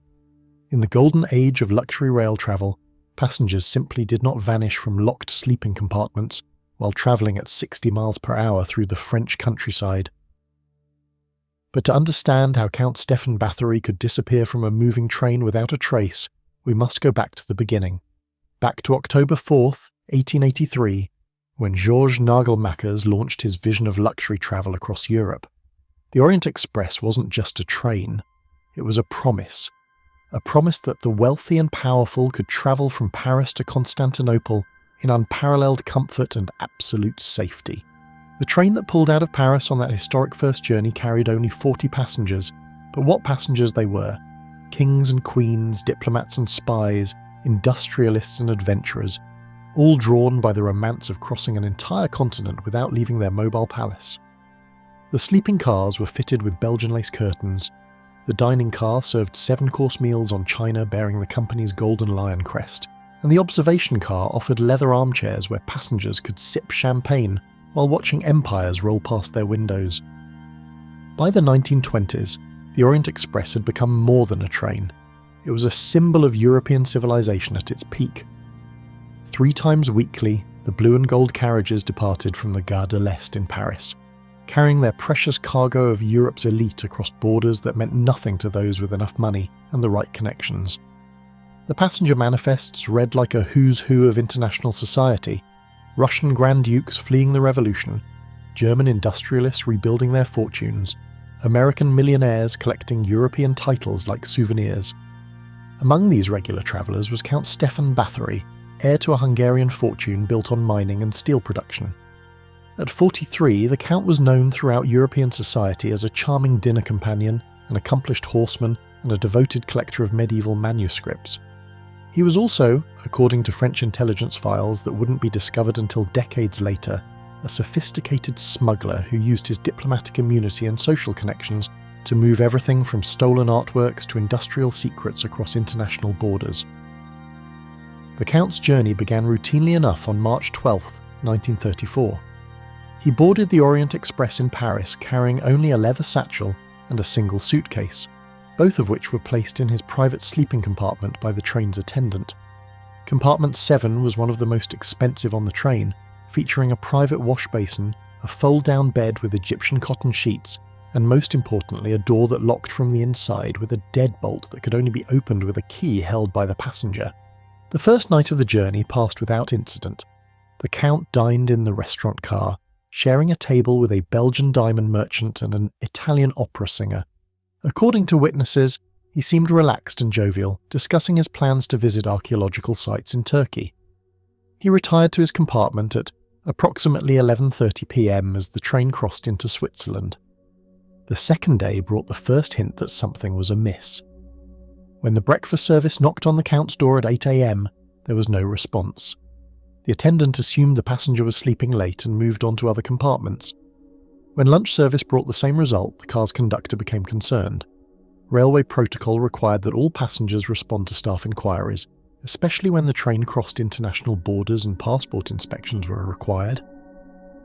In the golden age of luxury rail travel, passengers simply did not vanish from locked sleeping compartments while travelling at 60 miles per hour through the French countryside. But to understand how Count Stefan Bathory could disappear from a moving train without a trace, we must go back to the beginning. Back to October 4th, 1883, when Georges Nagelmakers launched his vision of luxury travel across Europe. The Orient Express wasn't just a train, it was a promise that the wealthy and powerful could travel from Paris to Constantinople in unparalleled comfort and absolute safety. The train that pulled out of Paris on that historic first journey carried only 40 passengers, but what passengers they were. Kings and queens, diplomats and spies, industrialists and adventurers, all drawn by the romance of crossing an entire continent without leaving their mobile palace. The sleeping cars were fitted with Belgian lace curtains. The dining car served 7-course meals on china bearing the company's Golden Lion crest, and the observation car offered leather armchairs where passengers could sip champagne while watching empires roll past their windows. By the 1920s, the Orient Express had become more than a train. It was a symbol of European civilization at its peak. 3 times weekly, the blue and gold carriages departed from the Gare de l'Est in Paris, carrying their precious cargo of Europe's elite across borders that meant nothing to those with enough money and the right connections. The passenger manifests read like a who's who of international society: Russian Grand Dukes fleeing the revolution, German industrialists rebuilding their fortunes, American millionaires collecting European titles like souvenirs. Among these regular travellers was Count Stefan Bathory, heir to a Hungarian fortune built on mining and steel production. At 43, the Count was known throughout European society as a charming dinner companion, an accomplished horseman, and a devoted collector of medieval manuscripts. He was also, according to French intelligence files that wouldn't be discovered until decades later, a sophisticated smuggler who used his diplomatic immunity and social connections to move everything from stolen artworks to industrial secrets across international borders. The Count's journey began routinely enough on March 12, 1934. He boarded the Orient Express in Paris carrying only a leather satchel and a single suitcase, both of which were placed in his private sleeping compartment by the train's attendant. Compartment 7 was one of the most expensive on the train, featuring a private wash basin, a fold-down bed with Egyptian cotton sheets, and most importantly a door that locked from the inside with a deadbolt that could only be opened with a key held by the passenger. The first night of the journey passed without incident. The Count dined in the restaurant car, sharing a table with a Belgian diamond merchant and an Italian opera singer. According to witnesses, he seemed relaxed and jovial, discussing his plans to visit archaeological sites in Turkey. He retired to his compartment at approximately 11:30 p.m. as the train crossed into Switzerland. The second day brought the first hint that something was amiss. When the breakfast service knocked on the Count's door at 8 a.m, there was no response. The attendant assumed the passenger was sleeping late and moved on to other compartments. When lunch service brought the same result, the car's conductor became concerned. Railway protocol required that all passengers respond to staff inquiries, especially when the train crossed international borders and passport inspections were required.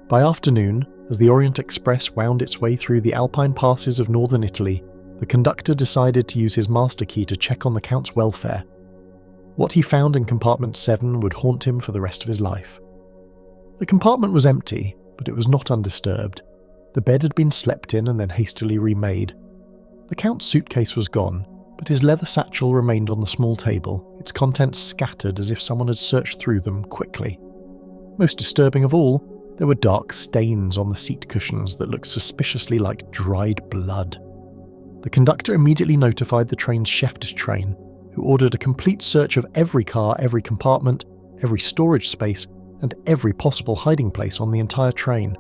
By afternoon, as the Orient Express wound its way through the Alpine passes of northern Italy, the conductor decided to use his master key to check on the Count's welfare. What he found in compartment 7 would haunt him for the rest of his life. The compartment was empty, but it was not undisturbed. The bed had been slept in and then hastily remade. The Count's suitcase was gone, but his leather satchel remained on the small table, its contents scattered as if someone had searched through them quickly. Most disturbing of all, there were dark stains on the seat cushions that looked suspiciously like dried blood. The conductor immediately notified the train's chef de train, who ordered a complete search of every car, every compartment, every storage space, and every possible hiding place on the entire train.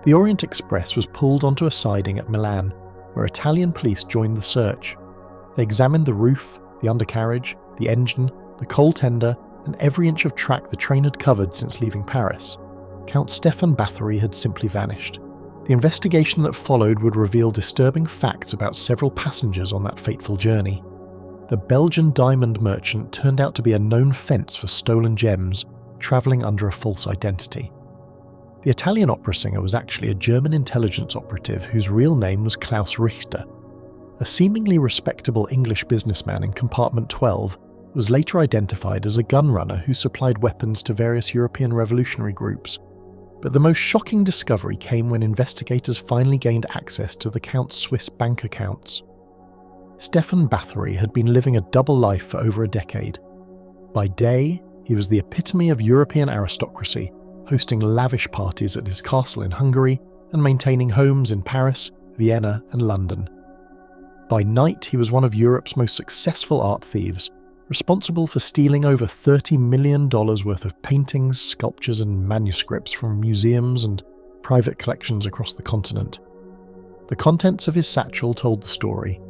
The Orient Express was pulled onto a siding at Milan, where Italian police joined the search. They examined the roof, the undercarriage, the engine, the coal tender, and every inch of track the train had covered since leaving Paris. Count Stefan Bathory had simply vanished. The investigation that followed would reveal disturbing facts about several passengers on that fateful journey. The Belgian diamond merchant turned out to be a known fence for stolen gems, travelling under a false identity. The Italian opera singer was actually a German intelligence operative whose real name was Klaus Richter. A seemingly respectable English businessman in compartment 12 was later identified as a gun runner who supplied weapons to various European revolutionary groups. But the most shocking discovery came when investigators finally gained access to the Count's Swiss bank accounts. Stefan Bathory had been living a double life for over a decade. By day, he was the epitome of European aristocracy, hosting lavish parties at his castle in Hungary and maintaining homes in Paris, Vienna, and London. By night, he was one of Europe's most successful art thieves, responsible for stealing over $30 million worth of paintings, sculptures, and manuscripts from museums and private collections across the continent. The contents of his satchel told the story.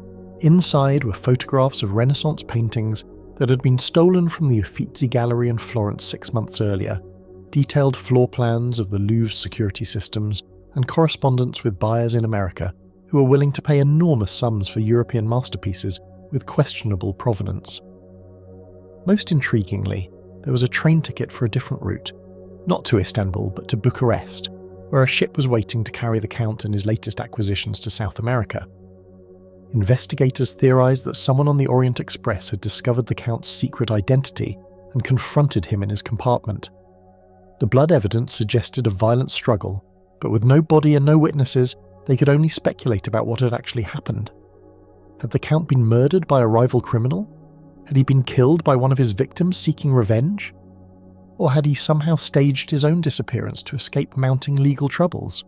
Inside were photographs of Renaissance paintings that had been stolen from the Uffizi Gallery in Florence 6 months earlier, detailed floor plans of the Louvre's security systems, and correspondence with buyers in America who were willing to pay enormous sums for European masterpieces with questionable provenance. Most intriguingly, there was a train ticket for a different route, not to Istanbul but to Bucharest, where a ship was waiting to carry the Count and his latest acquisitions to South America. Investigators theorized that someone on the Orient Express had discovered the Count's secret identity and confronted him in his compartment. The blood evidence suggested a violent struggle, but with no body and no witnesses, they could only speculate about what had actually happened. Had the Count been murdered by a rival criminal? Had he been killed by one of his victims seeking revenge? Or had he somehow staged his own disappearance to escape mounting legal troubles?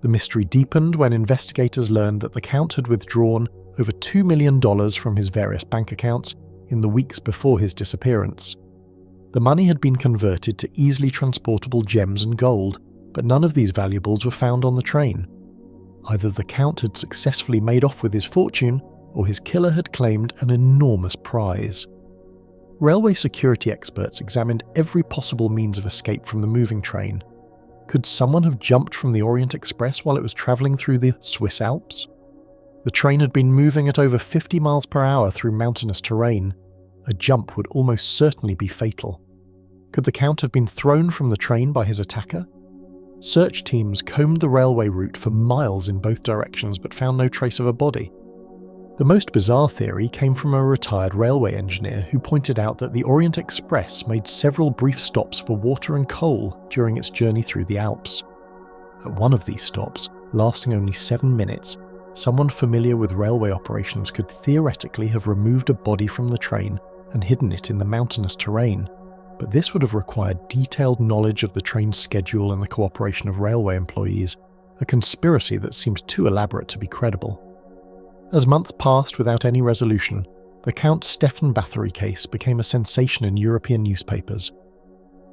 The mystery deepened when investigators learned that the Count had withdrawn over $2 million from his various bank accounts in the weeks before his disappearance. The money had been converted to easily transportable gems and gold, but none of these valuables were found on the train. Either the Count had successfully made off with his fortune, or his killer had claimed an enormous prize. Railway security experts examined every possible means of escape from the moving train. Could someone have jumped from the Orient Express while it was travelling through the Swiss Alps? The train had been moving at over 50 miles per hour through mountainous terrain. A jump would almost certainly be fatal. Could the Count have been thrown from the train by his attacker? Search teams combed the railway route for miles in both directions but found no trace of a body. The most bizarre theory came from a retired railway engineer who pointed out that the Orient Express made several brief stops for water and coal during its journey through the Alps. At one of these stops, lasting only 7 minutes, someone familiar with railway operations could theoretically have removed a body from the train and hidden it in the mountainous terrain, but this would have required detailed knowledge of the train's schedule and the cooperation of railway employees, a conspiracy that seems too elaborate to be credible. As months passed without any resolution, the Count Stefan Bathory case became a sensation in European newspapers.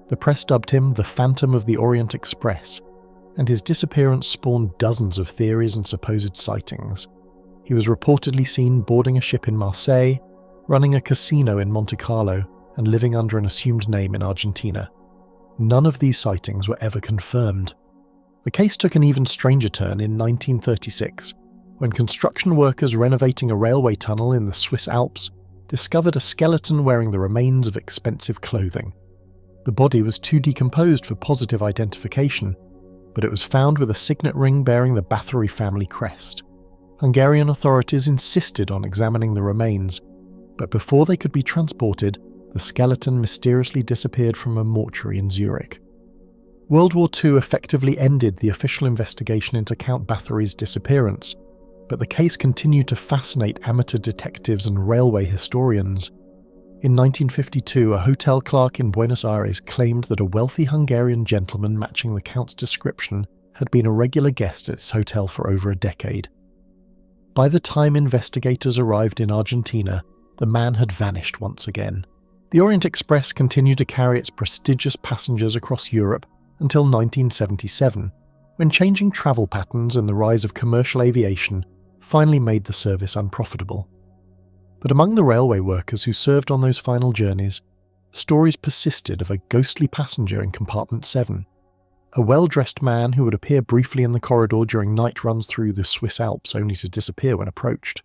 The press dubbed him the Phantom of the Orient Express, and his disappearance spawned dozens of theories and supposed sightings. He was reportedly seen boarding a ship in Marseille, running a casino in Monte Carlo, and living under an assumed name in Argentina. None of these sightings were ever confirmed. The case took an even stranger turn in 1936, when construction workers renovating a railway tunnel in the Swiss Alps discovered a skeleton wearing the remains of expensive clothing. The body was too decomposed for positive identification, but it was found with a signet ring bearing the Bathory family crest. Hungarian authorities insisted on examining the remains, but before they could be transported, the skeleton mysteriously disappeared from a mortuary in Zurich. World War II effectively ended the official investigation into Count Bathory's disappearance, but the case continued to fascinate amateur detectives and railway historians. In 1952, a hotel clerk in Buenos Aires claimed that a wealthy Hungarian gentleman matching the Count's description had been a regular guest at his hotel for over a decade. By the time investigators arrived in Argentina, the man had vanished once again. The Orient Express continued to carry its prestigious passengers across Europe until 1977, when changing travel patterns and the rise of commercial aviation finally made the service unprofitable. But among the railway workers who served on those final journeys, stories persisted of a ghostly passenger in compartment 7, a well-dressed man who would appear briefly in the corridor during night runs through the Swiss Alps only to disappear when approached.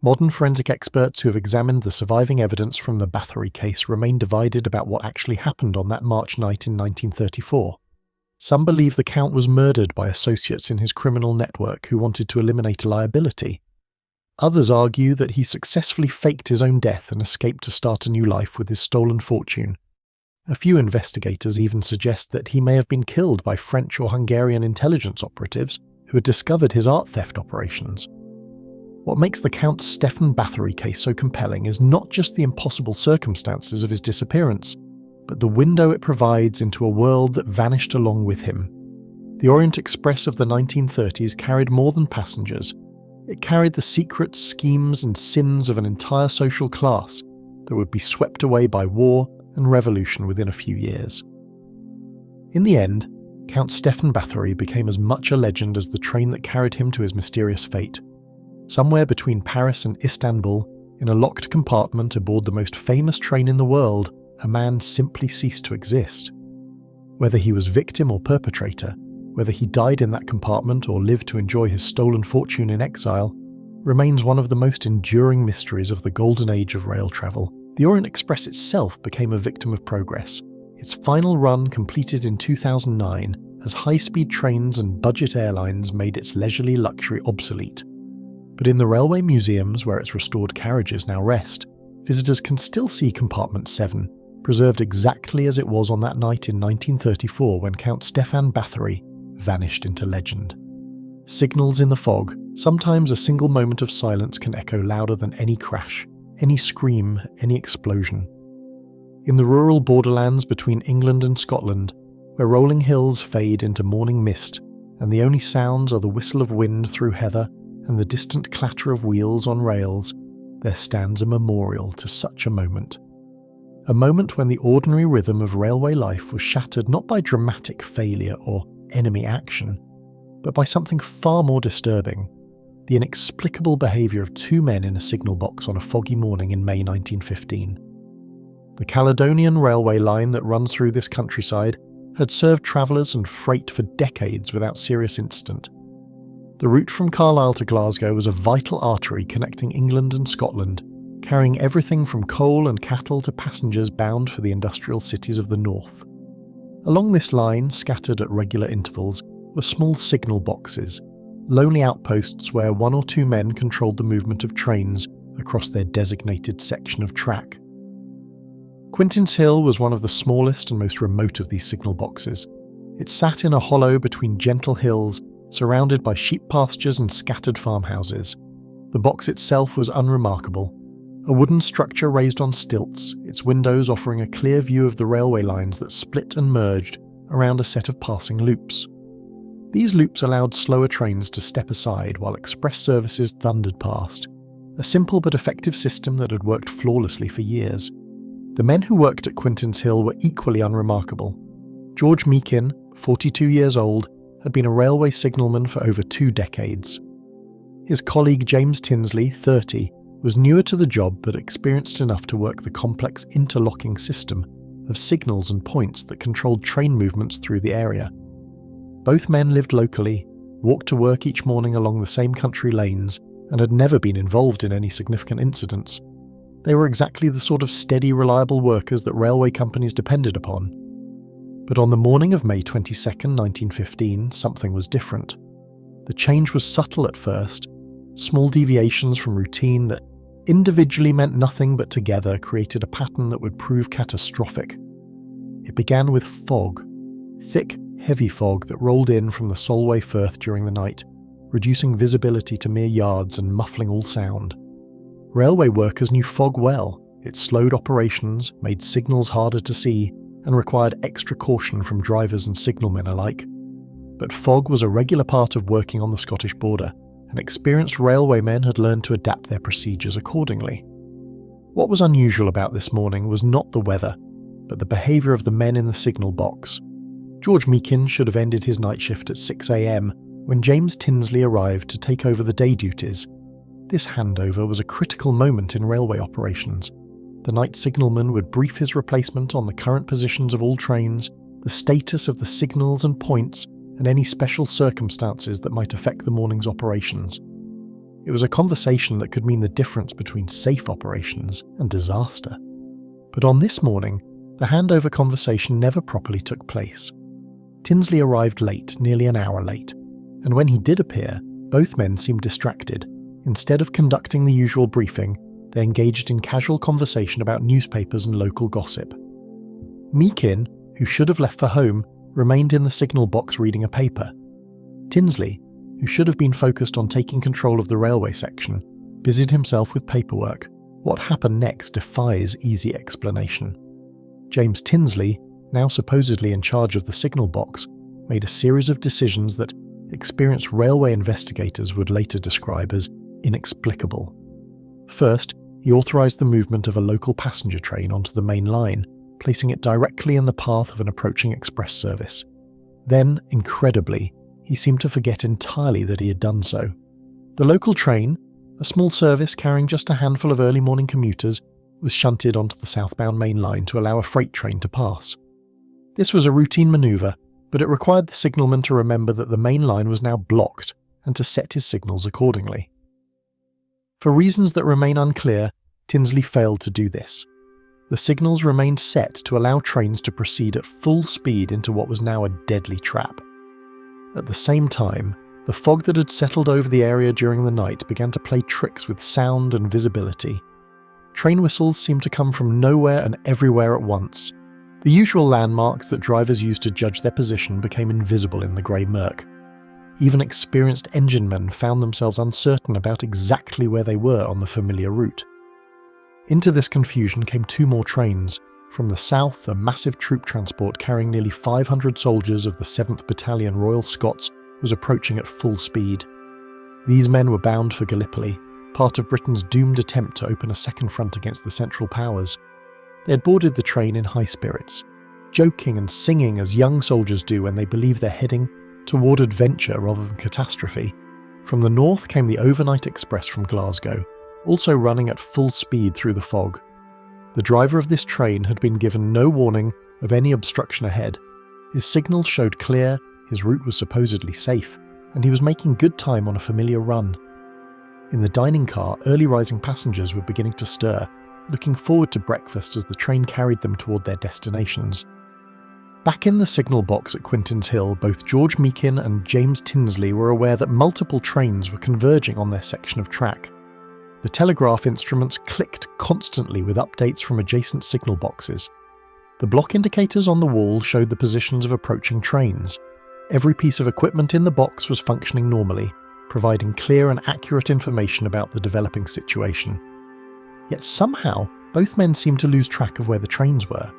Modern forensic experts who have examined the surviving evidence from the Bathory case remain divided about what actually happened on that March night in 1934. Some believe the Count was murdered by associates in his criminal network who wanted to eliminate liability. Others argue that he successfully faked his own death and escaped to start a new life with his stolen fortune. A few investigators even suggest that he may have been killed by French or Hungarian intelligence operatives who had discovered his art theft operations. What makes the Count Stefan Bathory case so compelling is not just the impossible circumstances of his disappearance, but the window it provides into a world that vanished along with him. The Orient Express of the 1930s carried more than passengers. It carried the secrets, schemes, and sins of an entire social class that would be swept away by war and revolution within a few years. In the end, Count Stefan Bathory became as much a legend as the train that carried him to his mysterious fate. Somewhere between Paris and Istanbul, in a locked compartment aboard the most famous train in the world, a man simply ceased to exist. Whether he was victim or perpetrator, whether he died in that compartment or lived to enjoy his stolen fortune in exile, remains one of the most enduring mysteries of the golden age of rail travel. The Orient Express itself became a victim of progress. Its final run completed in 2009 as high-speed trains and budget airlines made its leisurely luxury obsolete. But in the railway museums where its restored carriages now rest, visitors can still see Compartment 7, preserved exactly as it was on that night in 1934 when Count Stefan Bathory vanished into legend. Signals in the fog, sometimes a single moment of silence can echo louder than any crash, any scream, any explosion. In the rural borderlands between England and Scotland, where rolling hills fade into morning mist, and the only sounds are the whistle of wind through heather and the distant clatter of wheels on rails, there stands a memorial to such a moment. A moment when the ordinary rhythm of railway life was shattered not by dramatic failure or enemy action, but by something far more disturbing: the inexplicable behaviour of two men in a signal box on a foggy morning in May 1915. The Caledonian railway line that runs through this countryside had served travellers and freight for decades without serious incident. The route from Carlisle to Glasgow was a vital artery connecting England and Scotland, carrying everything from coal and cattle to passengers bound for the industrial cities of the north. Along this line, scattered at regular intervals, were small signal boxes, lonely outposts where one or two men controlled the movement of trains across their designated section of track. Quintin's Hill was one of the smallest and most remote of these signal boxes. It sat in a hollow between gentle hills, surrounded by sheep pastures and scattered farmhouses. The box itself was unremarkable, a wooden structure raised on stilts, its windows offering a clear view of the railway lines that split and merged around a set of passing loops. These loops allowed slower trains to step aside while express services thundered past, a simple but effective system that had worked flawlessly for years. The men who worked at Quintin's Hill were equally unremarkable. George Meakin, 42 years old, had been a railway signalman for over 2 decades. His colleague James Tinsley, 30, was newer to the job but experienced enough to work the complex interlocking system of signals and points that controlled train movements through the area. Both men lived locally, walked to work each morning along the same country lanes, and had never been involved in any significant incidents. They were exactly the sort of steady, reliable workers that railway companies depended upon. But on the morning of May 22, 1915, something was different. The change was subtle at first, small deviations from routine that individually meant nothing but together created a pattern that would prove catastrophic. It began with fog, thick, heavy fog that rolled in from the Solway Firth during the night, reducing visibility to mere yards and muffling all sound. Railway workers knew fog well. It slowed operations, made signals harder to see, and required extra caution from drivers and signalmen alike. But fog was a regular part of working on the Scottish border, and experienced railwaymen had learned to adapt their procedures accordingly. What was unusual about this morning was not the weather, but the behaviour of the men in the signal box. George Meakin should have ended his night shift at 6 a.m. when James Tinsley arrived to take over the day duties. This handover was a critical moment in railway operations. The night signalman would brief his replacement on the current positions of all trains, the status of the signals and points, and any special circumstances that might affect the morning's operations. It was a conversation that could mean the difference between safe operations and disaster. But on this morning, the handover conversation never properly took place. Tinsley arrived late, nearly an hour late, and when he did appear, both men seemed distracted. Instead of conducting the usual briefing, they engaged in casual conversation about newspapers and local gossip. Meakin, who should have left for home, remained in the signal box reading a paper. Tinsley, who should have been focused on taking control of the railway section, busied himself with paperwork. What happened next defies easy explanation. James Tinsley, now supposedly in charge of the signal box, made a series of decisions that experienced railway investigators would later describe as inexplicable. First, he authorised the movement of a local passenger train onto the main line, placing it directly in the path of an approaching express service. Then, incredibly, he seemed to forget entirely that he had done so. The local train, a small service carrying just a handful of early morning commuters, was shunted onto the southbound main line to allow a freight train to pass. This was a routine manoeuvre, but it required the signalman to remember that the main line was now blocked and to set his signals accordingly. For reasons that remain unclear, Tinsley failed to do this. The signals remained set to allow trains to proceed at full speed into what was now a deadly trap. At the same time, the fog that had settled over the area during the night began to play tricks with sound and visibility. Train whistles seemed to come from nowhere and everywhere at once. The usual landmarks that drivers used to judge their position became invisible in the grey murk. Even experienced enginemen found themselves uncertain about exactly where they were on the familiar route. Into this confusion came 2 more trains. From the south, a massive troop transport carrying nearly 500 soldiers of the 7th Battalion Royal Scots was approaching at full speed. These men were bound for Gallipoli, part of Britain's doomed attempt to open a second front against the Central Powers. They had boarded the train in high spirits, joking and singing as young soldiers do when they believe they're heading toward adventure rather than catastrophe. From the north came the overnight express from Glasgow, also running at full speed through the fog. The driver of this train had been given no warning of any obstruction ahead. His signals showed clear, his route was supposedly safe, and he was making good time on a familiar run. In the dining car, early rising passengers were beginning to stir, looking forward to breakfast as the train carried them toward their destinations. Back in the signal box at Quintin's Hill, both George Meakin and James Tinsley were aware that multiple trains were converging on their section of track. The telegraph instruments clicked constantly with updates from adjacent signal boxes. The block indicators on the wall showed the positions of approaching trains. Every piece of equipment in the box was functioning normally, providing clear and accurate information about the developing situation. Yet somehow, both men seemed to lose track of where the trains were.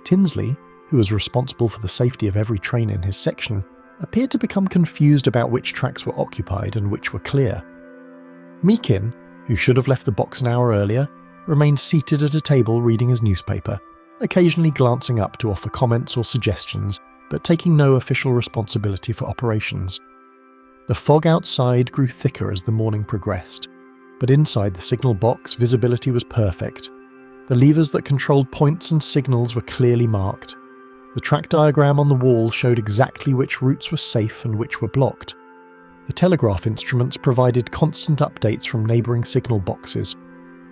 Tinsley, who was responsible for the safety of every train in his section, appeared to become confused about which tracks were occupied and which were clear. Meakin, who should have left the box an hour earlier, remained seated at a table reading his newspaper, occasionally glancing up to offer comments or suggestions, but taking no official responsibility for operations. The fog outside grew thicker as the morning progressed, but inside the signal box visibility was perfect. The levers that controlled points and signals were clearly marked. The track diagram on the wall showed exactly which routes were safe and which were blocked. The telegraph instruments provided constant updates from neighbouring signal boxes.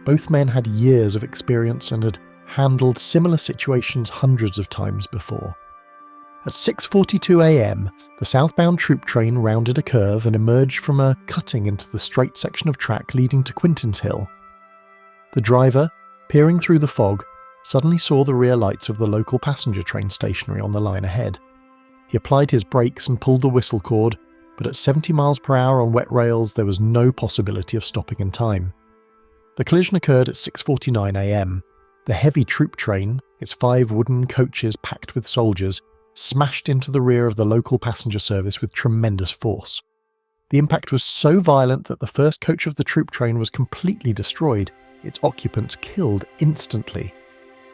Both men had years of experience and had handled similar situations hundreds of times before. At 6:42 a.m, the southbound troop train rounded a curve and emerged from a cutting into the straight section of track leading to Quintin's Hill. The driver, peering through the fog, suddenly saw the rear lights of the local passenger train stationary on the line ahead. He applied his brakes and pulled the whistle cord, but at 70 miles per hour on wet rails there was no possibility of stopping in time. The collision occurred at 6:49 a.m. The heavy troop train, its 5 wooden coaches packed with soldiers, smashed into the rear of the local passenger service with tremendous force. The impact was so violent that the first coach of the troop train was completely destroyed, its occupants killed instantly.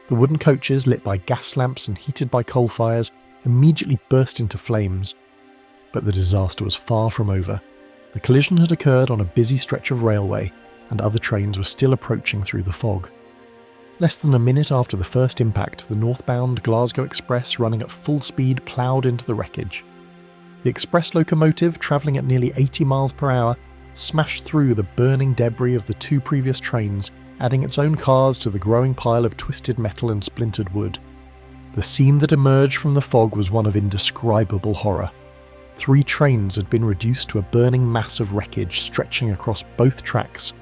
The wooden coaches, lit by gas lamps and heated by coal fires, immediately burst into flames. But the disaster was far from over. The collision had occurred on a busy stretch of railway, and other trains were still approaching through the fog. Less than a minute after the first impact, the northbound Glasgow Express running at full speed ploughed into the wreckage. The express locomotive, travelling at nearly 80 miles per hour, smashed through the burning debris of the 2 previous trains, adding its own cars to the growing pile of twisted metal and splintered wood. The scene that emerged from the fog was one of indescribable horror. 3 trains had been reduced to a burning mass of wreckage stretching across both tracks.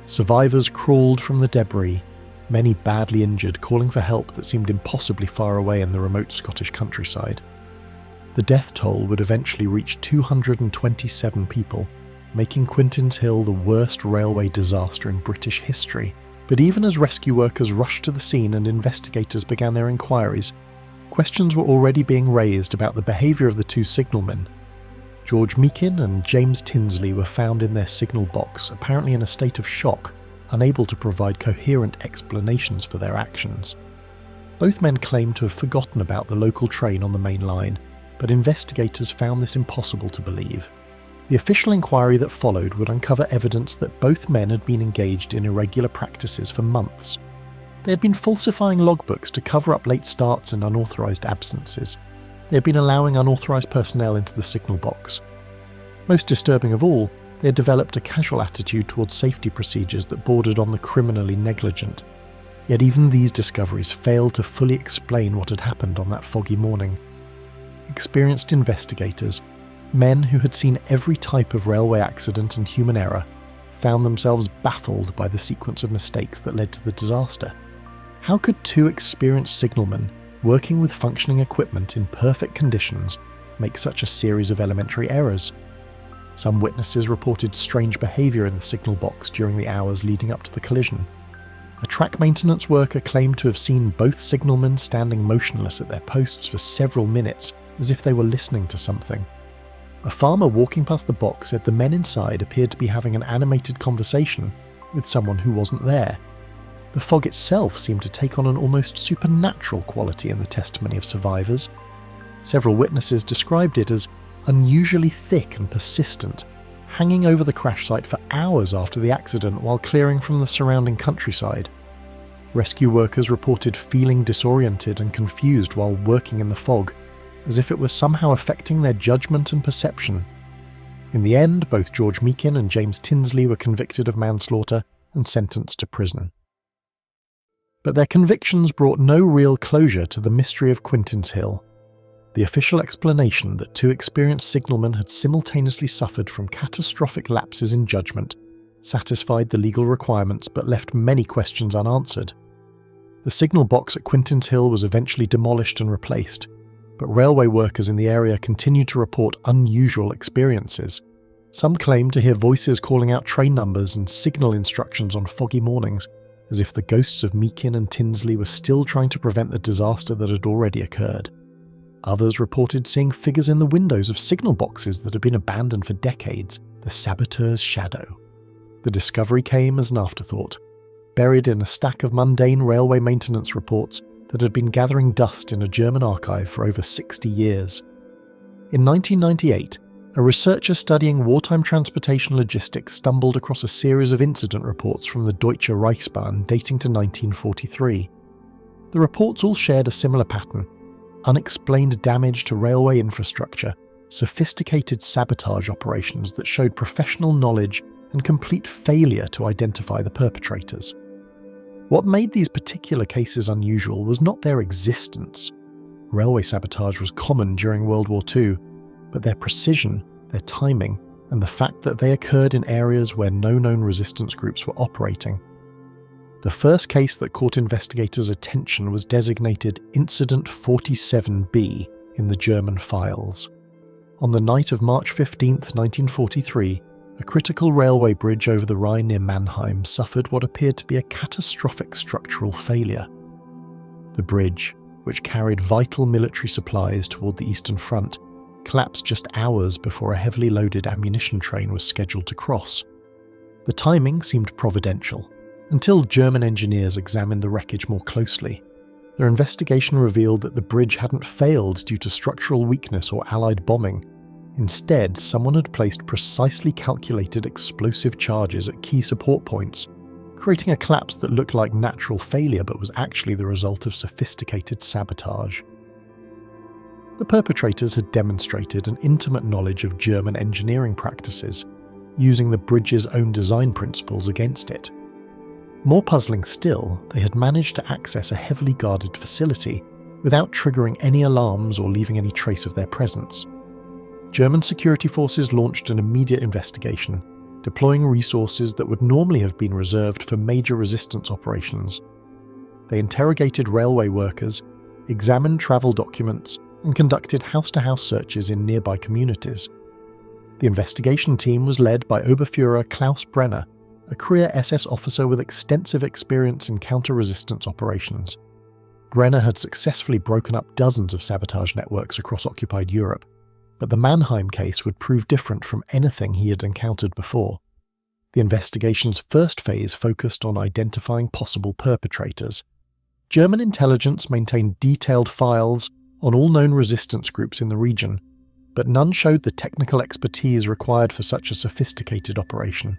Survivors crawled from the debris, many badly injured, calling for help that seemed impossibly far away in the remote Scottish countryside. The death toll would eventually reach 227 people, making Quintin's Hill the worst railway disaster in British history. But even as rescue workers rushed to the scene and investigators began their inquiries, questions were already being raised about the behaviour of the 2 signalmen. George Meakin and James Tinsley were found in their signal box, apparently in a state of shock, unable to provide coherent explanations for their actions. Both men claimed to have forgotten about the local train on the main line, but investigators found this impossible to believe. The official inquiry that followed would uncover evidence that both men had been engaged in irregular practices for months. They had been falsifying logbooks to cover up late starts and unauthorised absences. They had been allowing unauthorised personnel into the signal box. Most disturbing of all, they had developed a casual attitude towards safety procedures that bordered on the criminally negligent. Yet even these discoveries failed to fully explain what had happened on that foggy morning. Experienced investigators, men who had seen every type of railway accident and human error, found themselves baffled by the sequence of mistakes that led to the disaster. How could 2 experienced signalmen, working with functioning equipment in perfect conditions, make such a series of elementary errors? Some witnesses reported strange behaviour in the signal box during the hours leading up to the collision. A track maintenance worker claimed to have seen both signalmen standing motionless at their posts for several minutes, as if they were listening to something. A farmer walking past the box said the men inside appeared to be having an animated conversation with someone who wasn't there. The fog itself seemed to take on an almost supernatural quality in the testimony of survivors. Several witnesses described it as unusually thick and persistent, hanging over the crash site for hours after the accident while clearing from the surrounding countryside. Rescue workers reported feeling disoriented and confused while working in the fog, as if it was somehow affecting their judgment and perception. In the end, both George Meakin and James Tinsley were convicted of manslaughter and sentenced to prison. But their convictions brought no real closure to the mystery of Quintin's Hill. The official explanation that two experienced signalmen had simultaneously suffered from catastrophic lapses in judgment satisfied the legal requirements but left many questions unanswered. The signal box at Quintin's Hill was eventually demolished and replaced, but railway workers in the area continued to report unusual experiences. Some claimed to hear voices calling out train numbers and signal instructions on foggy mornings, as if the ghosts of Meakin and Tinsley were still trying to prevent the disaster that had already occurred. Others reported seeing figures in the windows of signal boxes that had been abandoned for decades, the saboteur's shadow. The discovery came as an afterthought, buried in a stack of mundane railway maintenance reports that had been gathering dust in a German archive for over 60 years. In 1998, a researcher studying wartime transportation logistics stumbled across a series of incident reports from the Deutsche Reichsbahn dating to 1943. The reports all shared a similar pattern: unexplained damage to railway infrastructure, sophisticated sabotage operations that showed professional knowledge and complete failure to identify the perpetrators. What made these particular cases unusual was not their existence. Railway sabotage was common during World War II, but their precision, their timing, and the fact that they occurred in areas where no known resistance groups were operating. The first case that caught investigators' attention was designated Incident 47B in the German files. On the night of March 15, 1943, a critical railway bridge over the Rhine near Mannheim suffered what appeared to be a catastrophic structural failure. The bridge, which carried vital military supplies toward the Eastern Front, collapsed just hours before a heavily loaded ammunition train was scheduled to cross. The timing seemed providential, until German engineers examined the wreckage more closely. Their investigation revealed that the bridge hadn't failed due to structural weakness or Allied bombing. Instead, someone had placed precisely calculated explosive charges at key support points, creating a collapse that looked like natural failure but was actually the result of sophisticated sabotage. The perpetrators had demonstrated an intimate knowledge of German engineering practices, using the bridge's own design principles against it. More puzzling still, they had managed to access a heavily guarded facility without triggering any alarms or leaving any trace of their presence. German security forces launched an immediate investigation, deploying resources that would normally have been reserved for major resistance operations. They interrogated railway workers, examined travel documents, and conducted house-to-house searches in nearby communities. The investigation team was led by Oberfuhrer Klaus Brenner, a career SS officer with extensive experience in counter-resistance operations. Brenner had successfully broken up dozens of sabotage networks across occupied Europe, but the Mannheim case would prove different from anything he had encountered before. The investigation's first phase focused on identifying possible perpetrators. German intelligence maintained detailed files on all known resistance groups in the region, but none showed the technical expertise required for such a sophisticated operation.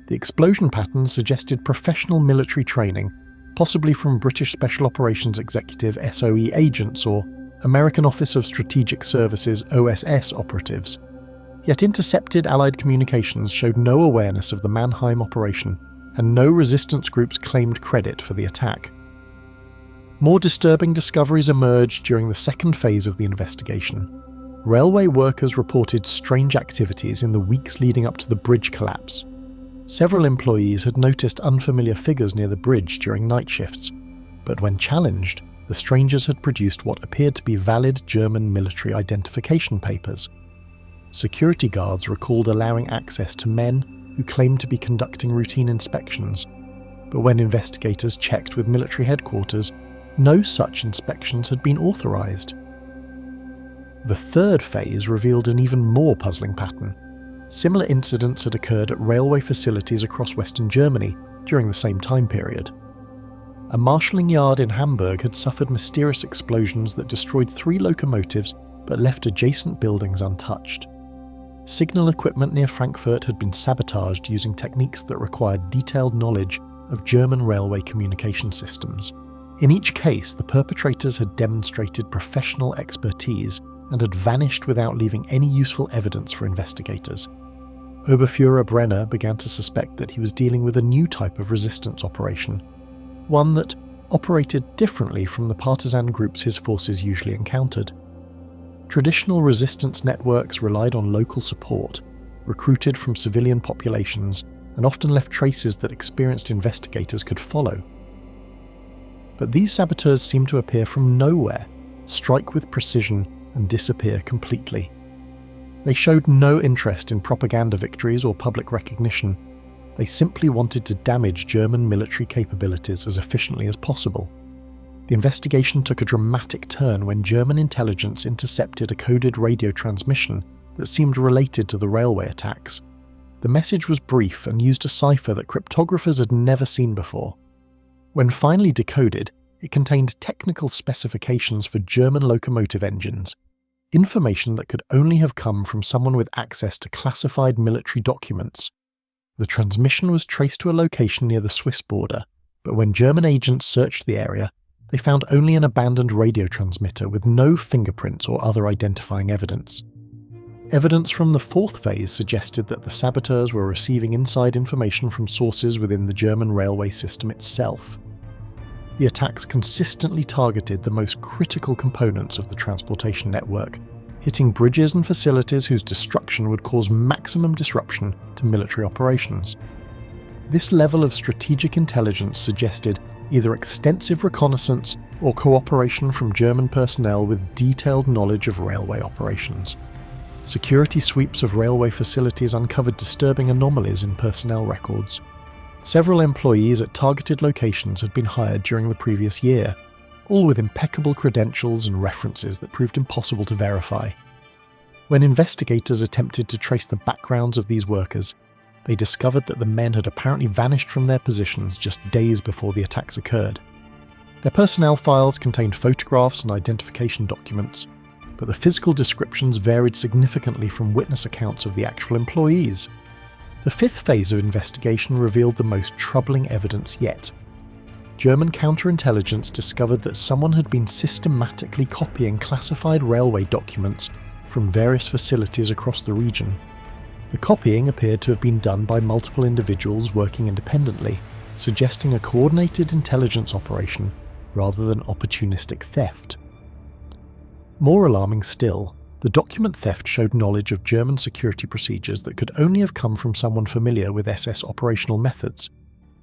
The explosion patterns suggested professional military training, possibly from British Special Operations Executive SOE agents or American Office of Strategic Services OSS operatives. Yet intercepted Allied communications showed no awareness of the Mannheim operation, and no resistance groups claimed credit for the attack. More disturbing discoveries emerged during the second phase of the investigation. Railway workers reported strange activities in the weeks leading up to the bridge collapse. Several employees had noticed unfamiliar figures near the bridge during night shifts, but when challenged, the strangers had produced what appeared to be valid German military identification papers. Security guards recalled allowing access to men who claimed to be conducting routine inspections, but when investigators checked with military headquarters, no such inspections had been authorized. The third phase revealed an even more puzzling pattern. Similar incidents had occurred at railway facilities across Western Germany during the same time period. A marshalling yard in Hamburg had suffered mysterious explosions that destroyed 3 locomotives but left adjacent buildings untouched. Signal equipment near Frankfurt had been sabotaged using techniques that required detailed knowledge of German railway communication systems. In each case, the perpetrators had demonstrated professional expertise and had vanished without leaving any useful evidence for investigators. Oberfuhrer Brenner began to suspect that he was dealing with a new type of resistance operation, one that operated differently from the partisan groups his forces usually encountered. Traditional resistance networks relied on local support, recruited from civilian populations, and often left traces that experienced investigators could follow. But these saboteurs seemed to appear from nowhere, strike with precision, and disappear completely. They showed no interest in propaganda victories or public recognition. They simply wanted to damage German military capabilities as efficiently as possible. The investigation took a dramatic turn when German intelligence intercepted a coded radio transmission that seemed related to the railway attacks. The message was brief and used a cipher that cryptographers had never seen before. When finally decoded, it contained technical specifications for German locomotive engines, information that could only have come from someone with access to classified military documents. The transmission was traced to a location near the Swiss border, but when German agents searched the area, they found only an abandoned radio transmitter with no fingerprints or other identifying evidence. Evidence from the fourth phase suggested that the saboteurs were receiving inside information from sources within the German railway system itself. The attacks consistently targeted the most critical components of the transportation network, hitting bridges and facilities whose destruction would cause maximum disruption to military operations. This level of strategic intelligence suggested either extensive reconnaissance or cooperation from German personnel with detailed knowledge of railway operations. Security sweeps of railway facilities uncovered disturbing anomalies in personnel records. Several employees at targeted locations had been hired during the previous year, all with impeccable credentials and references that proved impossible to verify. When investigators attempted to trace the backgrounds of these workers, they discovered that the men had apparently vanished from their positions just days before the attacks occurred. Their personnel files contained photographs and identification documents, but the physical descriptions varied significantly from witness accounts of the actual employees. The fifth phase of investigation revealed the most troubling evidence yet. German counterintelligence discovered that someone had been systematically copying classified railway documents from various facilities across the region. The copying appeared to have been done by multiple individuals working independently, suggesting a coordinated intelligence operation rather than opportunistic theft. More alarming still, the document theft showed knowledge of German security procedures that could only have come from someone familiar with SS operational methods.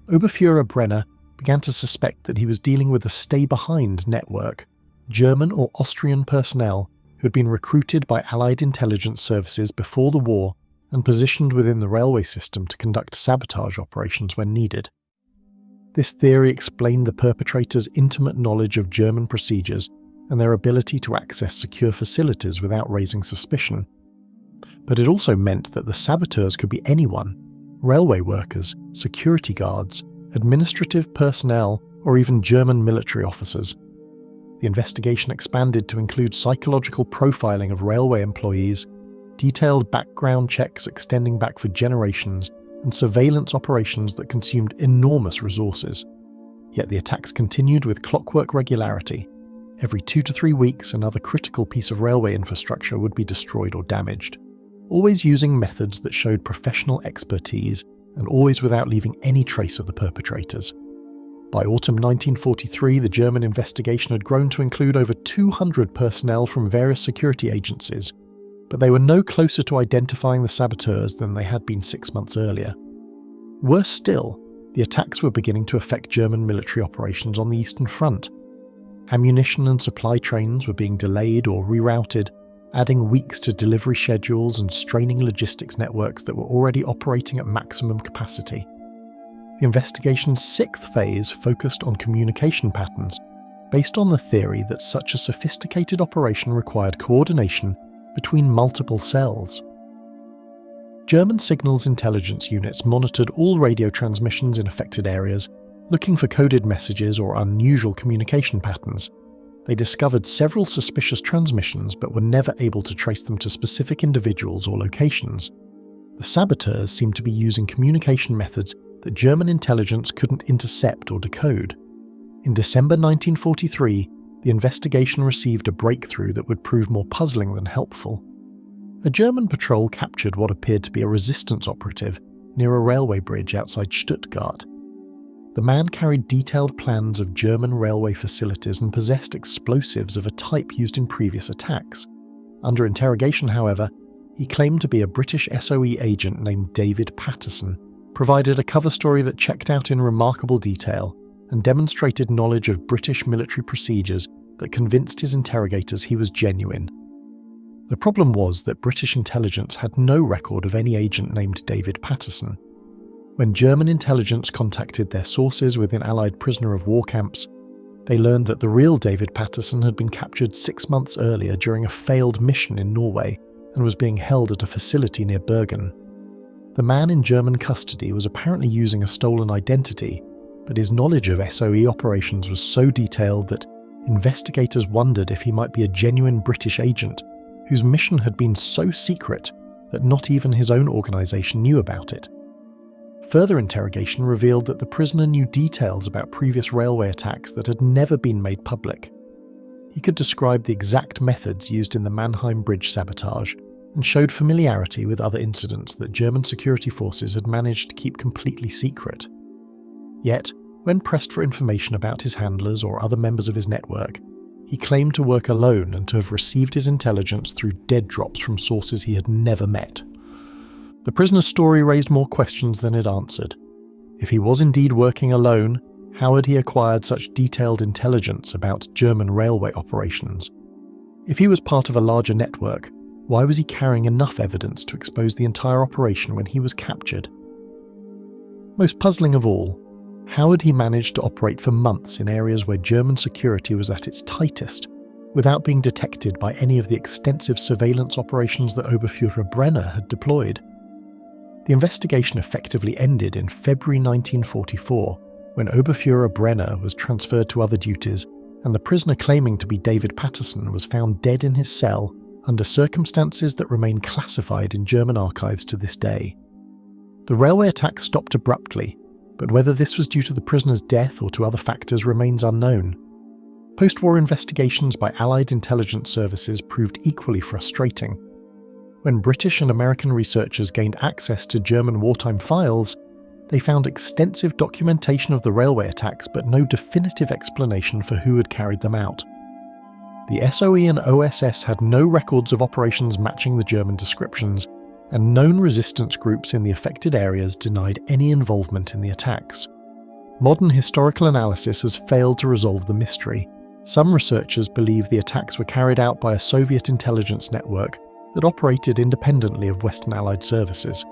Oberfuhrer Brenner began to suspect that he was dealing with a stay-behind network, German or Austrian personnel who had been recruited by Allied intelligence services before the war and positioned within the railway system to conduct sabotage operations when needed. This theory explained the perpetrators' intimate knowledge of German procedures and their ability to access secure facilities without raising suspicion. But it also meant that the saboteurs could be anyone: railway workers, security guards, administrative personnel, or even German military officers. The investigation expanded to include psychological profiling of railway employees, detailed background checks extending back for generations, and surveillance operations that consumed enormous resources. Yet the attacks continued with clockwork regularity. Every 2 to 3 weeks, another critical piece of railway infrastructure would be destroyed or damaged, always using methods that showed professional expertise and always without leaving any trace of the perpetrators. By autumn 1943, the German investigation had grown to include over 200 personnel from various security agencies, but they were no closer to identifying the saboteurs than they had been 6 months earlier. Worse still, the attacks were beginning to affect German military operations on the Eastern Front. Ammunition and supply trains were being delayed or rerouted, adding weeks to delivery schedules and straining logistics networks that were already operating at maximum capacity. The investigation's sixth phase focused on communication patterns, based on the theory that such a sophisticated operation required coordination between multiple cells. German signals intelligence units monitored all radio transmissions in affected areas, looking for coded messages or unusual communication patterns. They discovered several suspicious transmissions but were never able to trace them to specific individuals or locations. The saboteurs seemed to be using communication methods that German intelligence couldn't intercept or decode. In December 1943, the investigation received a breakthrough that would prove more puzzling than helpful. A German patrol captured what appeared to be a resistance operative near a railway bridge outside Stuttgart. The man carried detailed plans of German railway facilities and possessed explosives of a type used in previous attacks. Under interrogation, however, he claimed to be a British SOE agent named David Patterson, provided a cover story that checked out in remarkable detail, and demonstrated knowledge of British military procedures that convinced his interrogators he was genuine. The problem was that British intelligence had no record of any agent named David Patterson. When German intelligence contacted their sources within Allied prisoner of war camps, they learned that the real David Patterson had been captured 6 months earlier during a failed mission in Norway and was being held at a facility near Bergen. The man in German custody was apparently using a stolen identity, but his knowledge of SOE operations was so detailed that investigators wondered if he might be a genuine British agent whose mission had been so secret that not even his own organisation knew about it. Further interrogation revealed that the prisoner knew details about previous railway attacks that had never been made public. He could describe the exact methods used in the Mannheim Bridge sabotage and showed familiarity with other incidents that German security forces had managed to keep completely secret. Yet, when pressed for information about his handlers or other members of his network, he claimed to work alone and to have received his intelligence through dead drops from sources he had never met. The prisoner's story raised more questions than it answered. If he was indeed working alone, how had he acquired such detailed intelligence about German railway operations? If he was part of a larger network, why was he carrying enough evidence to expose the entire operation when he was captured? Most puzzling of all, how had he managed to operate for months in areas where German security was at its tightest, without being detected by any of the extensive surveillance operations that Oberfuhrer Brenner had deployed? The investigation effectively ended in February 1944, when Oberfuhrer Brenner was transferred to other duties, and the prisoner claiming to be David Patterson was found dead in his cell under circumstances that remain classified in German archives to this day. The railway attack stopped abruptly, but whether this was due to the prisoner's death or to other factors remains unknown. Post-war investigations by Allied intelligence services proved equally frustrating. When British and American researchers gained access to German wartime files, they found extensive documentation of the railway attacks but no definitive explanation for who had carried them out. The SOE and OSS had no records of operations matching the German descriptions, and known resistance groups in the affected areas denied any involvement in the attacks. Modern historical analysis has failed to resolve the mystery. Some researchers believe the attacks were carried out by a Soviet intelligence network that operated independently of Western Allied services.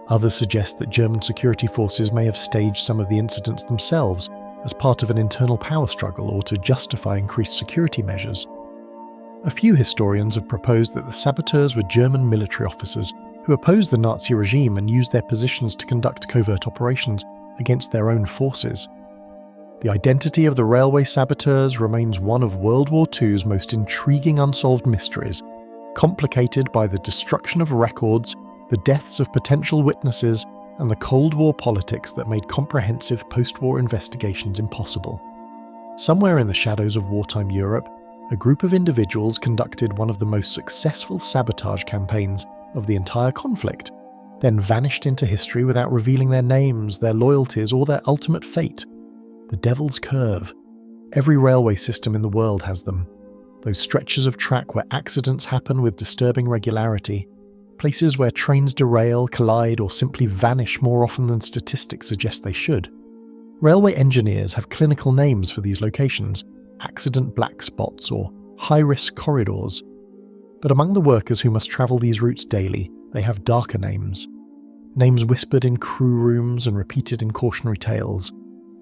Others suggest that German security forces may have staged some of the incidents themselves as part of an internal power struggle or to justify increased security measures. A few historians have proposed that the saboteurs were German military officers who opposed the Nazi regime and used their positions to conduct covert operations against their own forces. The identity of the railway saboteurs remains one of World War II's most intriguing unsolved mysteries, complicated by the destruction of records, the deaths of potential witnesses, and the Cold War politics that made comprehensive post-war investigations impossible. Somewhere in the shadows of wartime Europe, a group of individuals conducted one of the most successful sabotage campaigns of the entire conflict, then vanished into history without revealing their names, their loyalties, or their ultimate fate. The Devil's Curve. Every railway system in the world has them. Those stretches of track where accidents happen with disturbing regularity, places where trains derail, collide, or simply vanish more often than statistics suggest they should. Railway engineers have clinical names for these locations, accident black spots or high-risk corridors. But among the workers who must travel these routes daily, they have darker names. Names whispered in crew rooms and repeated in cautionary tales.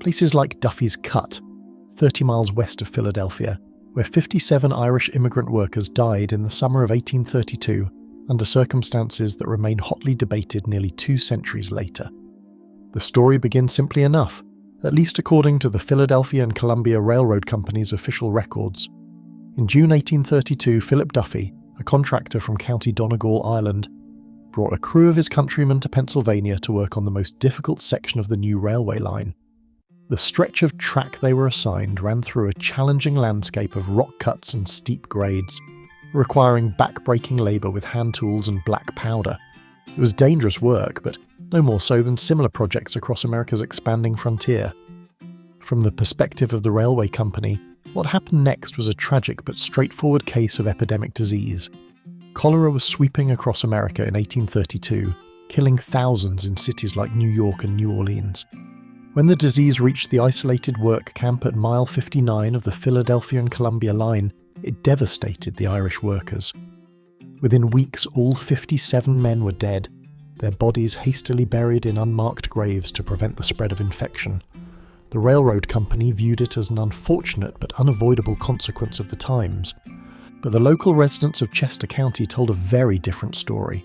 Places like Duffy's Cut, 30 miles west of Philadelphia, where 57 Irish immigrant workers died in the summer of 1832 under circumstances that remain hotly debated nearly 2 centuries later. The story begins simply enough, at least according to the Philadelphia and Columbia Railroad Company's official records. In June 1832, Philip Duffy, a contractor from County Donegal, Ireland, brought a crew of his countrymen to Pennsylvania to work on the most difficult section of the new railway line. The stretch of track they were assigned ran through a challenging landscape of rock cuts and steep grades, requiring back-breaking labour with hand tools and black powder. It was dangerous work, but no more so than similar projects across America's expanding frontier. From the perspective of the railway company, what happened next was a tragic but straightforward case of epidemic disease. Cholera was sweeping across America in 1832, killing thousands in cities like New York and New Orleans. When the disease reached the isolated work camp at mile 59 of the Philadelphia and Columbia line, it devastated the Irish workers. Within weeks, all 57 men were dead, their bodies hastily buried in unmarked graves to prevent the spread of infection. The railroad company viewed it as an unfortunate but unavoidable consequence of the times. But the local residents of Chester County told a very different story.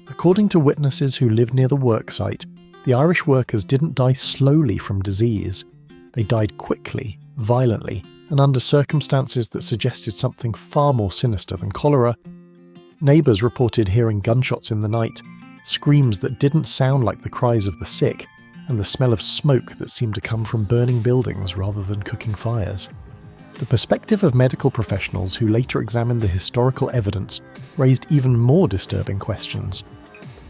According to witnesses who lived near the work site, the Irish workers didn't die slowly from disease. They died quickly, violently, and under circumstances that suggested something far more sinister than cholera. Neighbours reported hearing gunshots in the night, screams that didn't sound like the cries of the sick, and the smell of smoke that seemed to come from burning buildings rather than cooking fires. The perspective of medical professionals who later examined the historical evidence raised even more disturbing questions.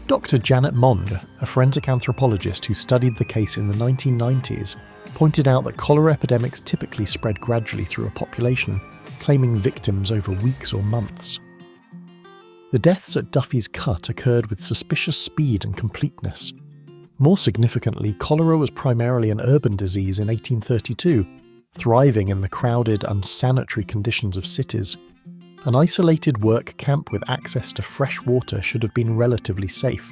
Dr. Janet Mond, a forensic anthropologist who studied the case in the 1990s, pointed out that cholera epidemics typically spread gradually through a population, claiming victims over weeks or months. The deaths at Duffy's Cut occurred with suspicious speed and completeness. More significantly, cholera was primarily an urban disease in 1832, thriving in the crowded, unsanitary conditions of cities. An isolated work camp with access to fresh water should have been relatively safe.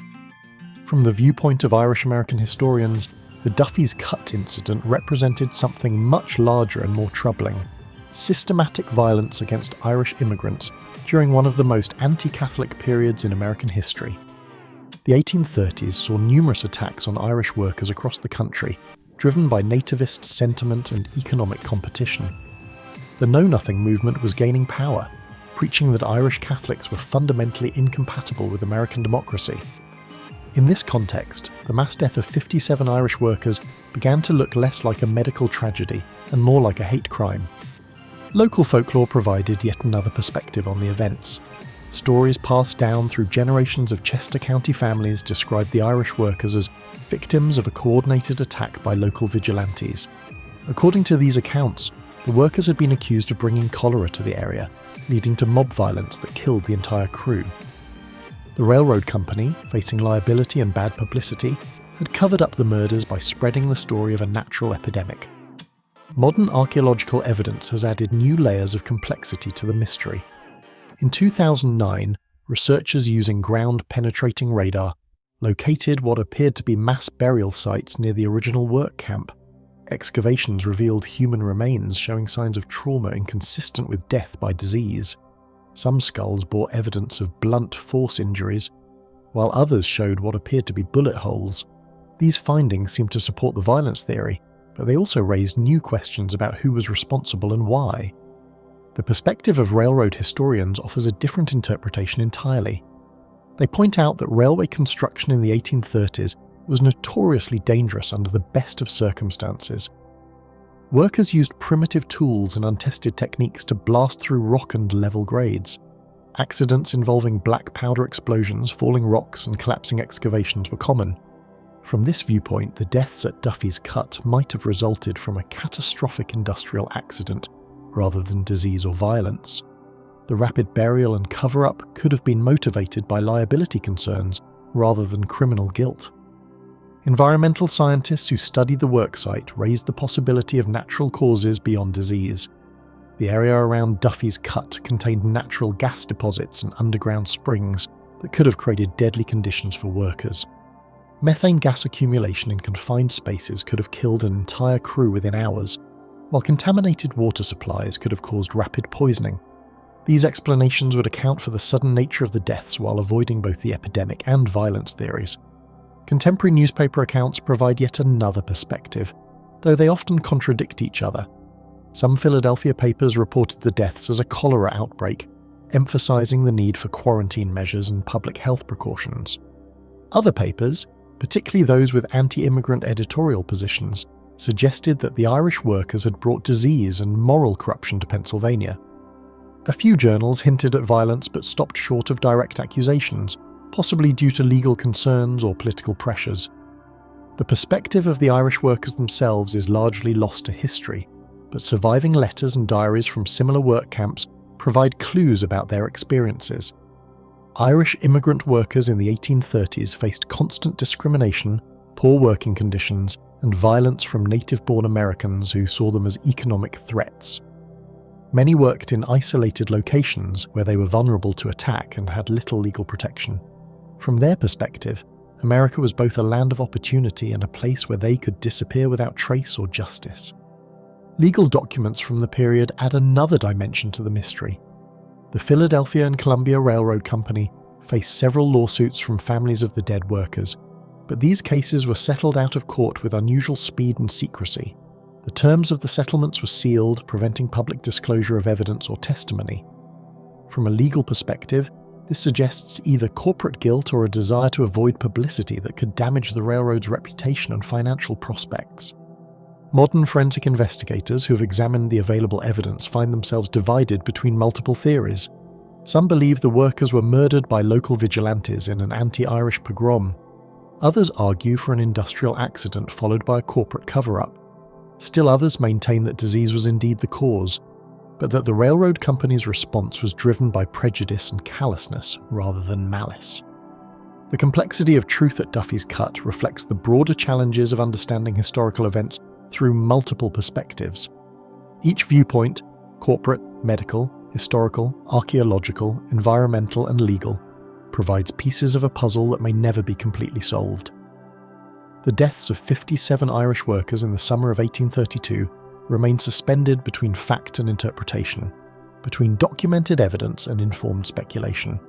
From the viewpoint of Irish-American historians, the Duffy's Cut incident represented something much larger and more troubling: systematic violence against Irish immigrants during one of the most anti-Catholic periods in American history. The 1830s saw numerous attacks on Irish workers across the country, driven by nativist sentiment and economic competition. The Know Nothing movement was gaining power, preaching that Irish Catholics were fundamentally incompatible with American democracy. In this context, the mass death of 57 Irish workers began to look less like a medical tragedy and more like a hate crime. Local folklore provided yet another perspective on the events. Stories passed down through generations of Chester County families described the Irish workers as victims of a coordinated attack by local vigilantes. According to these accounts, the workers had been accused of bringing cholera to the area, leading to mob violence that killed the entire crew. The railroad company, facing liability and bad publicity, had covered up the murders by spreading the story of a natural epidemic. Modern archaeological evidence has added new layers of complexity to the mystery. In 2009, researchers using ground-penetrating radar located what appeared to be mass burial sites near the original work camp. Excavations revealed human remains showing signs of trauma inconsistent with death by disease. Some skulls bore evidence of blunt force injuries, while others showed what appeared to be bullet holes. These findings seemed to support the violence theory, but they also raised new questions about who was responsible and why. The perspective of railroad historians offers a different interpretation entirely. They point out that railway construction in the 1830s was notoriously dangerous under the best of circumstances. Workers used primitive tools and untested techniques to blast through rock and level grades. Accidents involving black powder explosions, falling rocks, and collapsing excavations were common. From this viewpoint, the deaths at Duffy's Cut might have resulted from a catastrophic industrial accident rather than disease or violence. The rapid burial and cover-up could have been motivated by liability concerns rather than criminal guilt. Environmental scientists who studied the worksite raised the possibility of natural causes beyond disease. The area around Duffy's Cut contained natural gas deposits and underground springs that could have created deadly conditions for workers. Methane gas accumulation in confined spaces could have killed an entire crew within hours, while contaminated water supplies could have caused rapid poisoning. These explanations would account for the sudden nature of the deaths while avoiding both the epidemic and violence theories. Contemporary newspaper accounts provide yet another perspective, though they often contradict each other. Some Philadelphia papers reported the deaths as a cholera outbreak, emphasizing the need for quarantine measures and public health precautions. Other papers, particularly those with anti-immigrant editorial positions, suggested that the Irish workers had brought disease and moral corruption to Pennsylvania. A few journals hinted at violence but stopped short of direct accusations, possibly due to legal concerns or political pressures. The perspective of the Irish workers themselves is largely lost to history, but surviving letters and diaries from similar work camps provide clues about their experiences. Irish immigrant workers in the 1830s faced constant discrimination, poor working conditions, and violence from native-born Americans who saw them as economic threats. Many worked in isolated locations where they were vulnerable to attack and had little legal protection. From their perspective, America was both a land of opportunity and a place where they could disappear without trace or justice. Legal documents from the period add another dimension to the mystery. The Philadelphia and Columbia Railroad Company faced several lawsuits from families of the dead workers, but these cases were settled out of court with unusual speed and secrecy. The terms of the settlements were sealed, preventing public disclosure of evidence or testimony. From a legal perspective, this suggests either corporate guilt or a desire to avoid publicity that could damage the railroad's reputation and financial prospects. Modern forensic investigators who have examined the available evidence find themselves divided between multiple theories. Some believe the workers were murdered by local vigilantes in an anti-Irish pogrom. Others argue for an industrial accident followed by a corporate cover-up. Still others maintain that disease was indeed the cause, but that the railroad company's response was driven by prejudice and callousness rather than malice. The complexity of truth at Duffy's Cut reflects the broader challenges of understanding historical events through multiple perspectives. Each viewpoint, corporate, medical, historical, archaeological, environmental, and legal, provides pieces of a puzzle that may never be completely solved. The deaths of 57 Irish workers in the summer of 1832 remain suspended between fact and interpretation, between documented evidence and informed speculation.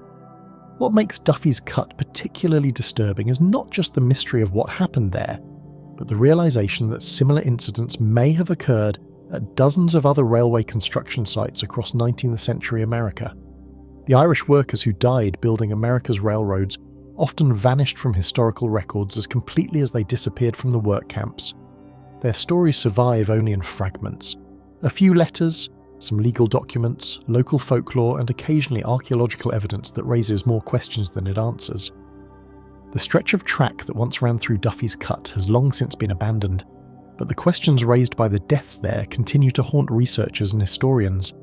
What makes Duffy's Cut particularly disturbing is not just the mystery of what happened there, but the realization that similar incidents may have occurred at dozens of other railway construction sites across 19th century America. The Irish workers who died building America's railroads often vanished from historical records as completely as they disappeared from the work camps. Their stories survive only in fragments. A few letters, some legal documents, local folklore, and occasionally archaeological evidence that raises more questions than it answers. The stretch of track that once ran through Duffy's Cut has long since been abandoned, but the questions raised by the deaths there continue to haunt researchers and historians.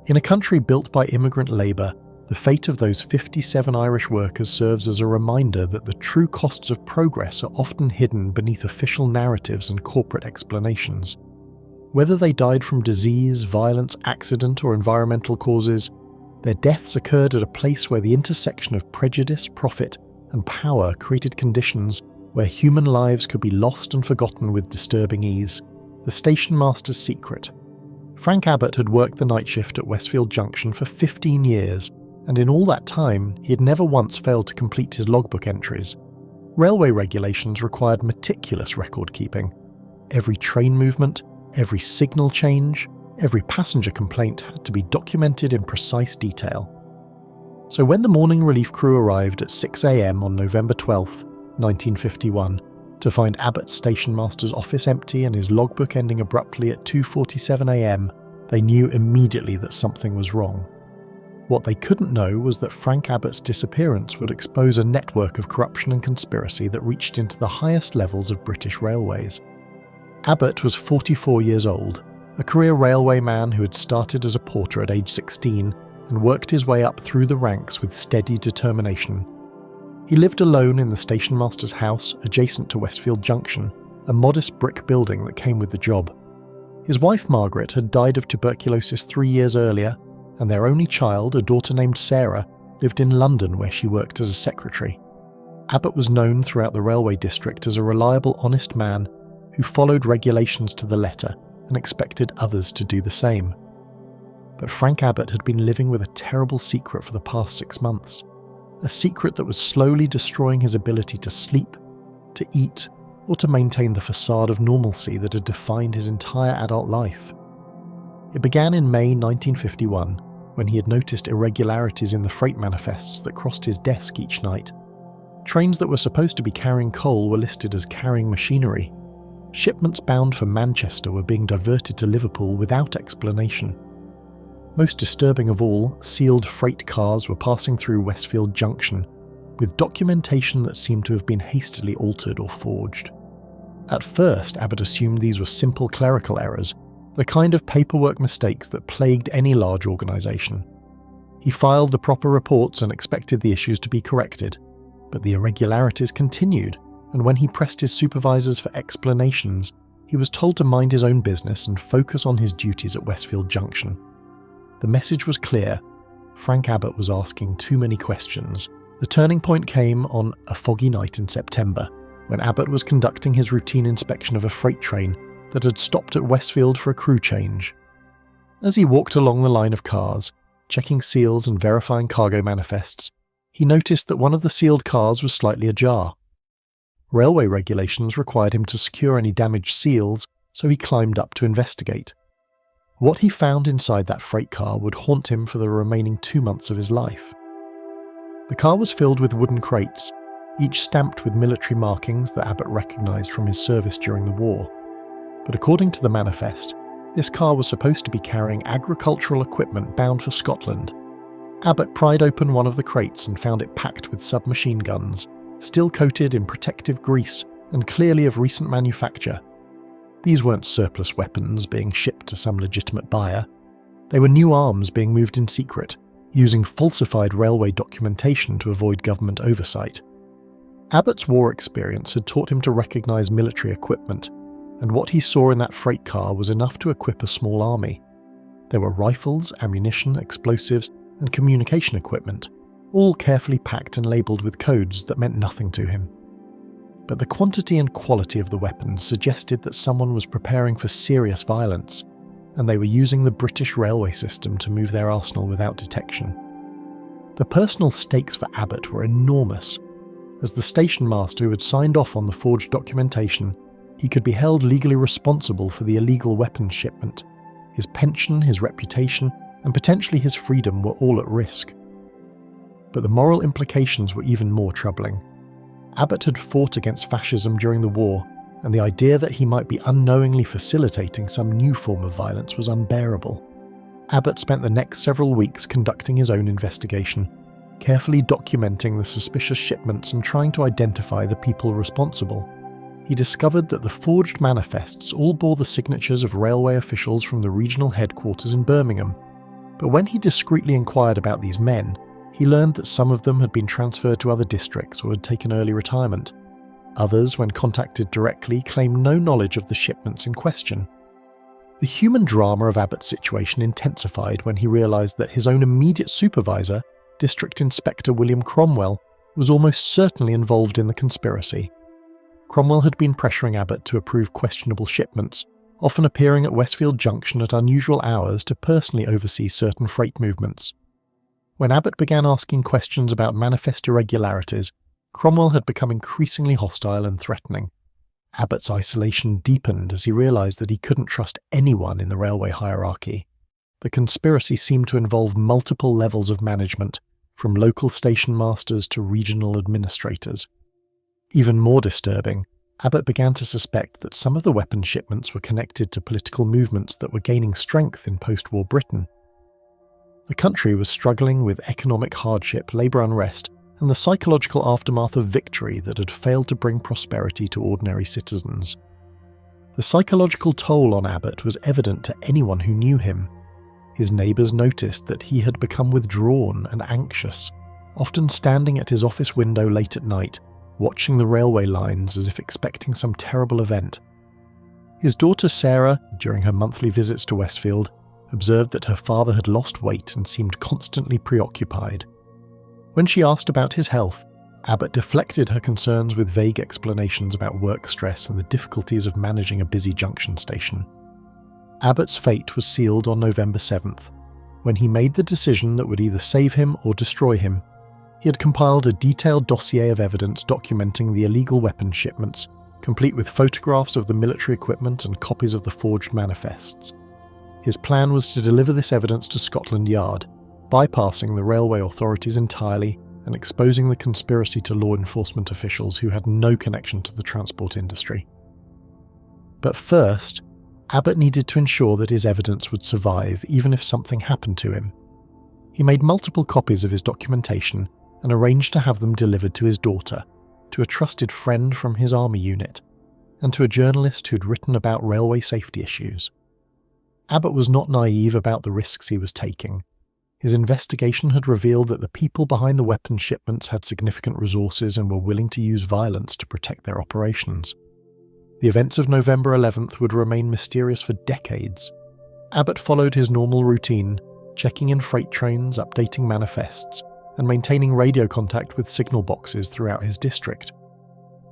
In a country built by immigrant labour, the fate of those 57 Irish workers serves as a reminder that the true costs of progress are often hidden beneath official narratives and corporate explanations. Whether they died from disease, violence, accident, or environmental causes, their deaths occurred at a place where the intersection of prejudice, profit, and power created conditions where human lives could be lost and forgotten with disturbing ease. The station master's secret. Frank Abbott had worked the night shift at Westfield Junction for 15 years, and in all that time, he had never once failed to complete his logbook entries. Railway regulations required meticulous record-keeping. Every train movement, every signal change, every passenger complaint had to be documented in precise detail. So when the morning relief crew arrived at 6 a.m. on November 12, 1951, to find Abbott's station master's office empty and his logbook ending abruptly at 2:47 a.m, they knew immediately that something was wrong. What they couldn't know was that Frank Abbott's disappearance would expose a network of corruption and conspiracy that reached into the highest levels of British railways. Abbott was 44 years old, a career railway man who had started as a porter at age 16 and worked his way up through the ranks with steady determination. He lived alone in the station master's house adjacent to Westfield Junction, a modest brick building that came with the job. His wife Margaret had died of tuberculosis 3 years earlier, and their only child, a daughter named Sarah, lived in London where she worked as a secretary. Abbott was known throughout the railway district as a reliable, honest man who followed regulations to the letter and expected others to do the same. But Frank Abbott had been living with a terrible secret for the past 6 months, a secret that was slowly destroying his ability to sleep, to eat, or to maintain the facade of normalcy that had defined his entire adult life. It began in May 1951, when he had noticed irregularities in the freight manifests that crossed his desk each night. Trains that were supposed to be carrying coal were listed as carrying machinery. Shipments bound for Manchester were being diverted to Liverpool without explanation. Most disturbing of all, sealed freight cars were passing through Westfield Junction, with documentation that seemed to have been hastily altered or forged. At first, Abbott assumed these were simple clerical errors, the kind of paperwork mistakes that plagued any large organisation. He filed the proper reports and expected the issues to be corrected, but the irregularities continued, and when he pressed his supervisors for explanations, he was told to mind his own business and focus on his duties at Westfield Junction. The message was clear. Frank Abbott was asking too many questions. The turning point came on a foggy night in September, when Abbott was conducting his routine inspection of a freight train that had stopped at Westfield for a crew change. As he walked along the line of cars, checking seals and verifying cargo manifests, he noticed that one of the sealed cars was slightly ajar. Railway regulations required him to secure any damaged seals, so he climbed up to investigate. What he found inside that freight car would haunt him for the remaining 2 months of his life. The car was filled with wooden crates, each stamped with military markings that Abbott recognised from his service during the war. But according to the manifest, this car was supposed to be carrying agricultural equipment bound for Scotland. Abbott pried open one of the crates and found it packed with submachine guns, still coated in protective grease and clearly of recent manufacture. These weren't surplus weapons being shipped to some legitimate buyer. They were new arms being moved in secret, using falsified railway documentation to avoid government oversight. Abbott's war experience had taught him to recognise military equipment, and what he saw in that freight car was enough to equip a small army. There were rifles, ammunition, explosives, and communication equipment, all carefully packed and labelled with codes that meant nothing to him. But the quantity and quality of the weapons suggested that someone was preparing for serious violence, and they were using the British railway system to move their arsenal without detection. The personal stakes for Abbott were enormous. As the station master who had signed off on the forged documentation, he could be held legally responsible for the illegal weapons shipment. His pension, his reputation, and potentially his freedom were all at risk. But the moral implications were even more troubling. Abbott had fought against fascism during the war, and the idea that he might be unknowingly facilitating some new form of violence was unbearable. Abbott spent the next several weeks conducting his own investigation, carefully documenting the suspicious shipments and trying to identify the people responsible. He discovered that the forged manifests all bore the signatures of railway officials from the regional headquarters in Birmingham. But when he discreetly inquired about these men, he learned that some of them had been transferred to other districts or had taken early retirement. Others, when contacted directly, claimed no knowledge of the shipments in question. The human drama of Abbott's situation intensified when he realised that his own immediate supervisor, District Inspector William Cromwell, was almost certainly involved in the conspiracy. Cromwell had been pressuring Abbott to approve questionable shipments, often appearing at Westfield Junction at unusual hours to personally oversee certain freight movements. When Abbott began asking questions about manifest irregularities, Cromwell had become increasingly hostile and threatening. Abbott's isolation deepened as he realised that he couldn't trust anyone in the railway hierarchy. The conspiracy seemed to involve multiple levels of management, from local station masters to regional administrators. Even more disturbing, Abbott began to suspect that some of the weapons shipments were connected to political movements that were gaining strength in post-war Britain. The country was struggling with economic hardship, labour unrest, and the psychological aftermath of victory that had failed to bring prosperity to ordinary citizens. The psychological toll on Abbott was evident to anyone who knew him. His neighbours noticed that he had become withdrawn and anxious, often standing at his office window late at night, watching the railway lines as if expecting some terrible event. His daughter Sarah, during her monthly visits to Westfield, observed that her father had lost weight and seemed constantly preoccupied. When she asked about his health, Abbott deflected her concerns with vague explanations about work stress and the difficulties of managing a busy junction station. Abbott's fate was sealed on November 7th, when he made the decision that would either save him or destroy him. He had compiled a detailed dossier of evidence documenting the illegal weapons shipments, complete with photographs of the military equipment and copies of the forged manifests. His plan was to deliver this evidence to Scotland Yard, bypassing the railway authorities entirely and exposing the conspiracy to law enforcement officials who had no connection to the transport industry. But first, Abbott needed to ensure that his evidence would survive even if something happened to him. He made multiple copies of his documentation and arranged to have them delivered to his daughter, to a trusted friend from his army unit, and to a journalist who'd written about railway safety issues. Abbott was not naive about the risks he was taking. His investigation had revealed that the people behind the weapons shipments had significant resources and were willing to use violence to protect their operations. The events of November 11th would remain mysterious for decades. Abbott followed his normal routine, checking in freight trains, updating manifests, and maintaining radio contact with signal boxes throughout his district.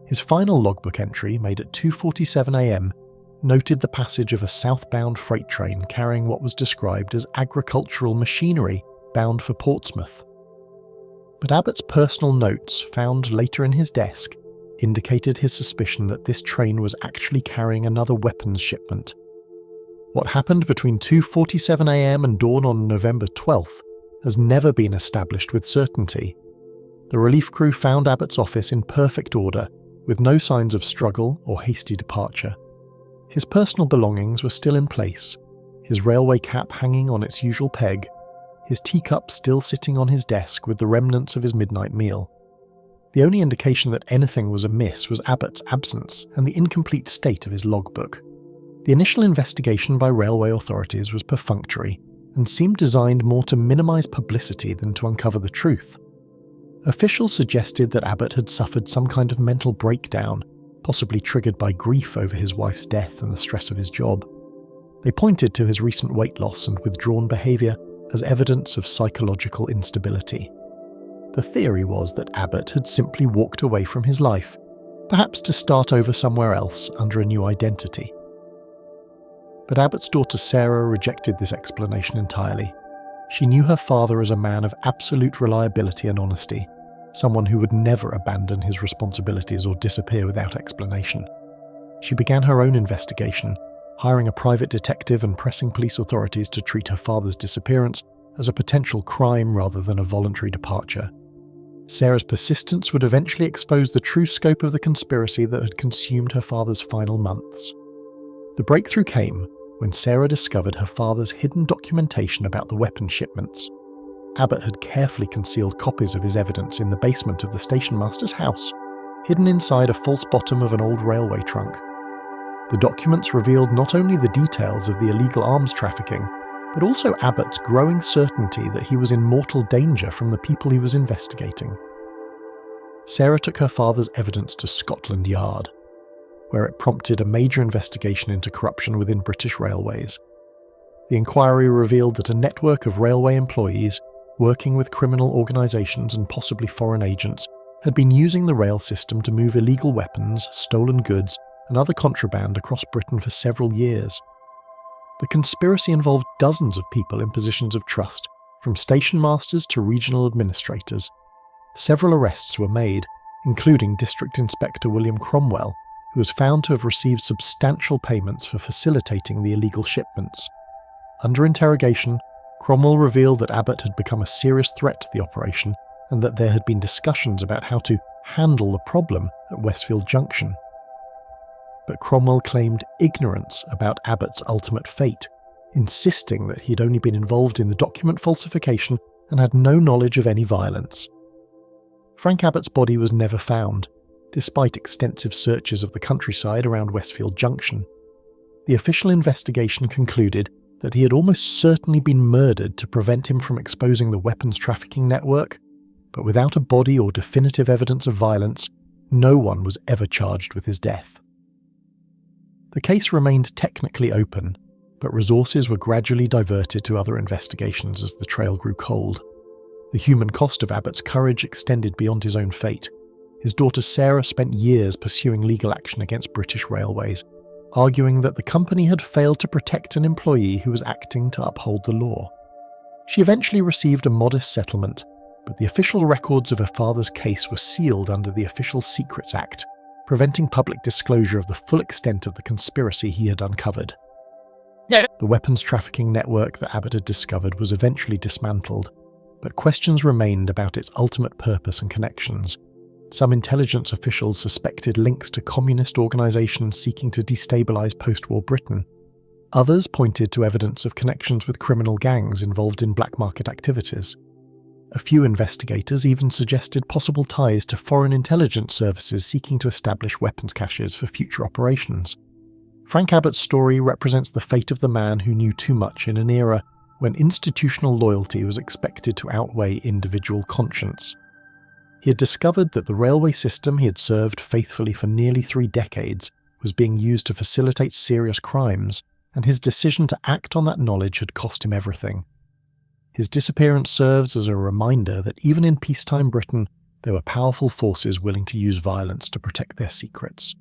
His final logbook entry, made at 2:47 a.m, noted the passage of a southbound freight train carrying what was described as agricultural machinery bound for Portsmouth. But Abbott's personal notes, found later in his desk, indicated his suspicion that this train was actually carrying another weapons shipment. What happened between 2:47 a.m. and dawn on November 12th has never been established with certainty. The relief crew found Abbott's office in perfect order, with no signs of struggle or hasty departure. His personal belongings were still in place, his railway cap hanging on its usual peg, his teacup still sitting on his desk with the remnants of his midnight meal. The only indication that anything was amiss was Abbott's absence and the incomplete state of his logbook. The initial investigation by railway authorities was perfunctory and seemed designed more to minimise publicity than to uncover the truth. Officials suggested that Abbott had suffered some kind of mental breakdown, possibly triggered by grief over his wife's death and the stress of his job. They pointed to his recent weight loss and withdrawn behaviour as evidence of psychological instability. The theory was that Abbott had simply walked away from his life, perhaps to start over somewhere else under a new identity. But Abbott's daughter Sarah rejected this explanation entirely. She knew her father as a man of absolute reliability and honesty, someone who would never abandon his responsibilities or disappear without explanation. She began her own investigation, hiring a private detective and pressing police authorities to treat her father's disappearance as a potential crime rather than a voluntary departure. Sarah's persistence would eventually expose the true scope of the conspiracy that had consumed her father's final months. The breakthrough came when Sarah discovered her father's hidden documentation about the weapons shipments. Abbott had carefully concealed copies of his evidence in the basement of the station master's house, hidden inside a false bottom of an old railway trunk. The documents revealed not only the details of the illegal arms trafficking, but also Abbott's growing certainty that he was in mortal danger from the people he was investigating. Sarah took her father's evidence to Scotland Yard, where it prompted a major investigation into corruption within British Railways. The inquiry revealed that a network of railway employees, working with criminal organisations and possibly foreign agents, had been using the rail system to move illegal weapons, stolen goods, and other contraband across Britain for several years. The conspiracy involved dozens of people in positions of trust, from station masters to regional administrators. Several arrests were made, including District Inspector William Cromwell, who was found to have received substantial payments for facilitating the illegal shipments. Under interrogation, Cromwell revealed that Abbott had become a serious threat to the operation and that there had been discussions about how to handle the problem at Westfield Junction. But Cromwell claimed ignorance about Abbott's ultimate fate, insisting that he had only been involved in the document falsification and had no knowledge of any violence. Frank Abbott's body was never found, despite extensive searches of the countryside around Westfield Junction. The official investigation concluded that he had almost certainly been murdered to prevent him from exposing the weapons trafficking network, but without a body or definitive evidence of violence, no one was ever charged with his death. The case remained technically open, but resources were gradually diverted to other investigations as the trail grew cold. The human cost of Abbott's courage extended beyond his own fate. His daughter Sarah spent years pursuing legal action against British Railways, arguing that the company had failed to protect an employee who was acting to uphold the law. She eventually received a modest settlement, but the official records of her father's case were sealed under the Official Secrets Act, preventing public disclosure of the full extent of the conspiracy he had uncovered. The weapons trafficking network that Abbott had discovered was eventually dismantled, but questions remained about its ultimate purpose and connections. Some intelligence officials suspected links to communist organisations seeking to destabilise post-war Britain. Others pointed to evidence of connections with criminal gangs involved in black market activities. A few investigators even suggested possible ties to foreign intelligence services seeking to establish weapons caches for future operations. Frank Abbott's story represents the fate of the man who knew too much in an era when institutional loyalty was expected to outweigh individual conscience. He had discovered that the railway system he had served faithfully for nearly 3 decades was being used to facilitate serious crimes, and his decision to act on that knowledge had cost him everything. His disappearance serves as a reminder that even in peacetime Britain, there were powerful forces willing to use violence to protect their secrets.